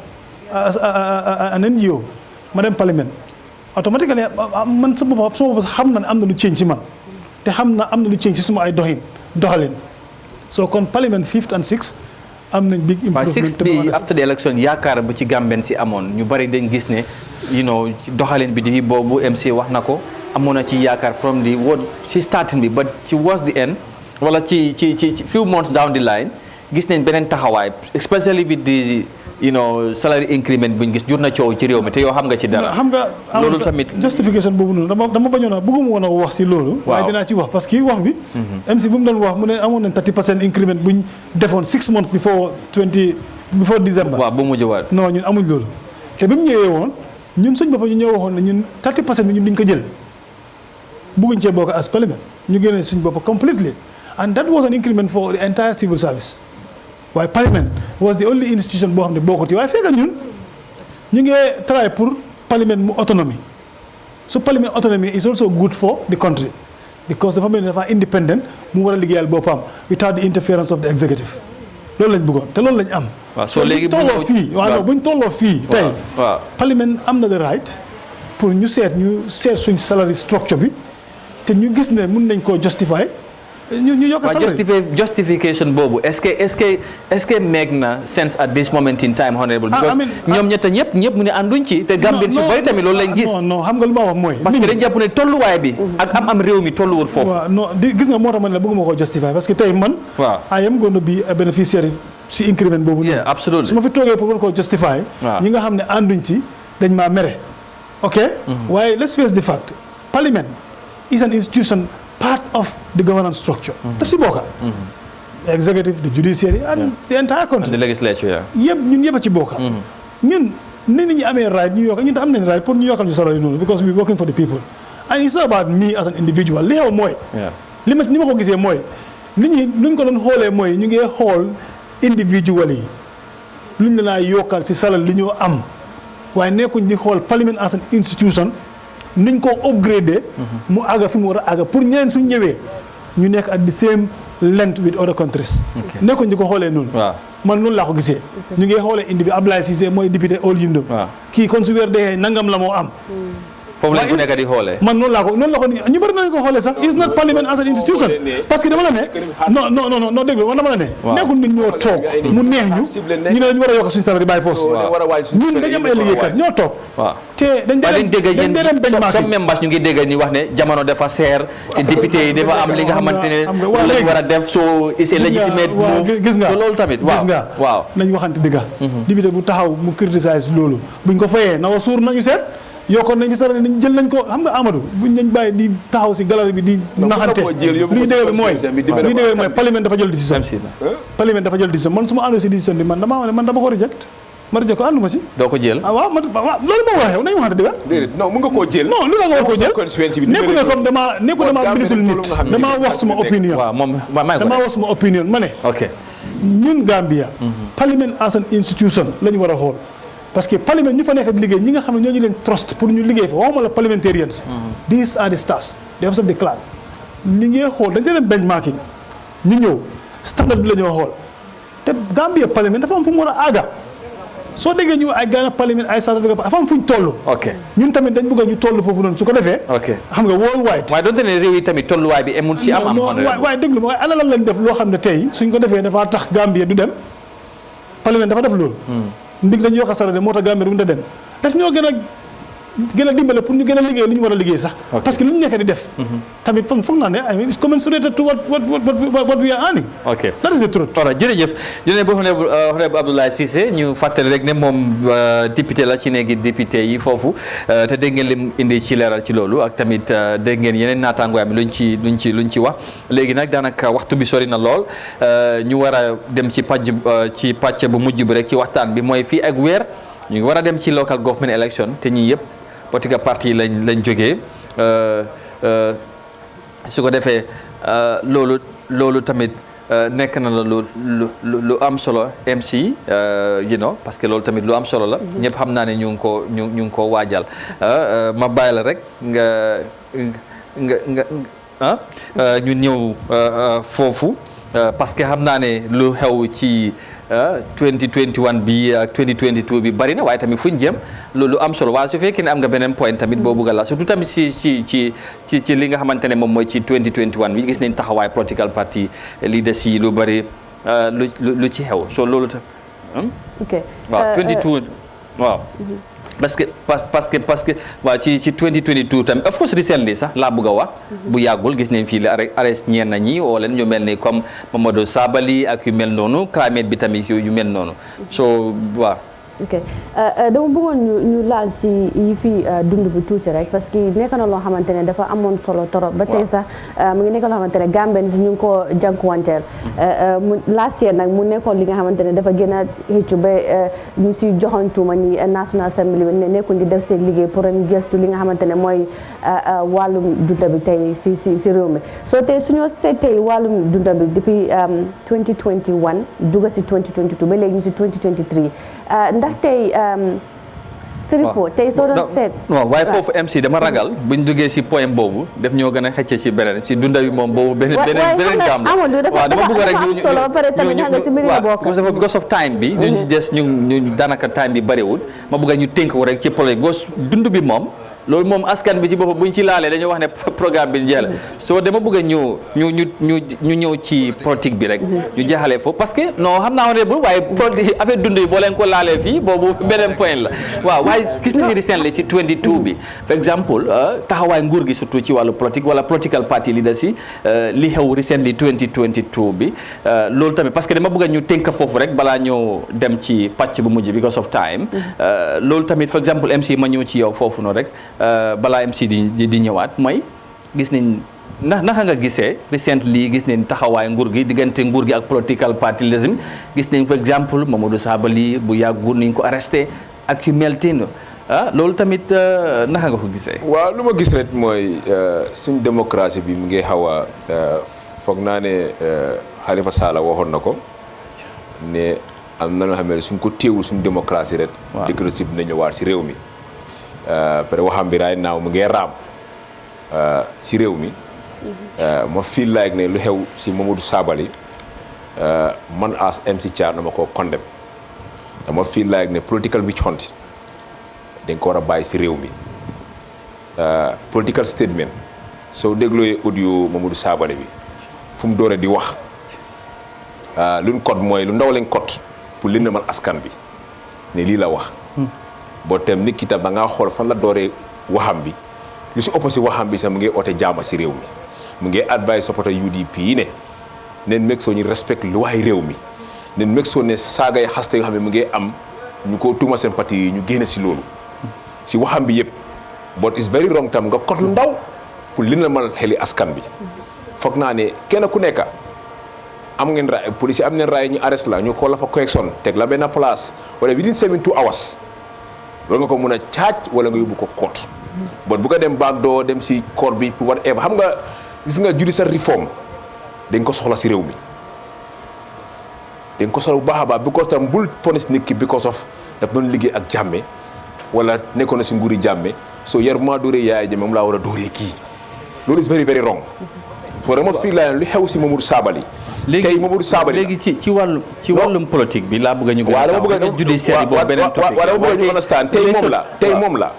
S7: an NGO ma dem Parliament automatically man sama bopp xam na ne am na lu change ci man te xam na am na lu change ci suma ay doxalin so kon Parliament 5th and 6th am nañ big improvement.
S1: 6th bi after the election yaakaar bu ci Gambien si amoon ñu bari dañ gis ne doxalin bi di boobu MC wax na ko amoon na ci yaakaar from the word ci starting bi but ci was the end wala ci few months down the line gis nañ beneen taxawaay especially with the salary increment buñ gis jur na coow ci réew mi te yow xam nga ci dara.
S7: xam nga
S1: loolu tamit
S7: justification boobu noonu dama bañoon a bëgguma woon a wax si loolu. waaye dinaa ci wax parce que wax bi. MC bu mu doon wax mu ne amoon nañ 30% increment buñ defoon 6 months before December.
S1: waaw bu mujj waat.
S7: non ñun amuñ loolu te bi mu ñëwee woon ñun suñ bopp ñu ñëw waxoon ne ñun 30% bi ñun duñ ko jël bëgguñ cee bokk as Parliament ñu génnee suñ bopp completely and that was an increment for the entire civil service. waaye Parliament was the only institution boo xam ne bokkul ci waaye fekk ñun ñu ngi try pour Parliament mu autonomie so Parliament autonomie is also good for the country because dafa mel ni dafa independent mu war a liggéeyal boppam without the interference of the executive loolu lañ bëggoon te loolu lañ am.
S1: waaw soo léegi
S7: buñ tolloo fii tey Parliament am na the right pour ñu seet suñ salary structure bi te ñu gis ne mun nañ koo justify ñu yokk salary
S1: justification boobu est-ce que make na sense at this moment in time honorable because ñoom ñëpp mu ne ànduñ ci te Gambien su bari tamit loolu lañ gis
S7: non xam nga lu ma wax mooy
S1: parce que dañ jàpp ne tolluwaay bi ak am réew mi tolluwul foofu
S7: waaw non gis nga moo tax ma ne la bëgguma koo justify parce que tey man I am going to be a beneficiary si increment boobu noonu
S1: absolutely
S7: su ma fi toogee pour war koo justify ñi nga xam ne ànduñ ci dañ maa mere ok waaye let's face the fact Parliament is an institution part of the governance structure. daf si bokka executive the judiciary and the entire country.
S1: and the legislature
S7: ñun yëpp a ci bokka ñun ni nit ñi amee right ñu yokk ñun tam am nañ right pour ñu yokkal ñu salary noonu because we working for the people and it's not about me as an individual li xew mooy li ma ko gisee mooy nit ñi luñ ko doon xoolee mooy ñu ngi xool individual yi luñ la naa yokkal si salary li ñoo am waaye nekkuñ di xool Parliament as an institution niñ ko upgrade mu àgga fi mu war a àgga pour ñeneen suñ ñëwee ñu nekk at the same length with other countries nekkuñ di ko xoolee noonu man noonu laa ko gisee ñu ngi xoolee indi bi Ablaye Cissé mooy député Old Yindum kii kon su weer dee nangam la moo am
S1: foofu lañ ko nekk di xoolee.
S7: man noonu la ko ñu bëri nañ ko xoolee sax is not parliament as an institution parce que dama la ne non déglu man dama la ne nekkul nit ñoo toog mu neex ñu ne dañu war a yokk suñu salaire bàyyi force ñun dañu am ay liggéeykat ñoo toog te dañ dee dem benchmark
S1: some members ñu ngi dégg ñu wax ne jamono dafa seer te député yi dafa am li nga xamante ne lañ war a def so is a legitimate move
S7: gis nga
S1: loolu tamit waaw
S7: nañ waxante dëgga député bu taxaw mu criticize loolu buñ ko fayee na wa suur nañu seet yokkoon nañ ci sara nañ jël nañ ko xam nga Amadou buñ nañ bàyyi di taxaw si galerie bi di naxante li dégg mooy parlement dafa jël décision man su ma àndoo si décision bi man dama ko reject ma reject ko ànduma si
S1: doo ko jël
S7: waaw loolu moo waxee nañu waxante dëgg
S4: non mun nga koo jël
S7: non lu la nga war koo jël nekku ne comme dama binitul nit dama wax suma opinion dama wax suma opinion ma ne ñun Gambia parlement as an institution la ñu war a xool parce que parlement ñu fa nekk di liggéey ñi nga xam ne ñoo ñu leen trust pour ñu liggéey fa waxuma la parliamentarians these are the staffs the officers of the clerk li ngeen xool dañ leen benchmarking ñu ñëw standard bi la ñoo xool te Gambia parlement dafa am fu mu war a aaga soo déggee ñu ay Ghana parlement ay South Africa dafa am fu ñu toll ñun tamit dañ bëgg ñu toll foofu noonu su ko defee xam nga worldwide
S1: waaye doonte ne réew yi tamit tolluwaay bi amul ci am
S7: waaye déglu ma waaye ana lan lañ def loo xam ne tey suñ ko defee dafa tax Gambia du dem parlement dafa def loolu ndig dañuy yokk a sara de moo tax Gambie du mu dem daf ñoo gën a dimbale pour ñu gën a liggéey li ñu war a liggéey sax parce que li ñu nekk di def tamit foog naa ne I mean it's commensurate to what we are earning that is the truth
S1: jërëjëf honorable Abdoulaye Cissé ñu fàttali rek ne moom député la ci néegi député yi foofu te dégg ngeen lim indi ci leeral ci loolu ak tamit dégg ngeen yeneen naataangoyam luñ ci wax léegi nag daanaka waxtu bi sori na lool ñu war a dem ci pàcc bu mujj bi rek ci waxtaan bi mooy fii ak weer ñu ngi war a dem ci local government election te ñii yëpp politique parti lañ jógee su ko defee loolu tamit nekk na la lu am solo MC parce que loolu tamit lu am solo la ñëpp xam naa ne ñu ngi ko waajal ma bàyyi la rek nga ñu ñëw foofu parce que xam naa ne lu xew ci 2021 bi ak 2022 bi bari na waaye tamit fu ñu jëm lu am solo waaye su fekkee ne am nga beneen point tamit boo bëgg a la surtout tamit ci li nga xamante ne moom mooy ci 2021 bi gis nañ taxawaay political party leaders yi lu bari lu ci xew so loolu tam waaw 22 waaw parce que waaw ci 2022 tamit of course recently sax laa bëgg a wax bu yàggul gis nañ fii la arrest ñeen na ñi woo leen ñu mel ni comme Mamadou Sabali ak yu mel noonu climate bi tamit yu mel noonu so waaw
S2: dama bëggoon ñu laal si yi fi dund bi tuuti rek parce que nekk na loo xamante ne dafa amoon solo torop ba tey sax mu ngi nekk loo xamante ne Gambien si ñu ngi ko jànkuwanteel last year nag mu nekkoon li nga xamante ne dafa gën a xëccu ba ñu si joxantuuma ni National Assembly bi ne nekkuñ di def seen liggéey pour ñu gëstu li nga xamante ne mooy wàllum dunda bi tey si réew mi soo tey suñoo seetee wàllum dunda bi depuis 2021 dugga si 2022 ba léegi ñu si 2023 ndax tey Sirifo tey soo doon seet
S1: waaye foofu MC dama ragal buñ duggee si point boobu def ñoo gën a xëcc si beneen si dunda bi moom boobu beneen gaam la waaw dama bëgg rek ñu because of time bi ñu si des ñu daanaka time bi bëriwul ma bëgg ñu tënk ko rek ci politique because dund bi moom loolu moom askan bi ci boppam buñ ci laalee dañoo wax ne programme bi jeex la soo dama bëgg ñu ñëw ci politique bi rek ñu jeexalee foofu parce que non xam naa ne bu waaye politique affaire dund yi boo leen ko laalee fii boobu beneen point la waaw waaye gis nañu recently si 22 bi for exemple taxawaay nguur gi surtout ci wàllu politique wala political party leaders yi li xew recently 2022 bi loolu tamit parce que dama bëgg ñu tënk foofu rek balaa ñoo dem ci pàcc bu mujj because of time loolu tamit for exemple MC ma ñëw ci yow foofu noonu rek balaa MC di ñëwaat mooy gis nañ naka nga gisee recently gis nañ taxawaay nguur gi diggante nguur gi ak political partyism gis nañ for exemple Mamadou Sabali bu yàggul niñ ko arresté ak yu mel tin loolu tamit naka nga ko gisee.
S4: waaw lu ma gis rek mooy suñ démocratie bi mu ngi xaw a foog naa ne Halifa Sallah waxoon na ko ne am na loo xam ne suñ ko téewul suñ démocratie rek. waaw démocratie bi na ñëwaat si réew mi. pare waxam bi raay naaw mu ngi raam si réew mi ma feel like ne lu xew si Mamadou Sabali man as MC Thiar dama ko condemn dama feel like ne political witch hunt dañ ko war a bàyyi si réew mi political statement soo déglooyee audio Mamadou Sabally bi fu mu dooree di wax luñ code mooy lu ndaw lañ code pour lëndëmal askan bi ne lii la wax boo tem nit ki tam da ngaa xool fan la dooree waxam bi lu si opposé waxam bi sax mu ngi oote jaama si réew mi mu ngi advice supporter UDP yi ne neen meg soo ñu respect lu waay réew mi neen meg soo ne saagay xaste yoo xam ne mu ngi am ñu ko tuuma seen parti yi ñu génne si loolu si waxam bi yëpp but it's very wrong tam nga kot lu ndaw pour li na mal xeli askan bi foog naa ne kenn ku nekk am ngeen raay police am neen raay ñu arrest la ñu ko la fa correction teg la benn place wala within 72 hours loolu nga ko mun a caaj wala nga yóbbu ko court but bu ko dem baag doo dem si court bi pour whatever xam nga gis nga judicial reform dañ ko soxla si réew mi dañ ko soxla bu baax a baax because tam bul punish nit ki because of daf doon liggéey ak Jammeh wala nekkoon na si nguuri Jammeh so yar maa dóoree Yahya Jammeh moom laa war a dóoree kii loolu is very very wrong so dama fii laa lu xew si Mamadou Sabally tey Mamadou Sabally
S1: léegi ci wàllum politique bi laa bëgg ñu gën a
S4: dama bëgg
S1: judiciaire boobu beneen topic
S4: waaw dama bëgg ñu understand tey moom la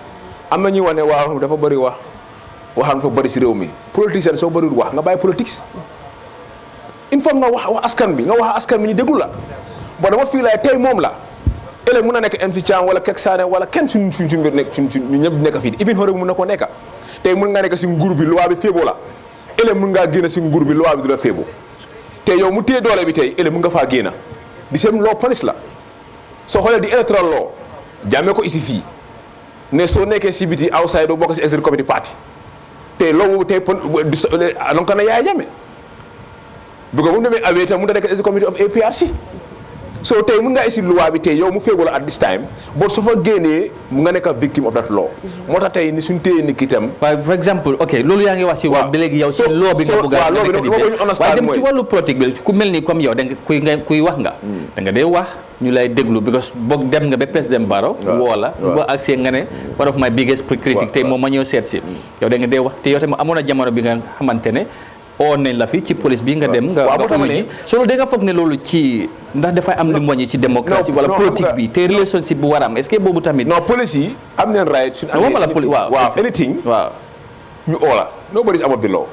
S4: am na ñuy wax ne waaw dafa bëri waxam dafa bëri si réew mi politicien soo bëriwul wax nga bàyyi politique il faut nga wax askan bi nga wax askan bi ñu déglu la bon dama fii laay tey moom la ëllëg mun na nekk MC Thiam wala Kek Sané wala kenn suñ mbir nekk suñ ñu ñëpp nekk fii ibin xore mun na ko nekk tey mun nga nekk si nguur bi loi bi féeboo la ëllëg mun ngaa génn si nguur bi loi bi du la féeboo te yow mu téye doole bi tey ëllëg mun nga faa génn di seen law police la soo xoolee di electoral law Jammeh ko ici fii ne soo nekkee si biti outside doo bokk si executive committee party te loolu tey lonka na Yahya Jammeh bu ko mu demee awee tam mun na nekk executive committee of APRC so tey mun ngaa isi loi bi tey yow mu féegoo la at this time boo soo fa génnee mu nga nekk victim of that law moo tax tey ni suñ téye nit ki tam
S1: waaye for exemple ok loolu yaa ngi wax si wax ba léegi yow si law bi nga bëgg a nekk di waaye dem ci wàllu politique bi ku mel ni comme yow da nga kuy wax nga da nga dee wax ñu lay déglu because boog dem nga ba président Barrow woo la boo accès nga ne one of my biggest critique tey moom ma ñëw seet si yow da nga dee wax te yow tamit amoon na jamono bi nga xamante ne oo nañ la fi ci police bi nga dem nga uji solo da nga foog ne loolu ci ndax dafay am lu moñi ci démocratie wala politique bi te relationship bu war a am est-ce que boobu tamit
S4: non police yi am neen right suñu waaw anything
S1: waaw
S4: ñu oo la nobody is above the law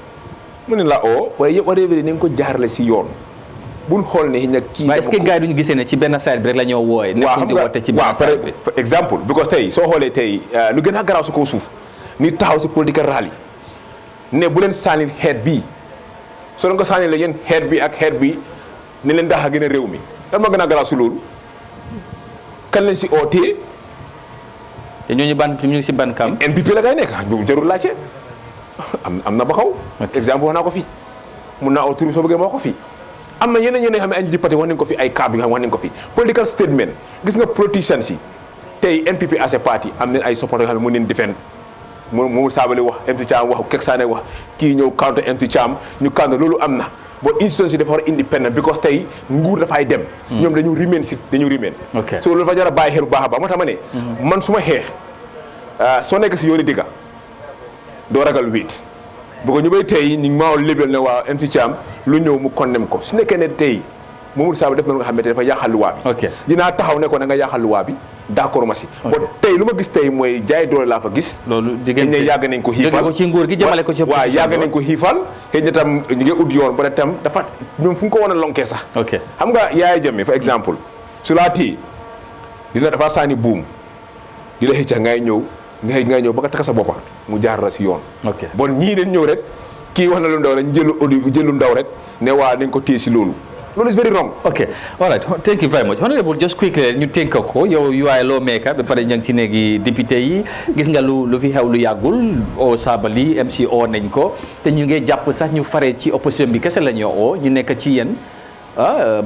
S4: mu ne la oo waaye yëpp whatever ni nga ko jaarale si yoon bul xool ne ña kii
S1: est-ce que gars yi duñu gisee ne ci benn side bi rek la ñoo wooye nekkuñ di woote ci benn side bi
S4: par exemple because tey soo xoolee tey lu gën a garaaw si kaw suuf ni taxaw si political rally ne bu leen sànni xeet bii soo leen ko sànni la yéen xeet bi ak xeet bi ne leen dax a gën a réew mi lan moo gën a garaaw si loolu kan lañ si ootee
S1: te ñooñu ñu ngi si ban kam
S4: NPP la kay nekk jarul laajte am na ba xaw exemple wax naa ko fii mun naa oo tur soo bëggee ma wax ko fii am na yeneen xam ne ay njiiti parti wax nañ ko fi ay cadre yi xam wax nañ ko fi political statement gis nga politicians yi tey NPP as a party am nañ ay support yoo xam ne mu neen defend mu Sabally wax MC Thiam wax Kek Sané wax kii ñëw counter MC Thiam ñu counter loolu am na boo institution si dafa war independent because tey nguur dafay dem ñoom dañu remain so loolu dafa jar a bàyyi xel bu baax a baax moo tax ma ne man su ma xeex soo nekk si yooni digga doo ragal wéet bu ko ñu bay tey ñu maaw lébel ne waa MC Thiam lu ñëw mu condamné ko su nekkee ne tey Mamadou Sabally def na lu nga xamante dafa yàqal luwaa bi dinaa taxaw ne ko da nga yàqal luwaa bi d'accord ma si bon tey lu ma gis tey mooy jaay doole laa fa gis
S1: loolu
S4: dañ ne yàgg nañ ko xiifal
S1: ko ci nguur gi jëmale ko ci
S4: waaw yàgg nañ ko xiifal xëy na tam ñu ngi ut yoon ba ne tam dafa ñoom fu nga ko wan a lonkee sax xam nga Yahya Jammeh for exemple su laa tii dina dafa saani buum di la xëcca ngay ñëw ba nga takk sa boppa mu jaar la si yoon bon ñii dañ ñëw rek kii wax na lu ndaw rek jëlu ndaw rek ne waa nañ ko téye si loolu is very wrong.
S1: Okay, all right. Thank you very much. Honorable, just quickly, ñu tënk ko yow you are a lawmaker ba pare ña ngi ci néegi député yi gis nga lu fi xew lu yàggul o Sabally MC o nañ ko te ñu ngi jàpp sax ñu fare ci opposition bi kese la ñu oo ñu nekk ci yéen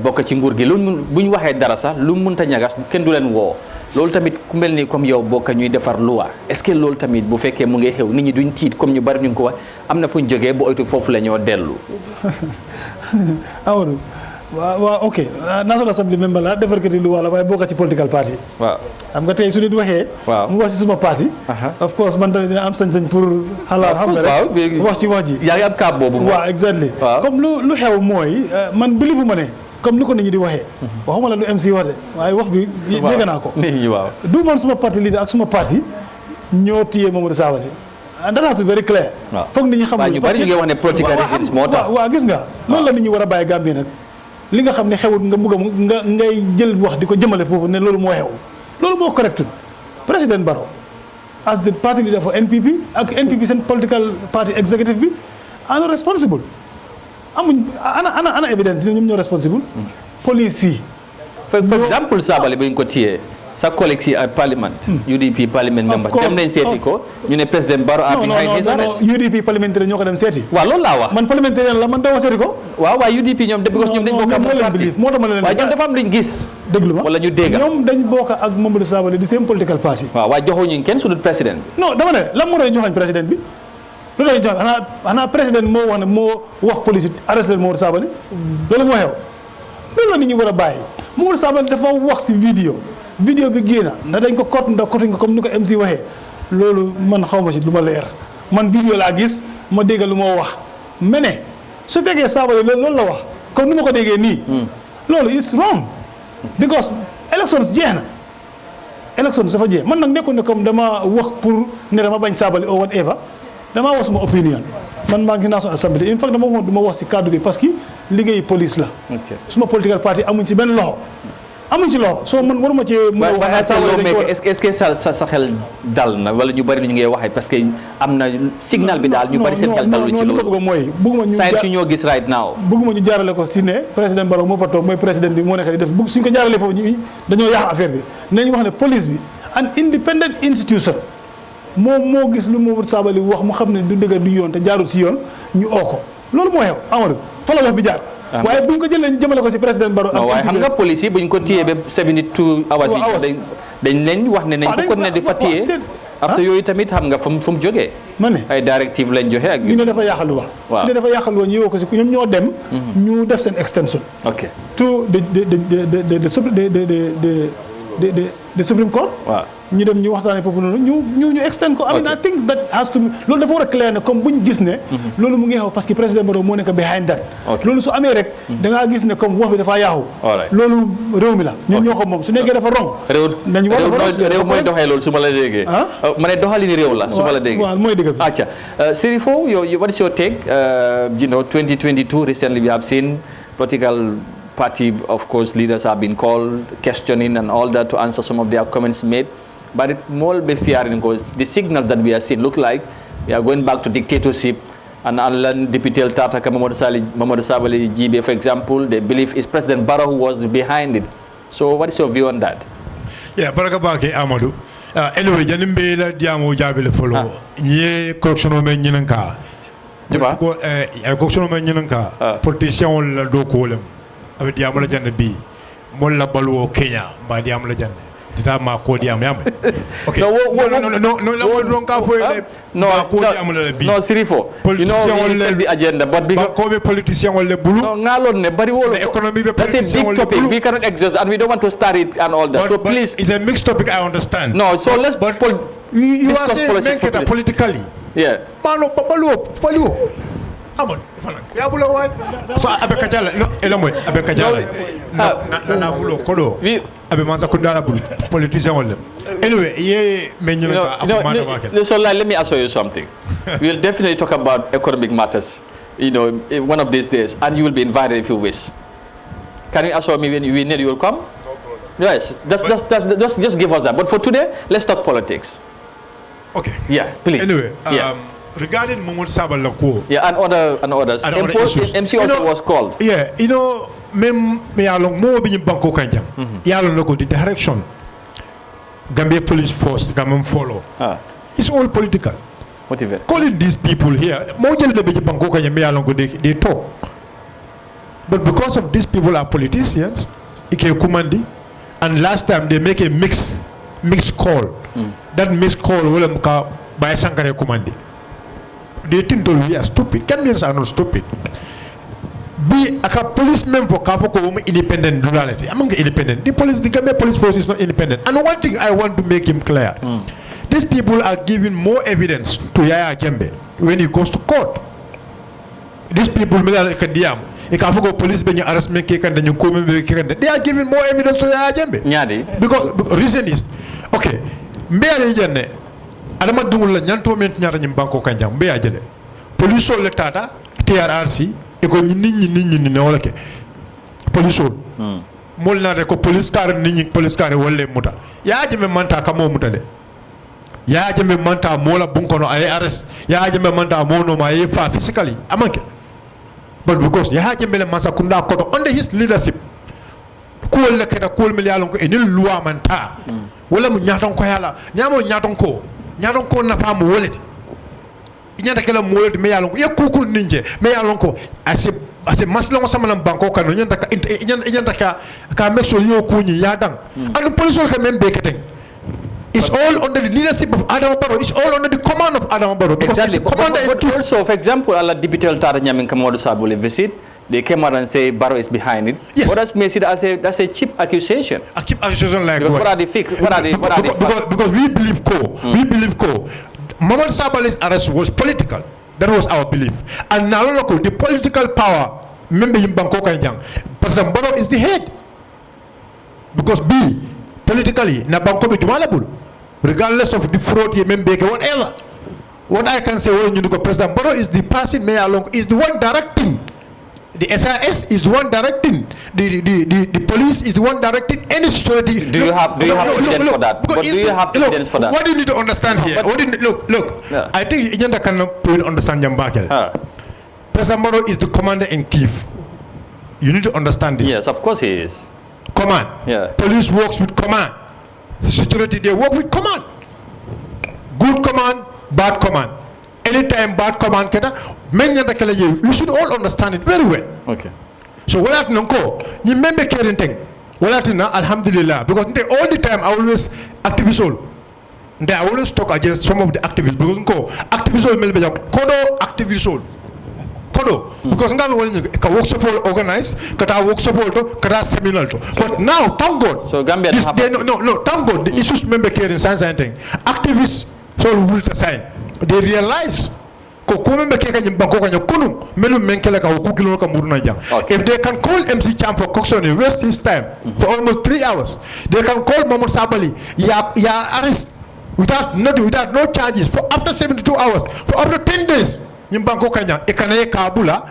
S1: bokk ci nguur gi bu ñu waxee dara sax lu mënta ñagas kenn du leen woo loolu tamit ku mel ni comme yow bokk ñuy defar loi est-ce que loolu tamit bu fekkee mu ngi xew nit ñi duñ tiit comme ñu bari ñu ngi ko wax am na fu ñu jógee bu oytu foofu la ñoo dellu.
S7: Amadou waaw ok National Assembly member la defarkati lu wala waaye bokk ci political party.
S1: waaw
S7: xam nga tey su nit waxee. mu wax ci suma party. of course man tamit dina am sañ-sañ pour. xalaat xam nga rek wax ci wax ji.
S1: yaa ngi am kaab boobu.
S7: waaw exactly comme lu xew mooy man bilifu ma ne comme ni ko nit ñi di waxee. waxuma la lu MC wax de waaye wax bi. dégg naa ko.
S1: nit ñi waaw.
S7: du man suma parti leader ak suma parti ñoo téye Mamadou Sabally and that has to be very clear. foog nit ñi xam
S1: ñu bari ñu ngi wax ne political reasons moo tax.
S7: waaw gis nga noonu la nit ñi war a bàyyi Gambie nag li nga xam ne xewut nga bëgg nga ngay jël wax di ko jëmale foofu ne loolu moo xew loolu moo correctul président Barrow as the party leader for NPP ak NPP seen political party executive bi are not responsible amuñ ana evidence ne ñoom ñoo responsible police yi
S1: for example Sabally bu ñu ko téyee sa collègue si at parliament UDP parliament member dem nañ seeti ko ñu ne président Barrow are behind his arrest
S7: UDP parliamentary ñoo ko dem seeti
S1: waaw loolu laa wax
S7: man parliamentary la man dama seeti ko
S1: waaw UDP ñoom because ñoom dañ bokk ak parti
S7: moo tax ma leen
S1: waaye ñoom dafa am luñ gis
S7: déglu ma
S1: wala ñu dégg
S7: ñoom dañ bokk ak Mamadou Sabally di same political party
S1: waaw waaye joxuñu kenn su dul président
S7: non dama ne lan moo doon joxañ président bi lu doon jox xanaa président moo wax ne moo wax police arrêté leen Mamadou Sabally loolu moo xew loolu la nit ñi war a bàyyi Mamadou Sabally dafa wax si vidéo bi génn ndax dañ ko ndax kotuñ ko comme ni ko MC waxee loolu man xaw ma si lu ma leer man vidéo laa gis ma dégg lu ma wax mais ne su fekkee Sabally loolu la wax comme ni ma ko déggee nii loolu is wrong because elections jeex na elections dafa jeex man nag nekkul ne comme dama wax pour ne dama bañ Sabally or whatever damaa wax suma opinion man maa ngi National Assembly in fact dama waxoon du ma wax si cadre bi parce que liggéeyi police la suma political party amuñ ci benn loxo amuñ ci loxo soo man waruma ci mën a wax
S1: est-ce que sa xel dal na wala ñu bari ñu ngi waxee parce que am na signal bi daal ñu bari seen xel dalul ci loolu
S7: mooy bëgguma ñu
S1: saa su ñoo gis right now
S7: bëgguma ñu jaarale ko si ne président Barrow moo fa toog mooy président bi moo nekk di def bëgg suñ ko jaarale foofu dañoo yàq affaire bi nañ wax ne police bi an independent institution moo gis lu Mamadou Sabally wax mu xam ne du dëgg du yoon te jaarul si yoon ñu oo ko loolu moo xew Amadou fa la wax bi jaar waaye buñ ko jëlee ñu jëmale ko si président Barrow
S1: waaye xam nga police yi buñ ko téyee ba 72 hours yi dañ leen wax ne nañ ko ne di fa téye after yooyu tamit xam nga fu mu jógee
S7: ma ne
S1: ay directive lañ joxe ak
S7: ñu ne dafa yàqalu wax su ne dafa yàqalu wax ñu yowoo ko si ñoom ñoo dem ñu def seen extension to the Supreme Court ñu dem ñu waxtaanee foofu noonu ñu extend ko I mean I think that has to be loolu dafa war a clair ne comme bu ñu gis ne loolu mu ngi xew parce que président Barrow moo nekk behind that loolu su amee rek da ngaa gis ne comme wax bi dafa yaaxu loolu réew mi la ñun ñoo ko moom su nekkee dafa rong nañu
S1: réew mooy doxee loolu su ma la déggee ma ne doxalin réew la su ma la déggee
S7: waaw mooy dëgg bi
S1: acca Sirifo what is your take 2022 recently we have seen political party of course leaders have been called questioning and all that to answer some of their comments made. But it more be fearing because the signal that we are seeing look like we are going back to dictatorship. And unlearned Deputy Tata Mamadou Sabally GB, for example, they believe it's President Barrow who was behind it. So what is your view on that?
S6: Yeah, baraka bake Amadou. Anyway, janimbe la diamo jabele follow. Nye correctional men nyinanka.
S1: Juba?
S6: Correctional men nyinanka. Politician la do kolem. Abe diamo la jande bi. Mol la baluo Kenya ba diamo la jande. Dita ma ko diam yam. Okay.
S1: No, Sirifo. You know we sell the agenda, but because
S6: politician wala bulu.
S1: No, ngalon ne bari wolo. That's a big topic. We cannot exhaust, and we don't want to start it and all that. So please,
S6: it's a mixed topic. I understand.
S1: No, so let's.
S6: You are saying make it politically.
S1: Yeah.
S6: Palu. Amon, ya bula wai. So abekajala, no, elamoy, abekajala. Na fulo kodo. Abe manza kundala politician wala. Anyway, ye menyo
S1: so let me ask you something. We'll definitely talk about economic matters, you know, one of these days, and you will be invited if you wish. Can you assure me when you will come? Yes, just give us that. But for today, let's talk politics.
S6: Okay.
S1: Yeah, please.
S6: Anyway, regarding Mamadou Sabally,
S1: yeah, and others. MC also was called.
S6: Yeah, you know, me along more being Banco Kanjam. Yalong local the direction. Gambia police force, Gambia follow. It's all political.
S1: Whatever.
S6: Calling these people here, they talk. But because of these people are politicians, and last time they make a mixed call. That mixed call will by Sankare Kumandi. They think we are stupid. Gambians are not stupid. Be a policeman for Kafoko independent duality. Among independent. The Gambia police force is not independent. And one thing I want to make him clear. These people are giving more evidence to Yahya Jammeh when he goes to court. These people they are giving more evidence to Yahya Jammeh. Because reason is okay, adama dungul la nyanto men nyata nyim banko kanjam be ajele police le tata TRRC e ko nit ne wala ke police mol na ko police car nit police car wolle muta ya jeme manta kamo mutale ya jeme manta mola bunkono ay arrest ya jeme manta mono ma ye fa physically amanke but because ya jeme le masa kunda koto under his leadership ko le keta ko mi yalon ko enil loi manta wala mu nyaton ko yala nyamo nyaton ko na famu woleti inyata kala moleti me yalon ko e kukul ninje me yalon ko ase maslo sama banko kan inyanta ka make sure yo kunyi ya dang anu police ko membe keteng. It's all under the leadership of Adam Barrow. It's all under the command of Adam Barrow.
S1: Exactly. But also, for example, Allah Dibitel Tara Nyamin Kamodu Sabuli visit, they came out and say Barrow is behind it.
S6: Yes.
S1: Others may see it as a cheap accusation.
S6: A cheap accusation like
S1: because
S6: what?
S1: What are the fake?
S6: Because we believe we believe Mohamed Sabali's arrest was political. That was our belief. And now look, the political power, remember in Bangkok and Yang, President Barrow is the head. Because politically, na Bangkok is malabul. Regardless of the fraud he may make, whatever. What I can say when you look at President Barrow is the person Mayor Long is the one directing. The SIS is the one directing. The police is the one directing any security.
S1: Do you have evidence for that? But do you have evidence for that?
S6: What do you need to understand here? Look. Yeah. I think Inyanda cannot understand Jambakel. President Barrow is the commander in Kyiv. You need to understand this.
S1: Yes, of course he is.
S6: Command.
S1: Yeah.
S6: Police works with command. Security, they work with command. Good command, bad command. Anytime bad command, you should all understand it very well.
S1: Okay.
S6: So what I know, you remember caring thing. What I know, alhamdulillah, because all the time I always activist. They always talk against some of the activists. Because activists kodo activist. Because now we workshop organized, kata workshop kata seminar. But now, thank God.
S1: So Gambia
S6: thank God. The issues member care in science and thing. Activists so will sign. They realize if they can call MC Cham for Coxon, waste his time for almost 3 hours. They can call Mohamed Sabali, arrest without no charges for after 72 hours, for after 10 days. Nyimbanko kanya ekana kabula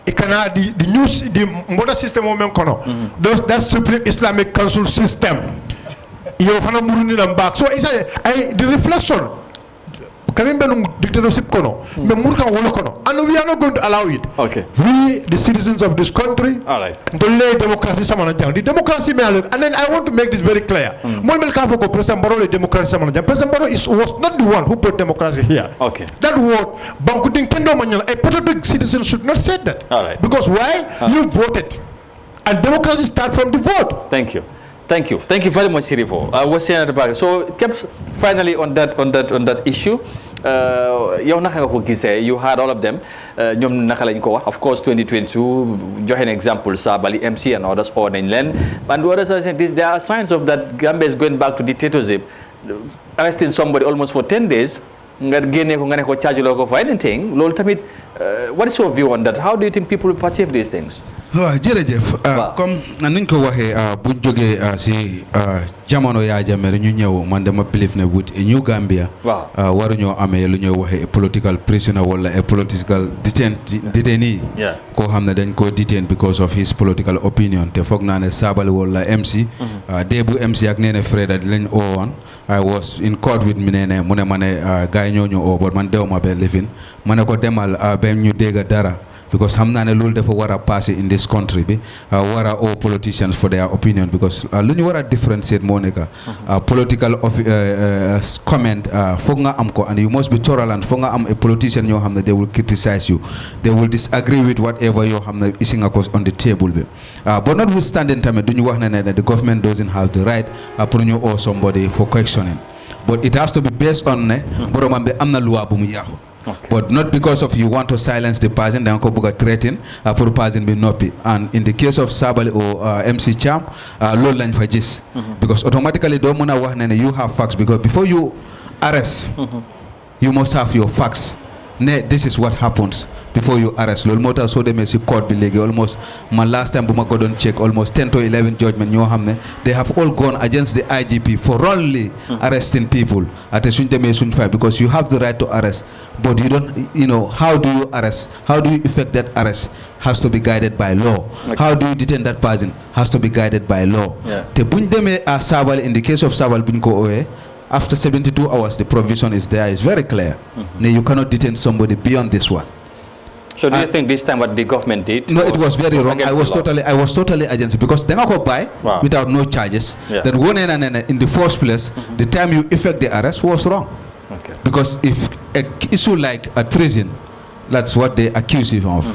S6: ekana the news the modern system of kono that Supreme Islamic Council system yo fana muruni na back so it's the reflection Karimbe dictatorship kono me murka wolo kono and we are not going to allow it.
S1: Okay,
S6: we the citizens of this country,
S1: all right,
S6: the democracy the democracy may look, and then I want to make this very clear. President Barrow democracy President Barrow was not the one who put democracy here.
S1: Okay,
S6: that word Bankudin Kendo Manila, a patriotic citizen should not say that.
S1: All right,
S6: because why? You voted, and democracy starts from the vote.
S1: Thank you very much, Sirifo. I was saying at the back. So kept finally on that issue. You had all of them. Of course, 2022, join example, Sabali, MC, and others, or in land. And others are saying there are signs of that Gambia is going back to dictatorship, arresting somebody almost for 10 days. For anything. What is your view on that? How do you think people will perceive these things?
S5: Jërëjëf comme niñ ko waxee buñ jógee si jamono Yahya Jammeh ñu ñëw man dama believe ne with New Gambia waruñoo amee lu ñuy waxee political prisoner wala a political detainee koo xam ne dañ ko detain because of his political opinion te foog naa ne Sabally wala MC déebu MC ak Nene Freda di lañ oowoon I was in court with mi ne mu ne ma ne gars yi ñoo ñu oo but man dewuma ba lifin ma ne ko demal ba ñu dégg dara because xam naa ne loolu dafa war a passé in this country bi war a all politicians for their opinion because lu ñu war a differentiate moo nekk political comment foog nga am ko and you must be tolerant foog nga am a politician ñoo xam ne they will criticize you they will disagree with whatever yoo xam ne isi nga ko on the table bi but notwithstanding tamit duñu wax ne the government doesn't have the right pour ñu oo somebody for questioning but it has to be based on ne boromam bi am na loi bu mu yaaxu. Okay. But not because of you want to silence the person, then go threaten for person be noppy. And in the case of Sabally or MC Cham, low line for this. Because automatically don't you have facts because before you arrest, you must have your facts. This is what happens. before you arrest loolu moo tax soo demee si court bi léegi almost man last time bu ma ko doon check almost 10 to 11 judgment ñoo xam ne they have all gone against the IGP for wrongly arresting people ate suñ demee suñ fay because you have the right to arrest but you don't how do you arrest, how do you effect that arrest has to be guided by law. How do you detain that person has to be guided by law. Te buñ demee à Sabal, in the case of Sabal buñ ko ooyee after 72 hours the provision is there, is very clear. You cannot detain somebody beyond this one.
S1: So do you think this time what the government did?
S5: No, it was very wrong. I was totally against it because they go by without no charges. Then one in the first place, the time you effect the arrest was wrong. Because if an issue like a treason, that's what they accuse you of,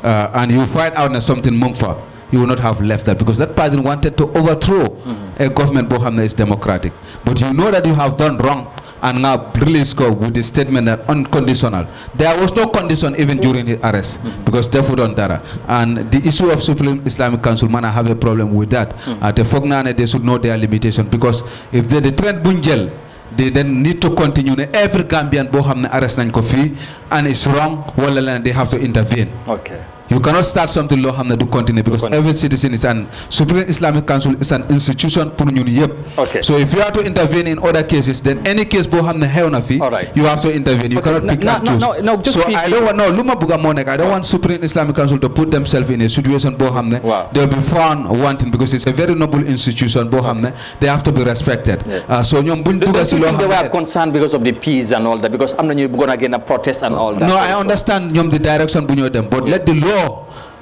S5: and you find out that something mungfa, you will not have left that because that person wanted to overthrow a government that is democratic. But you know that you have done wrong and now release go with the statement that unconditional. There was no condition even during his arrest because they put on data. And the issue of Supreme Islamic Council, man, I have a problem with that. The Fognane, they should know their limitation because if they the trend bunjel, they then need to continue. Every Gambian boham arrest nañ ko fi and it's wrong. Well, they have to intervene.
S1: Okay.
S5: You cannot start something law hamna to continue because every citizen is an Supreme Islamic Council is an institution pour ñun yépp.
S1: Okay.
S5: So if you have to intervene in other cases, then any case bo hamna xew na fi, you have to intervene. You cannot pick and choose.
S1: No, just
S5: so I don't want luma buga mo nek. I don't want Supreme Islamic Council to put themselves in a situation bo hamne they'll be found wanting because it's a very noble institution bo hamne they have to be respected. So ñom buñ duga ci lo
S1: hamne they were concerned because of the peace and all that because am na ñu bëggon again a protest and all that.
S5: No, I understand ñom the direction bu ñoo dem but let the law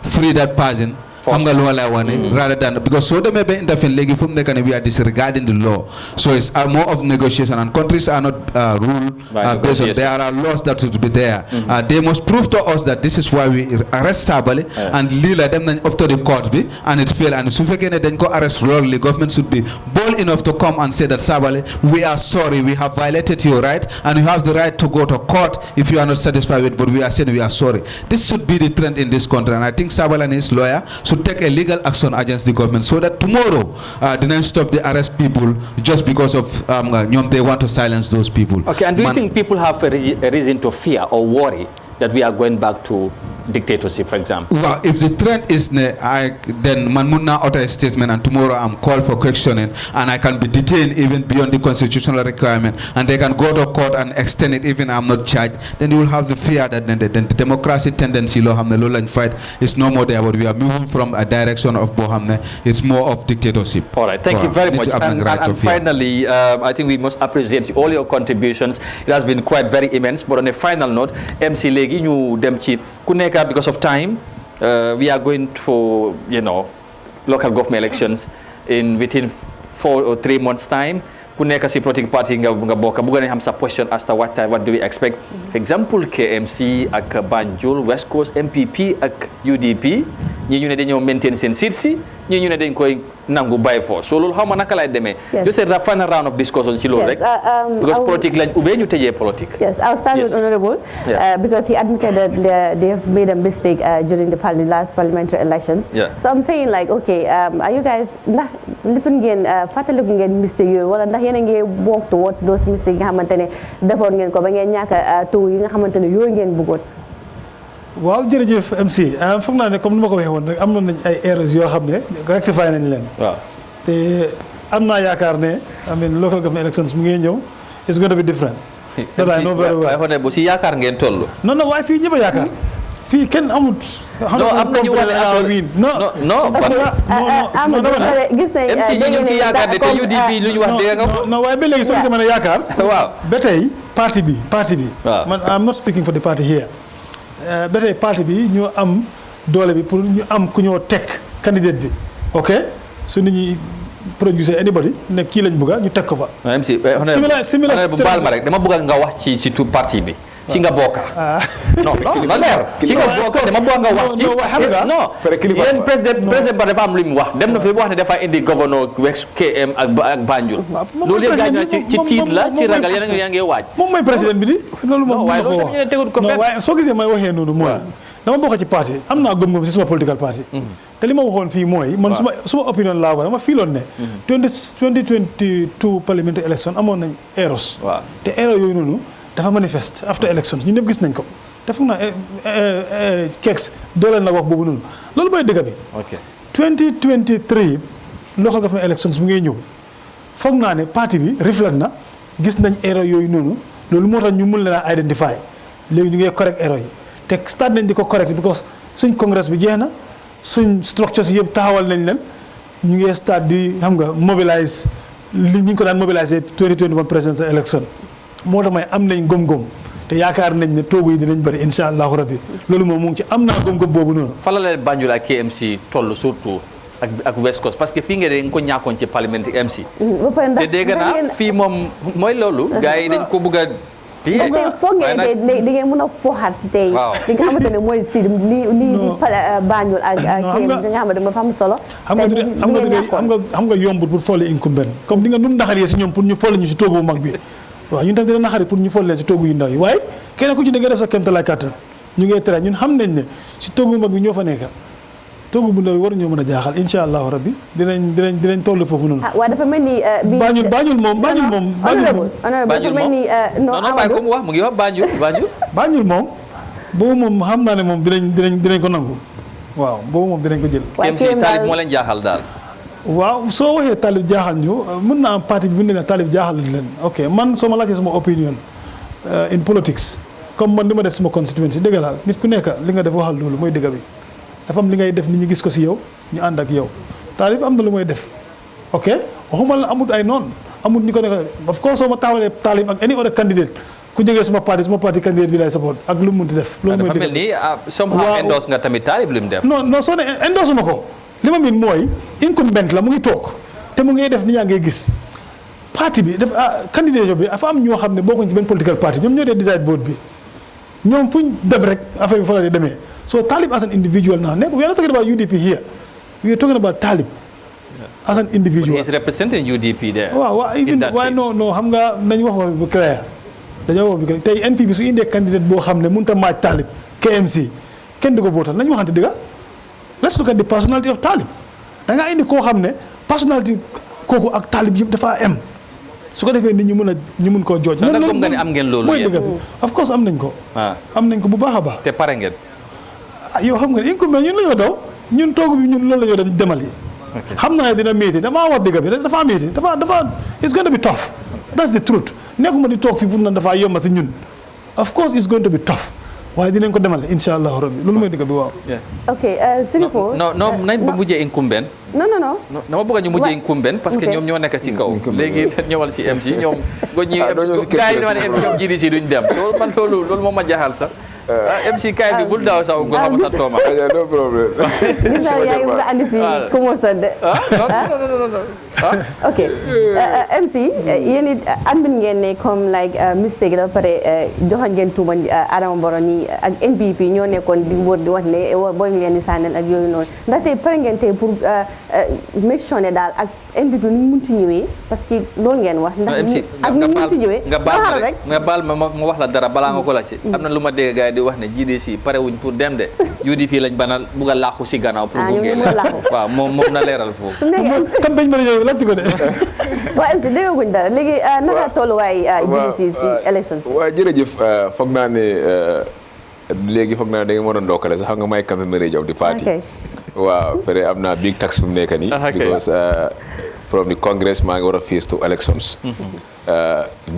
S5: free that person rather than because so they may be interfering we are disregarding the law. So it's more of negotiation and countries are not ruled based on there are laws that should be there. They must prove to us that this is why we arrest Sabali and Lila them up to the court and it failed and so then go arrest wrongly. Government should be bold enough to come and say that Sabali, we are sorry, we have violated your right and you have the right to go to court if you are not satisfied with, but we are saying we are sorry. This should be the trend in this country and I think Sabali and his lawyer should take a legal action against the government so that tomorrow they don't stop the arrest people just because of they want to silence those people.
S1: Okay, and do you think people have a reason to fear or worry that we are going back to dictatorship, for example?
S5: Well, if the trend is then man mun na utter a statement and tomorrow I'm called for questioning and I can be detained even beyond the constitutional requirement and they can go to court and extend it even I'm not charged, then you will have the fear that then the democracy tendency law hamne low fight is no more there, but we are moving from a direction of bohamne, it's more of dictatorship.
S1: All right, thank you very much. And finally, I think we must appreciate all your contributions. It has been quite very immense, but on a final note, MC Legi ñu dem ci ku nekk because of time, we are going for local government elections in within 4 or 3 months time. Ku nekk si political party nga bokk bu gën a xam sa position as to what do we expect. For example, KMC ak Banjul, West Coast, MPP ak UDP ñi ñu ne dañoo maintain seen seat si ñi ñu ne dañ koy nangu by force. So loolu xawma naka lay demee. Just a final round of discussion ci loolu rek. Because politique lañ ubbee ñu tëjee politique.
S2: Yes, I'll start with Honorable because he admitted that they have made a mistake during the last parliamentary elections. So I'm saying like, okay, are you guys ndax lifin ngeen fàttaliku ngeen mistake yooyu wala ndax yéen a ngi walk towards those mistakes nga xamante ne defoon ngeen ko ba ngeen ñàkk taw yi nga xamante ne yooyu ngeen bëggoon.
S7: waaw jërëjëf MC foog naa ne comme ni ma ko waxee woon rek am nañ ay erreurs yoo xam ne rectifié nañ leen. waaw te am naa yaakaar ne local government elections mu ngi ñëw it's going to be different. that I know very well.
S1: waaye xone bu si yaakaar ngeen toll.
S7: non waaye fii ñëpp a yaakaar fii kenn amut.
S1: non am nañu wane
S2: gis nañ
S1: MC ñi ñu ci yaakaar de te UDP lu ñu wax dégg nga ko.
S7: non waaye ba léegi soo gisee mën a yaakaar. waaw ba tey parti bi. man I'm not speaking for the party here. ba tey parti bi ñu am doole bi pour ñu am ku ñoo teg candidate bi ok su nit ñi producer anybody ne kii lañ bëgg ñu teg ko fa.
S1: MC similar bu baal ma rek dama bëgg nga wax ci tout parti bi. ci nga bokka non leer ci nga bokka dama bëgg nga wax ci non yéen président ba dafa am lu mu wax dem na fi wax ne dafa indi gouverneur West KM ak Banjul loolu yëpp gaañ ci tiit la ci ragal yéen yaa ngi waaj
S7: moom mooy président bi di loolu moom
S1: waaye loolu tamit ñu ne tegut ko fenn
S7: waaye soo gisee may waxee noonu mooy dama bokk ci parti am naa gëm-gëm ci suma political party te li ma waxoon fii mooy man suma opinion laa wax dama fiiloon ne 2022 parliamentary election amoon nañ errors te errors yooyu noonu dafa manifeste after elections ñu ñëpp gis nañ ko te foog naa keeks dooleel na wax boobu noonu loolu mooy dëgg bi.
S1: ok
S7: 2023 local government elections mu ngay ñëw foog naa ne parti bi reflect na gis nañ erreur yooyu noonu loolu moo tax ñu mun leen a identify léegi ñu ngi correct erreur yi te start nañ di ko correct because suñ congress bi jeex na suñ structures yëpp taxawal nañ leen ñu ngi start di xam nga mobilize li ñu ko daan mobiliser 2021 presidential election moo tax may am nañ gëm-gëm te yaakaar nañ ne toogu yi dinañ bëri incha allahu rabbi loolu moom mu ngi ci am naa gëm-gëm boobu noonu.
S1: fa la leen Banjul ak KMC toll surtout ak West Coast parce que fii nga de nga ko ñàkkoon ci Parliamentary MC. te dégg naa fii moom mooy loolu. gars yi dañ ko bëgg a.
S2: tey foog ngeen da ngeen mën a fooxaat tey.
S1: waaw
S2: li nga xamante ne mooy si li Banjul ak KMC nga xamante ne dafa am solo.
S7: xam nga yombut pour folli incumbent comme di nga num naxaree si ñoom pour ñu folli ñu si toogu bu mag bi. waaw ñun tam dina naxari pour ñu folle leen si toogu yu ndaw yi waaye kenn ku ci dëgg def sa kéemtalaay kàttan ñu ngi tere ñun xam nañ ne si toogu bu mag bi ñoo fa nekk toogu bu ndaw yi war ñoo mën a jaaxal incha allahu rabbi dinañ toll foofu noonu.
S2: waaw dafa mel ni.
S7: Banjul moom.
S1: non bàyyi ko mu wax mu ngi wax
S7: Banjul moom boobu moom xam naa ne moom dinañ ko nangu waaw boobu moom dinañ ko jël.
S1: KMC taalib moo leen jaaxal daal.
S7: waaw soo waxee taalib jaaxal ñu mën naa am parti bi bu ne taalib jaaxal leen ok man soo ma laajtee sama opinion in politics comme man li ma def sama constituency dëgg la nit ku nekk li nga def waxal loolu mooy dëgg bi dafa am li ngay def nit ñi gis ko si yow ñu ànd ak yow taalib am na lu mooy def ok waxuma la amut ay noonu amut ñu ko nekk of course soo ma taxawalee taalib ak any other candidate ku jógee suma parti candidate bi lay support ak lu mu munti def. loolu mooy dëgg
S1: dafa mel ni somehow endorse nga tamit taalib li mu def.
S7: non soo ne endorse ma ko. li ma miin mooy incumbent la mu ngi toog te mu ngay def ni yaa ngay gis parti bi def candidature bi dafa am ñoo xam ne bokkuñ ci benn political party ñoom ñoo dee decide vote bi ñoom fuñ dem rek affaire bi fa la dee demee so Talib as an individual now nekk we are not talking about UDP here we are talking about Talib as an individual.
S1: He is representing UDP there.
S7: waaw waaye non xam nga nañ wax bu clair dañoo wax bu clair tey NPP su indee candidate boo xam ne mënut a maaj Talib KMC kenn du ko votal nañ waxante dëgg. Let's look at the personality of Talib da ngaa indi koo xam ne personality kooku ak Talib yëpp dafa am su ko defee nit ñi mën koo jooj.
S1: loolu comme nga ne am ngeen loolu
S7: mooy dëgg bi of course am nañ ko. am nañ ko bu baax a baax.
S1: te pare ngeen.
S7: yow xam nga ne incumbent ñun la ñoo daw ñun toogu bi ñun loolu la ñoo dem demali. xam naa ne dina métti damaa wax dëgg bi dafa métti dafa it's going to be tough that's the truth nekkuma di toog fii pour nan dafa yomba si ñun of course it's going to be tough. waaye dinañ ko demale incha allah rabbi loolu mooy dëgg bi waaw.
S2: ok Sirifo.
S1: non nañ ba mujjee incumbent.
S2: non.
S1: dama bëgg ñu mujjee incumbent parce que ñoom ñoo nekk ci kaw. léegi ñëwal si MC ñoom. gars yi dama ne ñoom GDC duñ dem so man loolu moom ma jaaxal sax. MC kaay bi bul daaw sax nga xam sa tooma.
S4: no problème.
S2: gis naa yaa ngi bëgg a andi fii commerçant de.
S1: non.
S2: ok MC yéen it admin ngeen ne comme like mistake dafa pare joxoon ngeen tuuma Adama Barrow nii ak NPP ñoo nekkoon di wër di wax ne booy ngeen di sànnal ak yooyu noonu ndaxte pare ngeen tey pour make sure ne daal ak NPP nu mu munti ñëwee parce que loolu ngeen wax. ndax ak nu mu munti ñëwee.
S1: nga baal ma wax la dara balaa nga ko la ci. am na lu ma dégg gars yi di wax ne GDC pare wuñ pour dem de UDP lañ banal bugg a laaxu si gannaaw. pour gunge waaw moom na leeral foofu.
S7: kan dañ mën a ñëw laajte ko de.
S2: waaw MC déggaguñ dara léegi naka tolluwaay GDC si élection.
S4: waaw jërëjëf foog naa ne léegi foog naa da nga mën a ndokkale sax xam nga may campagne manager of the party. waaw fere am naa big tax fu mu nekk nii. because from the congress maa ngi war a face to elections.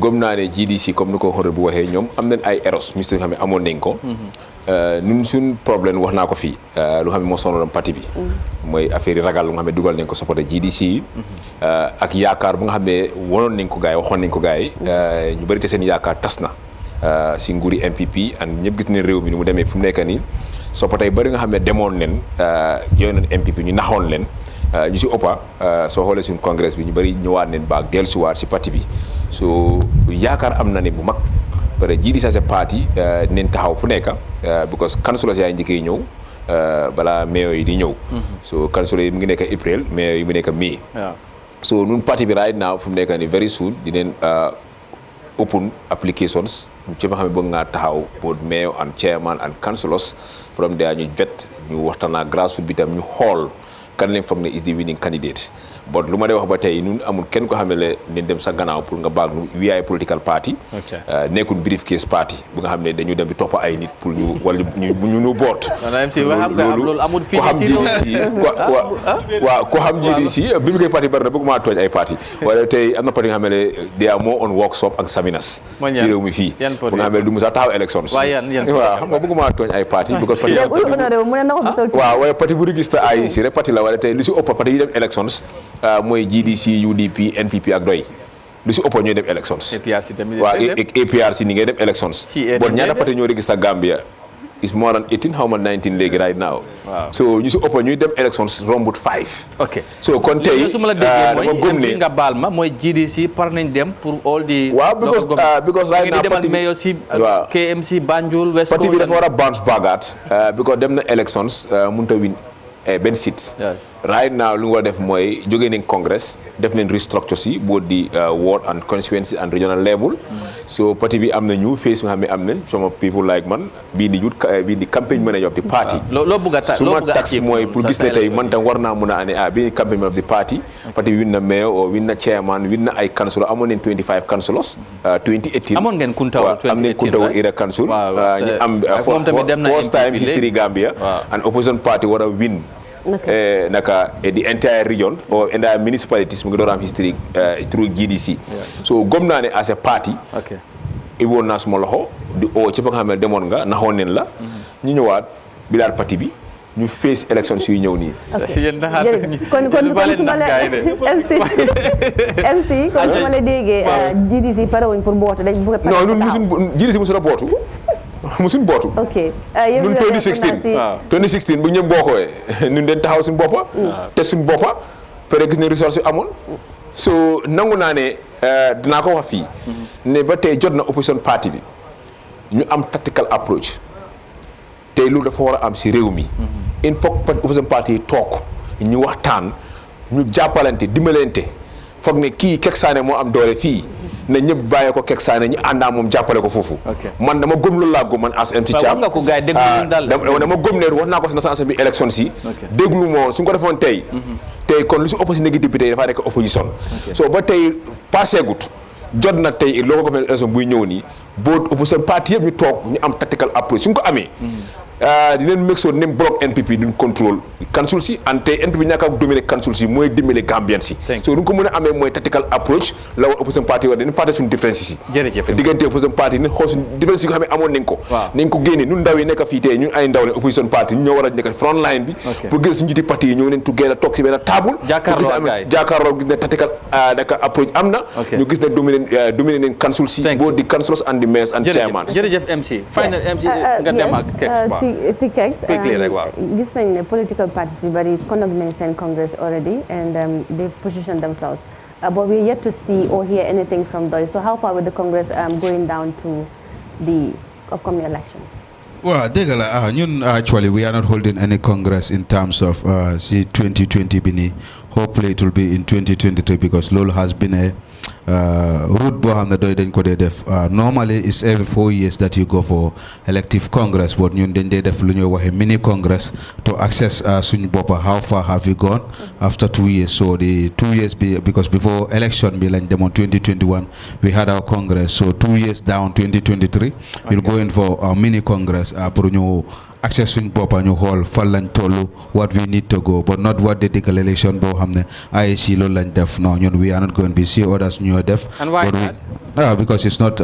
S4: gëm naa ne GDC comme ni ko xore bu waxee ñoom am nañ ay erreurs mistake yoo xam ne amoon nañ ko. ñun suñ problème wax naa ko fii lu xam ne moo sonaloon parti bi. mooy affaire yi ragal lu nga xam ne dugal nañ ko supporté GDC yi. ak yaakaar bu nga xam ne wanoon nañ ko gars yi waxoon nañ ko gars yi. ñu bëri te seen yaakaar tas na. si nguuri NPP and ñëpp gis ne réew mi ni mu demee fu mu nekk nii supporté bëri nga xam ne demoon leen jooy nañ NPP ñu naxoon leen. ñu si ëppa soo xoolee suñu congrès bi ñu bëri ñëwaat neen baag dellusiwaat si parti bi so yaakaar am na ne bu mag pare GDC sa parti neen taxaw fu nekk because councilors yaay njëkkee ñëw balaa mayor yi di ñëw so councilors yi mu ngi nekk April mayor yi mu nekk May so nun parti bi right now fu mu nekk ni very soon dineen open applications ci nga xam ne bëgg ngaa taxaw both mayor and chairman and councilors from there ñu vet ñu waxtaan ak grassroots bi tam ñu xool kan lañ foog ne is the winning candidate but lu ma dee wax ba tey ñun amul kenn ko xam ne nañ dem sa gannaaw pour nga baag nu we are a political party nekkul briefcase party bu nga xam ne dañu dem di topp ay nit pour ñu wala ñu boot
S1: loolu amul fii
S4: waaw ko xam GDC bi mu koy parti bari na bëgguma tooñ ay parti wala tey am na parti nga xam ne they are more on workshop ak seminas ci réew mi fii bu nga xam ne du mu sax taxaw élections waaw xam nga bëgguma tooñ ay parti waaw wala parti bu registré AIC rek parti la wala tey lu si ëpp parti yi dem élections mooy GDC UDP NPP ak doy lu si ëpp ñooy dem élections waaw APRC ni ngay dem élections bon ñaata parti ñoo registré Gambia is more than 18 how much 19 léegi right now so ñu si ëpp ñuy dem elections rombut 5 so kon tey
S1: su ma la déggee mooy nga baal ma mooy GDC par nañ dem pour all the
S4: waaw because right now
S1: parti mayo si KMC Banjul West
S4: parti bi dafa war a bounce back because dem na elections mënut a win benn seat right now lu nga war a def mooy jógee nañ congress def nañ restructure si both the ward and constituency and regional level so parti bi am na ñu face nga xam ne am nañ some of people like man bii di campaign manager of the party su ma tax mooy pour gis ne tey man tam war naa mun a ane bii campaign manager of the party parti bi win na mayor or win na chairman win na ay councilor amoon nañ 25 councilors 2018
S1: amoon ngeen Kuntawul 2018
S4: am nañ Kuntawul area council ñu am first time history Gambia and opposition party war a win naka the entire region or entire municipalities mu ngi doon am history through GDC so gom naa ne as a party iboon naa suma loxo di ci ba nga xam ne demoon nga naxoon neen la ñu ñëwaat bi daal parti bi ñu face élection suy ñëw nii
S2: kon su ma la MC kon su ma la déggee GDC pare wuñ pour bootu dañ bëgg
S4: non ñun GDC musu la bootu musuñ bootu ñun 2016 bu ñëpp bookooyee ñun den taxaw suñu boppa te suñu boppa peut gis ne ressource yi amoon so nangu naa ne dinaa ko wax fii ne ba tey jot na opposition party bi ñu am tactical approach tey loolu dafa war a am si réew mi il faut que opposition party yi toog ñu waxtaan ñu jàppalante dimbalante foog ne kii Kek Sané moo am doole fii na ñëpp bàyyee ko Kek Sané ñu àndaa moom jàppale ko foofu man dama gëm loolu laa gëm man as MC Thiam dama gëm ne wax naa ko si national bi élection si déglu moo su ñu ko defoon tey kon lu si opposition négatif député yi dafaa nekk opposition so ba tey passé gut jot na tey loo ko gouvernement élection buy ñëw nii boo opposition parti yëpp ñu toog ñu am tactical approach su ñu ko amee dinañ make sure nem bloc NPP duñ contrôle council si ante NPP ñàkk a dominer council si mooy dimbale Gambien si so duñ ko mën a amee mooy tactical approach la war opposition party war dañu fàtte suñu différence si diggante opposition party ni xool suñu différence yi nga xam ne amoon nañ ko génne ñun ndaw yi nekk fii tey ñun ay ndaw ne opposition party ñu ñoo war a nekk front line bi pour gën suñu njiiti parti yi ñoo leen together toog si benn table jàkkaarloo gis ne tactical naka approach am na ñu gis ne dominer nañ council si both the councillors and the mayors and chairman
S1: jërëjëf MC final MC nga dem ak
S2: si Keks gis nañ ne political parties yu bari conduct nañ seen congress already and they position themselves but we're yet to see or hear anything from those. So how far with the congress going down to the upcoming elections?
S5: Well, actually, we are not holding any congress in terms of C2020 Bini. Hopefully, it will be in 2023 because LOL has been a route normally it's every 4 years that you go for elective congress, but you then def a mini congress to access suñ bopa how far have you gone after 2 years. So the 2 years because before election be like them on 2021 we had our congress, so 2 years down 2023 we'll go in for a mini congress pour ñu access suñ bopa ñu xool fan lañ tollu what we need to go, but not what the declaration boo xam ne IEC loolu lañ def. No, we are not going to be see others new def.
S1: And why not?
S5: Because it's not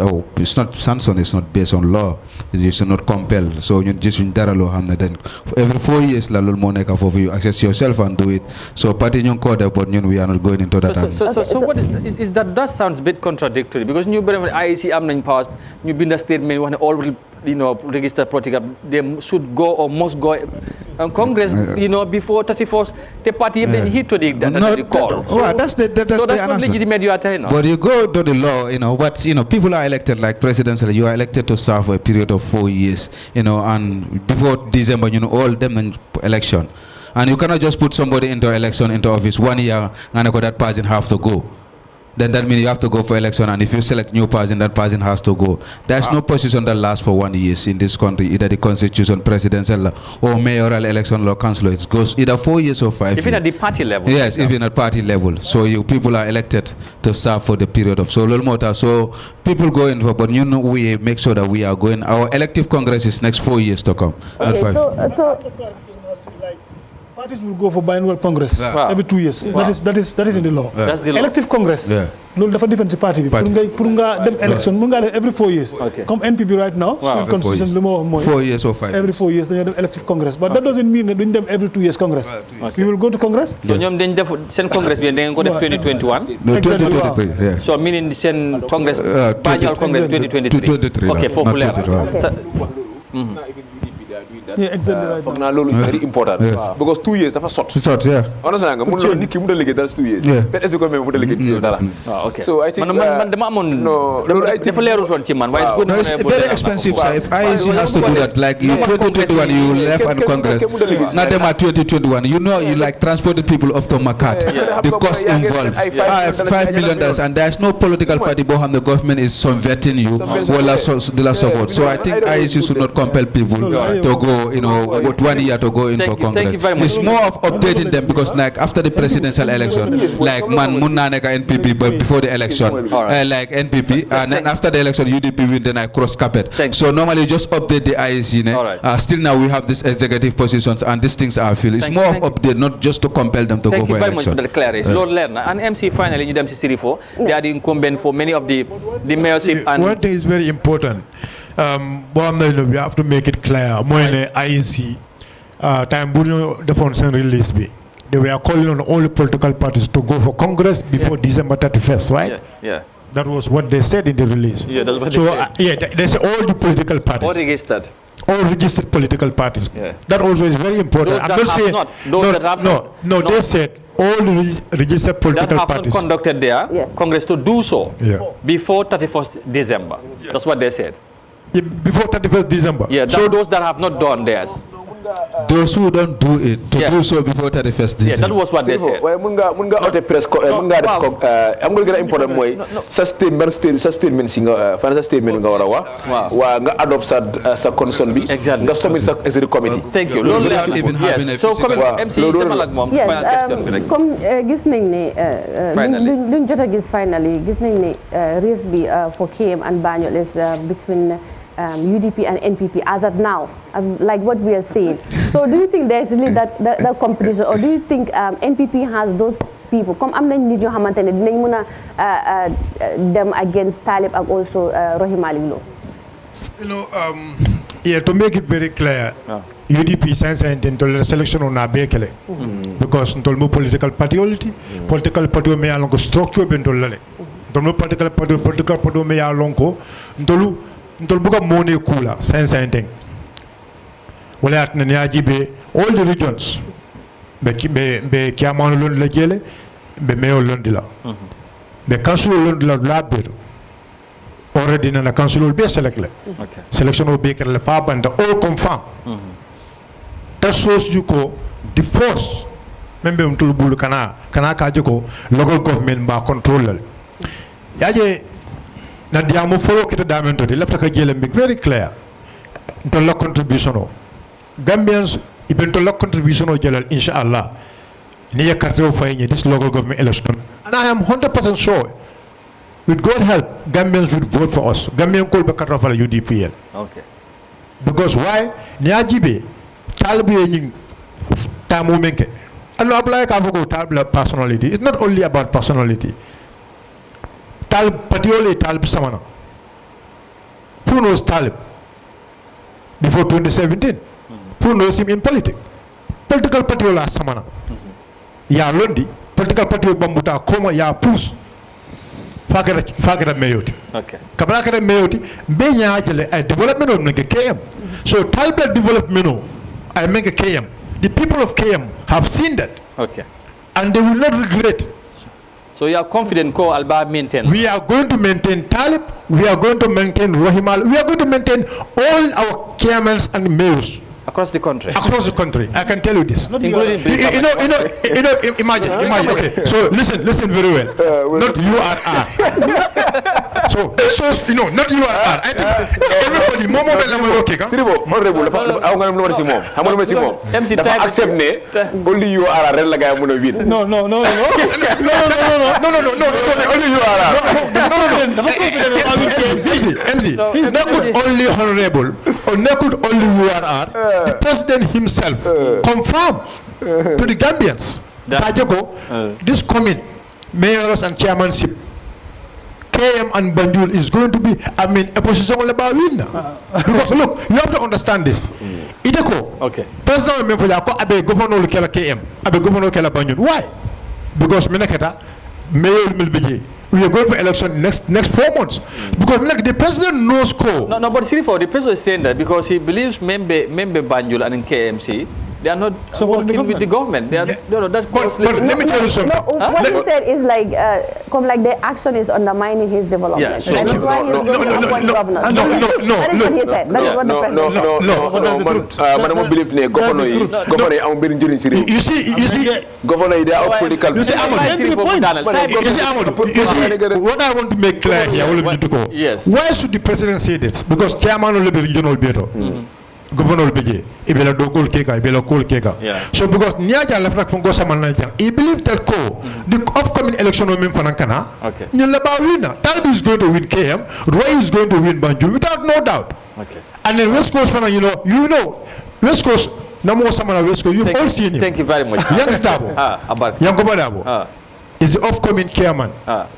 S5: Samson is not based on law. It's not compelled. So you just dara loo xam ne then every 4 years la loolu moo nekk foofu you access yourself and do it. So party ñu ko def, but we are not going into that.
S1: So what is that sounds a bit contradictory because ñu bëri IEC am nañ powers ñu bind statement wax ne all registered political they should go or must go Congress before 31st the party then hit to the call.
S5: That's
S1: not legitimate you are telling us.
S5: But you go to the law, but people are elected like presidential. You are elected to serve for a period of 4 years, and before December, all them in election, and you cannot just put somebody into election into office 1 year and that person have to go. then that means you have to go for election, and if you select new person, that person has to go. There's no position that lasts for 1 year in this country, either the constitution, presidential, or mayoral election, or council. It goes either 4 years or 5 years.
S1: Even at the party level.
S5: Yes, even at party level. So you people are elected to serve for the period of so little more. So people go in for, but you know, we make sure that we are going. Our elective congress is next 4 years to come.
S2: Okay,
S5: not 5.
S2: so
S7: Parties will go for biannual congress every 2 years.
S1: Wow.
S7: That is in the law.
S1: That's the law.
S7: Elective congress. loolu dafa different ci parti bi. pour nga dem election mun ngaa def every 4 years. comme NPP right now.
S1: waaw
S7: suñu constitution li ma wax mooy.
S5: 4 years or 5
S7: every 4 years dañoo dem elective congress but that doesn't mean ne duñ dem every 2 years congress. we will go to congress.
S1: so ñoom dañ def seen congress bi da ngeen ko def 2021.
S5: no 2023
S1: so meaning seen congress biannual congress 2023. ok foofu leer
S7: yeah, exactly right.
S4: Foog naa loolu is very important. Because 2 years dafa sot. Understand nga mun na nit ki mun na liggéey dara 2 years. Peut être que même mun na liggéey dara.
S1: Okay.
S4: So I think
S1: man dama amoon dafa leerutoon ci man. Waaye
S5: no, it's very expensive, sir. If IEC has to do that, like you 2021, you left and Congress. Not them at 2021. You know, you like transporting people up to Makat. The cost involved. $5 million, and there's no political party behind the government is subverting you. Well, support. So I think IEC should not compel people to go. You know, with 1 year to go in for Congress.
S1: Thank you very much.
S5: It's more of updating them because, like, after the presidential election, like, man, Munna neka NPP, but before the election, like NPP, and then after the election, UDP win, then I cross carpet. So normally, just update the IEC. Still now we have these executive positions, and these things are filled. It's more of update, not just to compel them to go for election.
S1: Thank you very much for that clarity. Lord Lerner and MC finally, you them to Sirifo. They are the incumbent for many of the mayorship. And
S6: one thing is very important. We have to make it clear. INC time the funds release be. They were calling on all the political parties to go for Congress before December 31st, right?
S1: Yeah.
S6: That was what they said in the release.
S1: Yeah, that's what they said.
S6: They say all the political parties.
S1: All registered.
S6: All registered political parties.
S1: Yeah.
S6: That also is very important. They said all the registered political
S1: that have
S6: parties
S1: not conducted their Congress to do so before 31st December. That's what they said.
S6: Before 31st December.
S1: Yeah, so those that have not done theirs.
S5: Those who don't do it to do so before 31st December.
S1: Yeah, that was what they said.
S4: Munga ote press am nga gëna important moy sa statement singa financial statement nga wara wax wa nga adopt sa concern bi nga submit sa executive committee.
S1: Thank you. So coming MC Kamal ak mom final question bi rek.
S2: Comme gis nañ ne luñ jot a gis finally gis nañ ne race bi for KM and Banjul is between UDP and NPP as of now, like what we are saying. So do you think there's really that competition, or do you think NPP has those people? Come am nañ nit ñoo xamantene dinañ mëna them against Talib and also Rohey Malick Lowe.
S6: You know, to make it very clear, UDP sense into the selection on Abekele because ntol mo political party me along structure bentol lale. Ntol political party me along ko ntol buka money kula sense thing. Wala at na jibe all the regions be kiamano lon la jele be mayo lon dila. Be council lon dila labir. Already na council will be selected. Okay. Selection will be kerle fa banda all confirm. That shows you ko the force membe untul bulu kana ka jiko local government ba control. Yaje na diamo follow kita damento di left ka jele make very clear. To local contribution o Gambians even to local contribution o jelal inshallah ni ya carte o fayni this local government election. And I am 100% sure with God help, Gambians will vote for us. Gambian call back at UDPL.
S1: Okay.
S6: Because why? Niajibe, Talbi and Tamu Menke. And no apply Talib personality. It's not only about personality. Talib Patiole Talib Samana. Who knows Talib? Before 2017. Who knows him in politics? Political Patiola Samana. Ya Londi, political Patio Bambuta, Koma, Ya Pus. Fakira Mayoti.
S1: Okay.
S6: Kabakara Mayoti, Benya a development of Nega KM. So Talbot development I make a KM. The people of KM have seen that.
S1: Okay.
S6: And they will not regret.
S1: So you are confident Ko Alba maintain?
S6: We are going to maintain Talib, we are going to maintain Rohimal, we are going to maintain all our chairmen and mayors.
S1: Across the country.
S6: Across the country. I can tell you this.
S1: Including
S6: imagine. Okay. So listen very well. Not URR. So not URR. I think everybody momo be lamay okay ka.
S4: Tribo honorable aw nga lu wara ci mom. Xam nga lu ci mom.
S1: MC
S4: dafa accept ne only URR rek la gaay mëna win.
S7: No.
S6: Only URR. MC. He's not only honorable or not only URR. The president himself confirmed to the Gambians. This coming mayors and chairmanship, KM and Banjul is going to be, a position all about winner. Because look, you have to understand this.
S1: Okay.
S6: President Memphis, abe governor kela KM, abe governor kela Banjul. Why? Because Meneketa, mayor Milbiji. We are going for election next 4 months because the president knows co.
S1: No, but the president is saying that because he believes member Banjul and in KMC, they are not working with the government. They are that's
S6: but let me tell you something.
S2: What he said is like the action is undermining his development.
S1: Yeah, so
S2: That is why he's going to appoint governors. That is what he said. That is what the president said.
S4: Man, I don't believe in governor. I'm being during Syria.
S6: You see,
S4: governor, they are political.
S6: You see, what I want to make clear here,
S1: yes.
S6: Why should the president say this? Because chairman of the regional bureau, governor Beje, Ibela Dokol Keka, Ibela Kol Keka. So because Niaja left from Gosaman, he believed that the upcoming election of Mfanankana, Talib is going to win KM, Roy is going to win Banjul without no doubt.
S1: Okay.
S6: And then West Coast, you know, West Coast. Namo Samana West Coast, you've all seen him.
S1: Thank you very much.
S6: Young Dabo, Young is the upcoming chairman.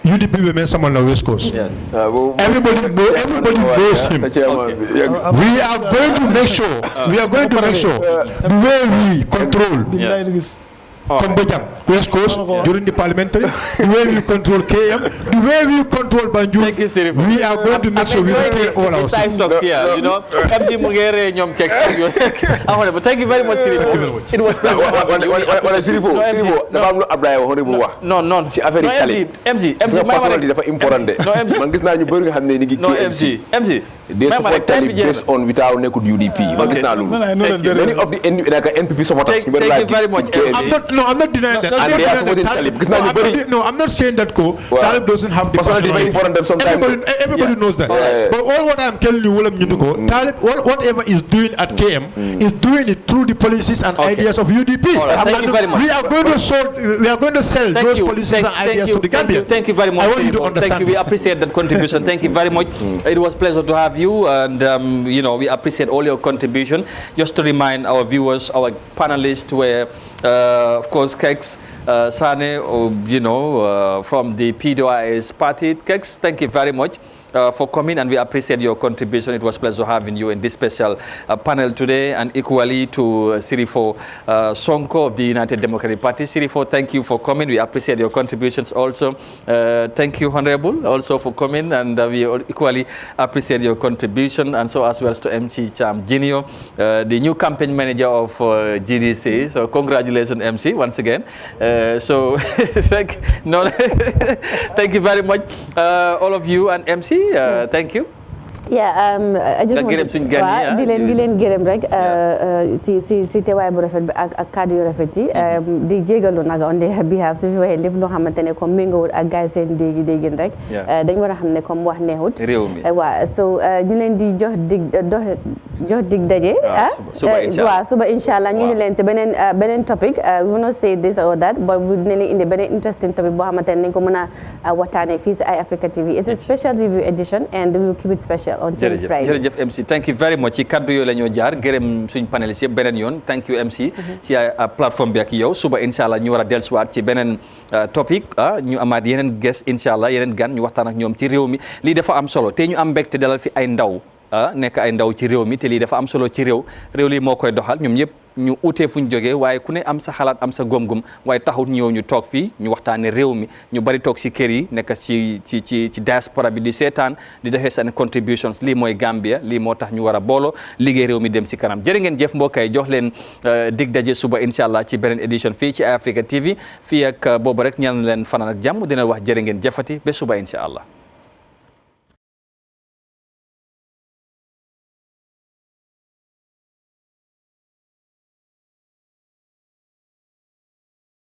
S6: UDP women Samana West Coast.
S1: Yes.
S6: Everybody knows him.
S1: Okay.
S6: We are going to make sure. The way we control. Kombojang, West Coast, during the Parliamentary, the way we control KM, the way we control Banjul, we are going to make sure we retain all our
S1: sides. Here, you know, MC Mugere, Nyom Kek. But thank you very much, Sirifo. It was pleasure. MC.
S4: They support Talib based on without Nekud UDP. Many of the NPP supporters.
S1: Thank you very much.
S6: I'm not denying that.
S4: And they are supporting Talib.
S6: No, I'm not saying that Talib doesn't have the personality. Everybody knows that. But all what I'm telling you, Talib, whatever is doing at KM, is doing it through the policies and ideas of UDP.
S1: Thank you very much.
S6: We are going to sell those policies and ideas to the Gambians.
S1: Thank you very much.
S6: I want you to understand.
S1: Thank you. We appreciate that contribution. Thank you very much. It was a pleasure to have you, and we appreciate all your contribution. Just to remind our viewers, our panelists were, of course, Keks Sane, from the PDOIS party. Keks, thank you very much for coming, and we appreciate your contribution. It was a pleasure having you in this special panel today, and equally to Sirifo Sonko of the United Democratic Party. Sirifo, thank you for coming. We appreciate your contributions also. Thank you, Honorable, also for coming, and we equally appreciate your contribution, and so as well as to MC Cham Jinio, the new campaign manager of GDC. So congratulations, MC, once again. Thank you very much, all of you, and MC. Thank you.
S2: I just want to di leen gërëm rek si teewaay bu rafet bi ak kàddu yu rafet yi di jégalu nag on their behalf su fi waxee lépp loo xamante ne comme méngoowul ak gars seen déggin rek dañ war a xam ne comme wax neexut réew mi so ñu leen di jox dig daje suba inshallah ñu leen si beneen topic we will not say this or that but we dina leen indi beneen interesting topic boo xamante ne nañ ko mën a waxtaanee fii si Eyeafrica TV. It's a special review edition and we will keep it special.
S1: jërëjëf MC thank you very much ci kaddu yooyu la ñoo jaar gërëm suñ panélistes yëpp beneen yoon thank you MC ci plateforme bi ak yow suba inshallah ñu war a dellusiwaat ci beneen topic ñu amaat yeneen guest inshallah yeneen gan ñu waxtaan ak ñoom ci réew mi lii dafa am solo te ñu am mbégte dalal fi ay ndaw nekk ay ndaw ci réew mi te lii dafa am solo ci réew lii moo koy doxal ñoom ñëpp ñu utee fuñ jógee waaye ku ne am sa xalaat am sa gom-gom waaye taxut ñëw ñu toog fii ñu waxtaane réew mi ñu bari toog ci kër yi nekk ci diaspora bi di seetaan di defee seen contributions lii mooy Gambia lii moo tax ñu war a booloo liggéey réew mi dem ci kanam jërë ngeen jëf mbokk yi jox leen dig daje suba inshallah ci beneen édition fii ci Eyeafrica TV fii ak boobu rek ñaan leen fanaan ak jàmm dina wax jërë ngeen jëfati ba suba inshallah